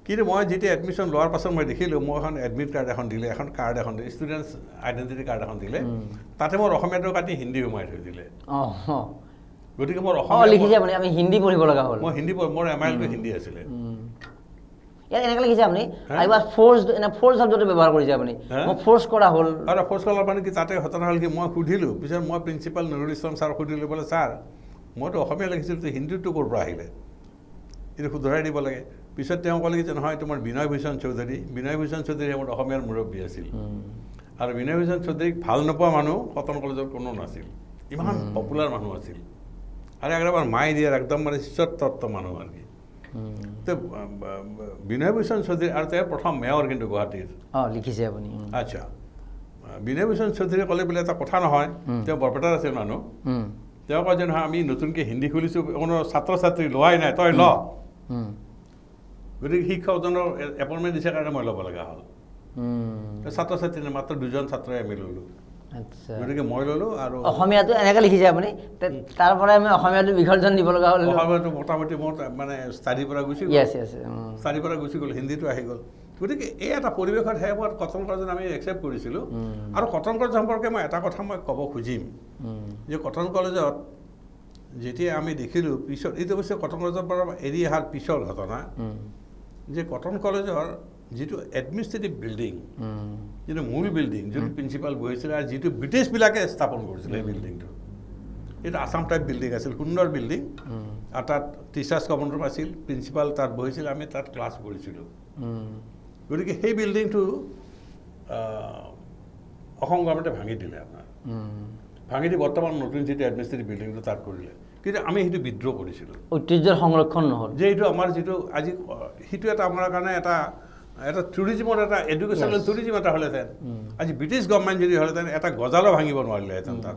কিন্তু মই যেতিয়া এডমিশ্যন লোৱাৰ পাছত মই দেখিলোঁ মই এখন এডমিট কাৰ্ড এখন দিলে এখন কাৰ্ড এখন দিলে ষ্টুডেণ্টছ আইডেণ্টিটি কাৰ্ড এখন দিলে তাতে মোৰ অসমীয়াটো কাটি হিন্দী সোমাই থৈ দিলে গতিকে মোৰ আমি হিন্দী পঢ়িব লগা হ'ল মই হিন্দী মোৰ MILটো হিন্দী আছিলে ইয়াত এনেকৈ লিখিছে আপুনি আই ৱাজ ফ'ৰ্চড ফ'ৰ্চ শব্দটো ব্যৱহাৰ কৰিছে আপুনি মই ফ'ৰ্চ কৰা হ'ল আৰু ফ'ৰ্চ কৰাৰ মানে কি তাতে ঘটনা হ'ল কি মই সুধিলোঁ পিছত মই প্ৰিন্সিপাল নুৰুল ইছলাম ছাৰক সুধিলোঁ বোলে ছাৰ মইতো অসমীয়া লিখিছিলোঁ তো হিন্দীটো ক'ৰ পৰা আহিলে এইটো শুধৰাই দিব লাগে পিছত তেওঁ ক'লে যে নহয় তোমাৰ বিনয় ভূষণ চৌধুৰী আমাৰ অসমীয়াৰ মুৰব্বী আছিল আৰু বিনয় ভূষণ চৌধুৰীক ভাল নোপোৱা মানুহ কটন কলেজৰ কোনো নাছিল ইমান পপুলাৰ মানুহ আছিল আৰু একবাৰ মাই দিয়াৰ একদম মানে ঈশ্বৰতত্ব মানুহ আৰু কি তো বিনয় ভূষণ চৌধুৰী আৰু তেওঁ প্ৰথম মেয়ৰ কিন্তু গুৱাহাটীৰ লিখিছে আপুনি আচ্ছা বিনয় ভূষণ চৌধুৰীয়ে ক'লে বোলে এটা কথা নহয় তেওঁ বৰপেটাৰ আছিল মানুহ তেওঁ কয় যে নহয় আমি নতুনকৈ হিন্দী খুলিছোঁ কোনো ছাত্ৰ ছাত্ৰী লোৱাই নাই তই ল গতিকে শিক্ষকজনৰ এপইণ্টমেণ্ট দিছে কাৰণে মই ল'ব লগা হ'ল ছাত্ৰ ছাত্ৰী মাত্ৰ 2জন ছাত্ৰই আমি ল'লোঁ গতিকে মই ল'লোঁ আৰু অসমীয়াটো এনেকৈ লিখিছে আপুনি তাৰ পৰাই আমি অসমীয়াটো বিসৰ্জন দিব লগা হ'ল অসমীয়াটো মোটামুটি মোৰ মানে ষ্টাডিৰ পৰা গুচি গ'ল হিন্দীটো আহি গ'ল গতিকে এই এটা পৰিৱেশত সেই সময়ত কটন কলেজত আমি একচেপ্ট কৰিছিলোঁ আৰু কটন কলেজ সম্পৰ্কে মই এটা কথা মই ক'ব খুজিম যে কটন কলেজত যেতিয়া আমি দেখিলোঁ পিছত এইটো অৱশ্যে কটন কলেজৰ পৰা এৰি অহাৰ পিছৰ ঘটনা যে কটন কলেজৰ যিটো এডমিনিষ্ট্ৰেটিভ বিল্ডিং যিটো মূল বিল্ডিং যিটো প্ৰিন্সিপাল বহিছিলে আৰু যিটো ব্ৰিটিছবিলাকে স্থাপন কৰিছিলে এই বিল্ডিংটো এইটো আছাম টাইপ বিল্ডিং আছিল সুন্দৰ বিল্ডিং আৰু তাত টিচাৰ্ছ কমন ৰুম আছিল প্ৰিন্সিপাল তাত বহিছিল আমি তাত ক্লাছ কৰিছিলোঁ গতিকে সেই বিল্ডিংটো অসম গভৰ্ণমেণ্টে ভাঙি দিলে আপোনাৰ ভাঙি দি বৰ্তমান নতুন যিটো এডমিনিষ্ট্ৰেটিভ বিল্ডিংটো তাত কৰিলে কিন্তু আমি সেইটো বিদ্ৰোহ কৰিছিলোঁ ঐতিহ্যৰ সংৰক্ষণ নহ'ল যে এইটো আমাৰ যিটো আজি সেইটো এটা আমাৰ কাৰণে এটা টুৰিজিমৰ এটা এডুকেশ্যনেল টুৰিজিম এটা হ'লেহেঁতেন আজি ব্ৰিটিছ গভৰ্ণমেণ্ট যদি হ'লেহেঁতেন এটা গজালো ভাঙিব নোৱাৰিলেহেঁতেন তাত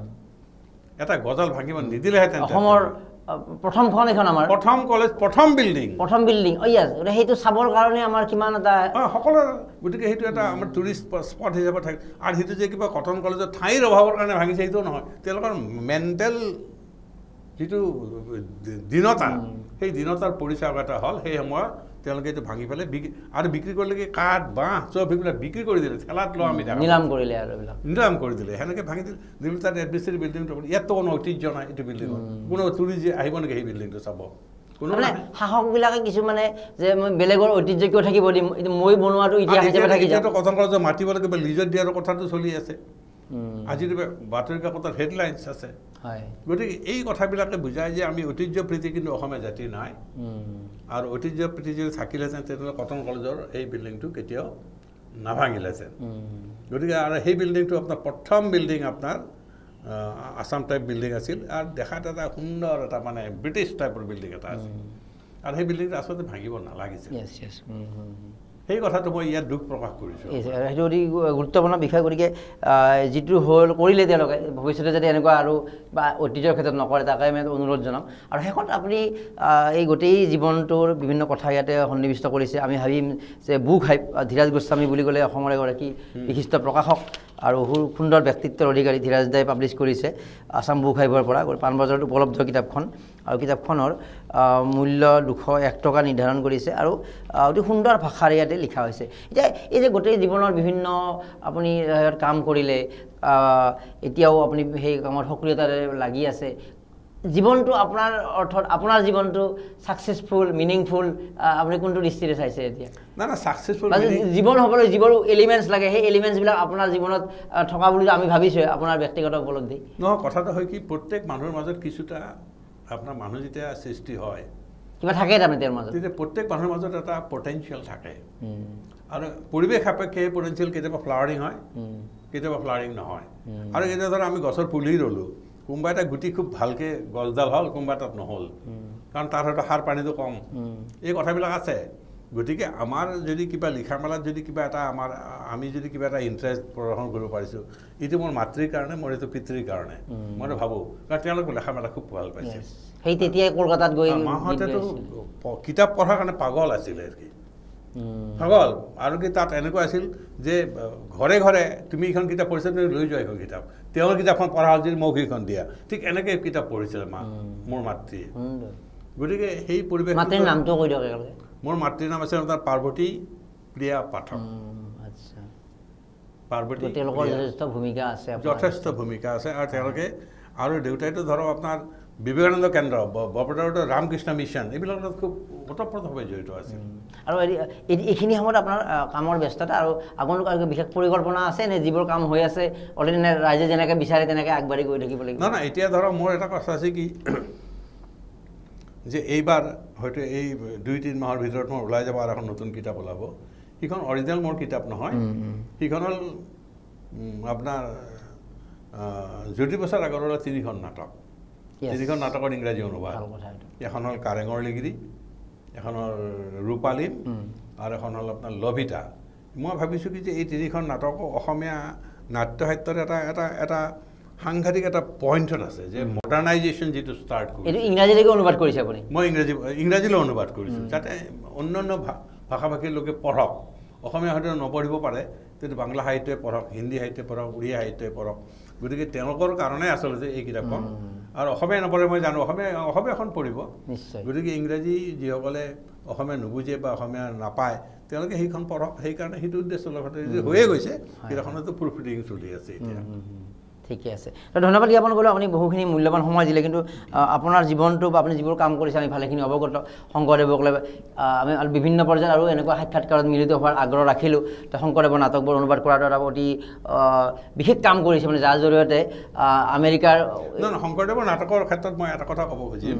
এটা গজাল ভাঙিব নিদিলেহেঁতেন অসমৰ প্ৰথমখন এখন আমাৰ প্ৰথম কলেজ প্ৰথম বিল্ডিং সেইটো চাবৰ কাৰণে আমাৰ কিমান এটা সকলোৰে গতিকে সেইটো এটা আমাৰ টুৰিষ্ট স্পট হিচাপে থাকে আৰু সেইটো যে কিবা কটন কলেজৰ ঠাইৰ অভাৱৰ কাৰণে ভাঙিছে সেইটো নহয় তেওঁলোকৰ মেণ্টেল যিটো দীনতা সেই দীনতাৰ পৰিচয় এটা হ'ল সেই সময়ত তেওঁলোকে এইটো ভাঙি পেলাই আৰু বিক্ৰী কৰিলে কাঠ বাঁহ চব সেইবিলাক বিক্ৰী কৰি দিলে ঠেলাত লোৱা আমি নিলাম কৰিলে আৰু এইবিলাক নিলাম কৰি দিলে সেনেকৈ ভাঙি দিলে তাত এডমিনিষ্ট্ৰেটিভ বিল্ডিংটো ইয়াততো কোনো ঐতিহ্য নাই এইটো বিল্ডিঙত কোনো টুৰিষ্ট আহিব নেকি সেই বিল্ডিংটো চাব কোনো শাসকবিলাকে কিছুমানে যে মই বেলেগৰ ঐতিহ্য কিয় থাকিব দিম এইটো মই বনোৱাটো ইতিহাস হিচাপে থাকি যাব কটন কলেজত মাতিব লাগে কিবা লিজত দিয়াৰ কথাটো চলি আছে আজি বাতৰি কাকতৰ হেডলাইনছ আছে গতিকে এই কথাবিলাকে বুজায় যে আমি ঐতিহ্য প্ৰীতি কিন্তু অসমীয়া জাতি নাই আৰু ঐতিহ্য প্ৰীতি যদি থাকিলেহেঁতেন তেনেহ'লে কটন কলেজৰ এই বিল্ডিংটো কেতিয়াও নাভাঙিলেহেঁতেন গতিকে আৰু সেই বিল্ডিংটো আপোনাৰ প্ৰথম বিল্ডিং আপোনাৰ আছাম টাইপ বিল্ডিং আছিল আৰু দেখাত এটা সুন্দৰ এটা মানে ব্ৰিটিছ টাইপৰ বিল্ডিং এটা আছিল আৰু সেই বিল্ডিংটো আচলতে ভাঙিব নালাগিছিল সেই কথাটো মই ইয়াত দুখ প্ৰকাশ কৰিছোঁ সেইটো অতি গুৰুত্বপূৰ্ণ বিষয় গতিকে যিটো হ'ল কৰিলে তেওঁলোকে ভৱিষ্যতে যাতে এনেকুৱা আৰু বা ঐতিহ্যৰ ক্ষেত্ৰত নকৰে তাকে আমি অনুৰোধ জনাম আৰু শেষত আপুনি এই গোটেই জীৱনটোৰ বিভিন্ন কথা ইয়াতে সন্নিৱিষ্ট কৰিছে আমি ভাবিম যে বুক হাইপ ধীৰাজ গোস্বামী বুলি ক'লে অসমৰ এগৰাকী বিশিষ্ট প্ৰকাশক আৰু সুন্দৰ ব্যক্তিত্বৰ অধিকাৰী ধীৰাজ দাই পাব্লিছ কৰিছে আছাম বুক হাইপৰ পৰা পাণবজাৰত উপলব্ধ কিতাপখন আৰু কিতাপখনৰ মূল্য 201 টকা নিৰ্ধাৰণ কৰিছে আৰু অতি সুন্দৰ ভাষাৰে ইয়াতে লিখা হৈছে এতিয়া এই যে গোটেই জীৱনৰ বিভিন্ন আপুনি কাম কৰিলে এতিয়াও আপুনি সেই কামত সক্ৰিয়তাৰে লাগি আছে জীৱনটো আপোনাৰ অৰ্থত আপোনাৰ জীৱনটো ছাকচেছফুল মিনিংফুল আপুনি কোনটো দৃষ্টিৰে চাইছে এতিয়া না ছাকচেছফুল জীৱন হ'বলৈ যিবোৰ এলিমেণ্টছ লাগে সেই এলিমেণ্টছবিলাক আপোনাৰ জীৱনত থকা বুলি আমি ভাবিছোঁ আপোনাৰ ব্যক্তিগত উপলব্ধি নহয় কথাটো হয় কি প্ৰত্যেক মানুহৰ মাজত কিছুটা আপোনাৰ মানুহ যেতিয়া সৃষ্টি হয় কিবা থাকে তাৰমানে তেওঁৰ মাজত তেতিয়া প্ৰত্যেক মানুহৰ মাজত এটা পটেঞ্চিয়েল থাকে আৰু পৰিৱেশ সাপেক্ষে সেই পটেঞ্চিয়েল কেতিয়াবা ফ্লাৱাৰিং হয় কেতিয়াবা ফ্লাৱাৰিং নহয় আৰু এতিয়া ধৰক আমি গছৰ পুলি ৰুলোঁ কোনোবা এটা গুটি খুব ভালকৈ গছডাল হ'ল কোনোবা এটাত নহ'ল কাৰণ তাৰ হয়তো সাৰ পানীটো কম এই কথাবিলাক আছে গতিকে আমাৰ যদি কিবা লিখা মেলাত যদি কিবা এটা আমি যদি কিবা এটা ইণ্টাৰেষ্ট প্ৰদৰ্শন কৰিব পাৰিছোঁ, এইটো মোৰ মাতৃৰ কাৰণে, মোৰ এইটো পিতৃৰ কাৰণে মই ভাবোঁ, কাৰণ তেওঁলোকে লেখা মেলা খুব ভাল পাইছে। সেই তেতিয়াই কলকাতাত গৈ মাহঁতেতো কিতাপ পঢ়াৰ কাৰণে পাগল আছিলে আৰু কি, পাগল। আৰু কি তাত এনেকুৱা আছিল যে ঘৰে ঘৰে তুমি এইখন কিতাপ পঢ়িছা, তুমি লৈ যোৱা এইখন কিতাপ, তেওঁৰ কিতাপখন পঢ়া হ'ল যদি মোক সেইখন দিয়া, ঠিক এনেকৈ কিতাপ পঢ়িছিলে মোৰ মাতৃয়ে। গতিকে সেই পৰিৱেশ। মাতৃৰ নামটো কৈ দিয়ক একেলগে। মোৰ মাতৃৰ নাম আছে আপোনাৰ পাৰ্বতী প্ৰিয়া পাঠক। আচ্ছা, পাৰ্বতী, তেওঁলোকৰ যথেষ্ট ভূমিকা আছে, যথেষ্ট ভূমিকা আছে। আৰু তেওঁলোকে আৰু দেউতাইতো ধৰক আপোনাৰ বিবেকানন্দ কেন্দ্ৰ, বৰপেটাৰ ৰামকৃষ্ণ মিছন, এইবিলাকত খুব ওতঃপ্ৰোতভাৱে জড়িত আছে। আৰু এইখিনি সময়ত আপোনাৰ কামৰ ব্যস্ততা আৰু আগন্তুক আৰু বিশেষ পৰিকল্পনা আছে নে? যিবোৰ কাম হৈ আছে অলৰেডি ৰাইজে যেনেকৈ বিচাৰে তেনেকৈ আগবাঢ়ি গৈ থাকিব লাগিব? নহয়, এতিয়া ধৰক মোৰ এটা কথা আছে কি, যে এইবাৰ হয়তো এই 2-3 মাহৰ ভিতৰত মোৰ ওলাই যাব আৰু এখন নতুন কিতাপ ওলাব। সেইখন অৰিজিনেল মোৰ কিতাপ নহয়, সেইখন হ'ল আপোনাৰ জ্যোতিপ্ৰসাদ আগৰৱালাৰ 3খন নাটক, 3খন নাটকৰ ইংৰাজী অনুবাদ। এখন হ'ল কাৰেঙৰ লিগিৰি, এখন হ'ল ৰূপালীম, আৰু এখন হ'ল আপোনাৰ লভিতা। মই ভাবিছোঁ কি যে এই 3খন নাটক অসমীয়া নাট্য সাহিত্যৰ এটা সাংঘাতিক এটা পইণ্টত আছে, যে মডাৰ্ণাইজেশ্যন যিটো ষ্টাৰ্ট কৰিছে। এইটো ইংৰাজীলৈকে অনুবাদ কৰিছে আপুনি? মই ইংৰাজীলৈ অনুবাদ কৰিছোঁ, যাতে অন্যান্য ভাষা ভাষীৰ লোকে পঢ়ক। অসমীয়া হয়তো নপঢ়িব পাৰে, কিন্তু বাংলা সাহিত্যই পঢ়ক, হিন্দী সাহিত্যই পঢ়ক, উড়িয়া সাহিত্যই পঢ়ক। গতিকে তেওঁলোকৰ কাৰণে আচলতে এই কিতাপখন। আৰু অসমীয়া নপঢ়ে মই জানো, অসমীয়াখন পঢ়িব। গতিকে ইংৰাজী যিসকলে অসমীয়া নুবুজে বা অসমীয়া নাপায়, তেওঁলোকে সেইখন পঢ়ক। সেইকাৰণে সেইটো উদ্দেশ্য লগতে হৈয়ে গৈছে, কিতাপখনতো প্ৰুফ ৰিডিং চলি আছে এতিয়া। ঠিকে আছে, ধন্যবাদ জ্ঞাপন কৰিলোঁ। আপুনি বহুখিনি মূল্যৱান সময় দিলে, কিন্তু আপোনাৰ জীৱনটো বা আপুনি যিবোৰ কাম কৰিছে আমি ভালেখিনি অৱগত। শংকৰদেৱক লৈ আমি বিভিন্ন পৰ্যায়ত আৰু এনেকুৱা সাক্ষাৎকাৰত মিলিত হোৱাৰ আগ্ৰহ ৰাখিলোঁ। শংকৰদেৱৰ নাটকবোৰ অনুবাদ কৰাটো এটা অতি বিশেষ কাম কৰিছে, মানে যাৰ জৰিয়তে আমেৰিকাৰ শংকৰদেৱৰ নাটকৰ ক্ষেত্ৰত মই এটা কথা ক'ব খুজিম,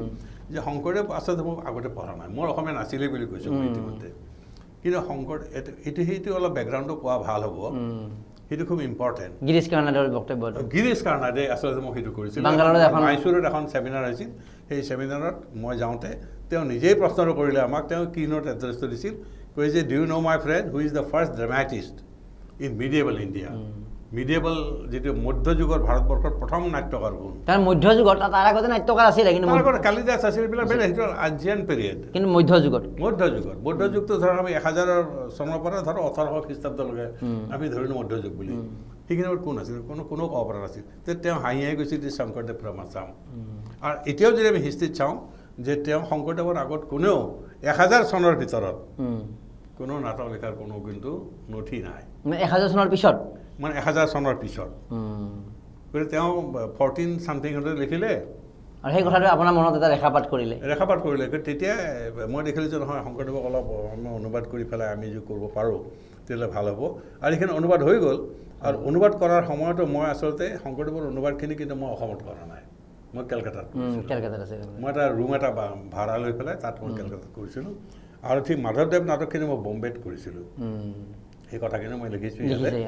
যে শংকৰদেৱ আচলতে মোক আগতে পঢ়া নাই, মোৰ অসমীয়া নাছিলেই বুলি কৈছোঁ মই ইতিমধ্যে। কিন্তু সেইটো অলপ বেকগ্ৰাউণ্ডটো কোৱা ভাল হ'ব, সেইটো খুব ইম্পৰ্টেণ্ট। গিৰীশ কাৰ্নাডৰ বক্তব্য, গিৰীশ কাৰ্নাডে আচলতে মোক সেইটো কৰিছিল। মাইচুৰত এখন ছেমিনাৰ হৈছিল, সেই ছেমিনাৰত মই যাওঁতে তেওঁ নিজেই প্ৰশ্নটো কৰিলে আমাক। তেওঁ কিনোট এড্ৰেছটো দিছিল, কৈ যে do you know' my friend who is the first dramatist in medieval India. Medieval যিটো মধ্যযুগৰ ভাৰতবৰ্ষৰ প্ৰথম নাট্যকাৰ কোন? তাৰ মধ্যযুগত তাৰ আগতে নাট্যকাৰ আছিলে, কিন্তু কালিদাস আছিল, এইবিলাক বেলেগ, সেইটো আজিয়ান পিৰিয়ড। কিন্তু মধ্যযুগত মধ্যযুগটো ধৰক আমি 1000 চনৰ পৰা ধৰক 1800 খ্ৰীষ্টাব্দলৈকে আমি ধৰিলোঁ মধ্যযুগ বুলি। সেইখিনি কোন আছিল? কোনো ক'ব পৰা নাছিল। তেওঁ হাঁহি গৈছিল যে শংকৰদেৱ ব্ৰহ্মাচাম। আৰু এতিয়াও যদি আমি হিষ্ট্ৰীত চাওঁ, যে তেওঁ শংকৰদেৱৰ আগত কোনেও 1000 চনৰ ভিতৰত কোনো নাটক লিখাৰ কোনো কিন্তু নথি নাই। 1000 চনৰ পিছত, মানে 1000 চনৰ পিছত। গতিকে তেওঁ 14 something লিখিলে, আৰু সেই কথাটো আপোনাৰ মনত এটা ৰেখাপাত কৰিলে। তেতিয়া মই দেখিলোঁ যে নহয়, শংকৰদেৱক অলপ অনুবাদ কৰি পেলাই আমি যদি কৰিব পাৰোঁ তেতিয়াহ'লে ভাল হ'ব। আৰু এইখিনি অনুবাদ হৈ গ'ল। আৰু অনুবাদ কৰাৰ সময়তো মই আচলতে শংকৰদেৱৰ অনুবাদখিনি কিন্তু মই অসমত কৰা নাই, মই কেলকাতাত আছে। মই এটা ৰুম এটা ভাড়া লৈ পেলাই তাত মই কেলকাতাত কৰিছিলোঁ। আৰু ঠিক মাধৱদেৱ নাটকখিনি মই বম্বেত কৰিছিলোঁ। সেই কথাখিনি মই লিখিছোঁ ইয়াতে,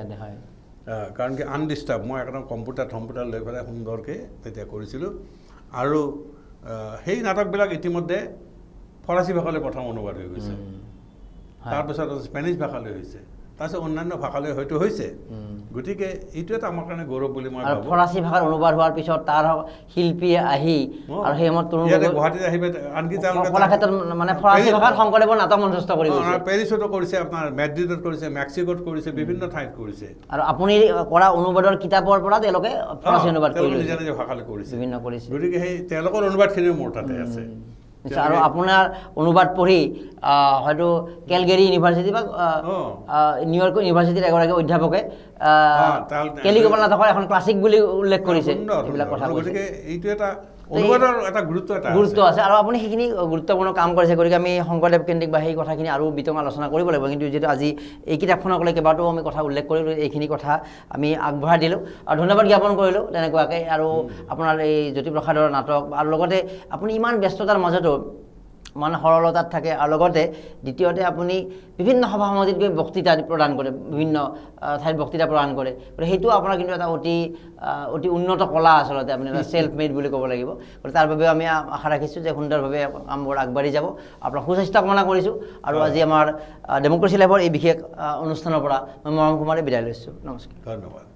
কাৰণ কি আনডিষ্টাৰ্ব, মই একদম কম্পিউটাৰ লৈ পেলাই সুন্দৰকৈ তেতিয়া কৰিছিলোঁ। আৰু সেই নাটকবিলাক ইতিমধ্যে ফৰাচী ভাষালৈ প্ৰথম অনুবাদ হৈ গৈছে, তাৰপিছত স্পেনিছ ভাষালৈ হৈছে, তাৰপিছত অন্যান্য ভাষালৈ হয়তো হৈছে। গতিকে এইটো এটা আমাৰ কাৰণে গৌৰৱ বুলি মই ভাবোঁ। ফৰাচী ভাষাৰ অনুবাদ হোৱাৰ পিছত তাৰ শিল্পীয়ে আহি আৰু সেই সময়ত গুৱাহাটীত আহিব, আনকি কলাক্ষেত্ৰত মানে ফৰাচী ভাষাত শংকৰদেৱৰ নাটক মঞ্চস্থ কৰিব। পেৰিছতো কৰিছে, আপোনাৰ মেড্ৰিডত কৰিছে, মেক্সিকোত কৰিছে, বিভিন্ন ঠাইত কৰিছে। আৰু আপুনি কৰা অনুবাদৰ কিতাপৰ পৰা তেওঁলোকে ফৰাচী অনুবাদ নিজে নিজে ভাষালৈ কৰিছে, বিভিন্ন কৰিছে। গতিকে সেই তেওঁলোকৰ অনুবাদখিনিও মোৰ তাতে আছে। আৰু আপোনাৰ অনুবাদ পঢ়ি হয়তো কেলগেৰী ইউনিভাৰ্চিটি বা নিউয়ৰ্ক ইউনিভাৰ্চিটিৰ এগৰাকী অধ্যাপকে কেলিগোপাল নাটকৰ এখন ক্লাছিক বুলি উল্লেখ কৰিছে। গতিকে এইটো এটা অনুবাদৰ এটা গুৰুত্ব আছে। আৰু আপুনি সেইখিনি গুৰুত্বপূৰ্ণ কাম কৰিছে। গতিকে আমি শংকৰদেৱ কেন্দ্ৰিক বা সেই কথাখিনি আৰু বিতং আলোচনা কৰিব লাগিব। কিন্তু যিহেতু আজি এই কিতাপখনক লৈ কেইবাটাও আমি কথা উল্লেখ কৰিলোঁ, এইখিনি কথা আমি আগবঢ়াই দিলোঁ আৰু ধন্যবাদ জ্ঞাপন কৰিলোঁ তেনেকুৱাকৈ। আৰু আপোনাৰ এই জ্যোতিপ্ৰসাদৰ নাটক আৰু লগতে আপুনি ইমান ব্যস্ততাৰ মাজতো মানে সৰলতাত থাকে আৰু লগতে দ্বিতীয়তে আপুনি বিভিন্ন সভা সমিতিত গৈ বক্তৃতা প্ৰদান কৰে বিভিন্ন ঠাইত বক্তৃতা প্ৰদান কৰে গতিকে সেইটো আপোনাৰ কিন্তু এটা অতি উন্নত কলা আচলতে আপুনি এটা সেলফ মেড বুলি ক'ব লাগিব গতিকে তাৰ বাবে আমি আশা ৰাখিছোঁ যে সুন্দৰভাৱে কামবোৰ আগবাঢ়ি যাব আপোনাৰ সুস্বাস্থ্য কামনা কৰিছোঁ আৰু আজি আমাৰ ডেমক্ৰেচি লাইভৰ এই বিশেষ অনুষ্ঠানৰ পৰা মই মৰম কুমাৰে বিদায় লৈছোঁ নমস্কাৰ ধন্যবাদ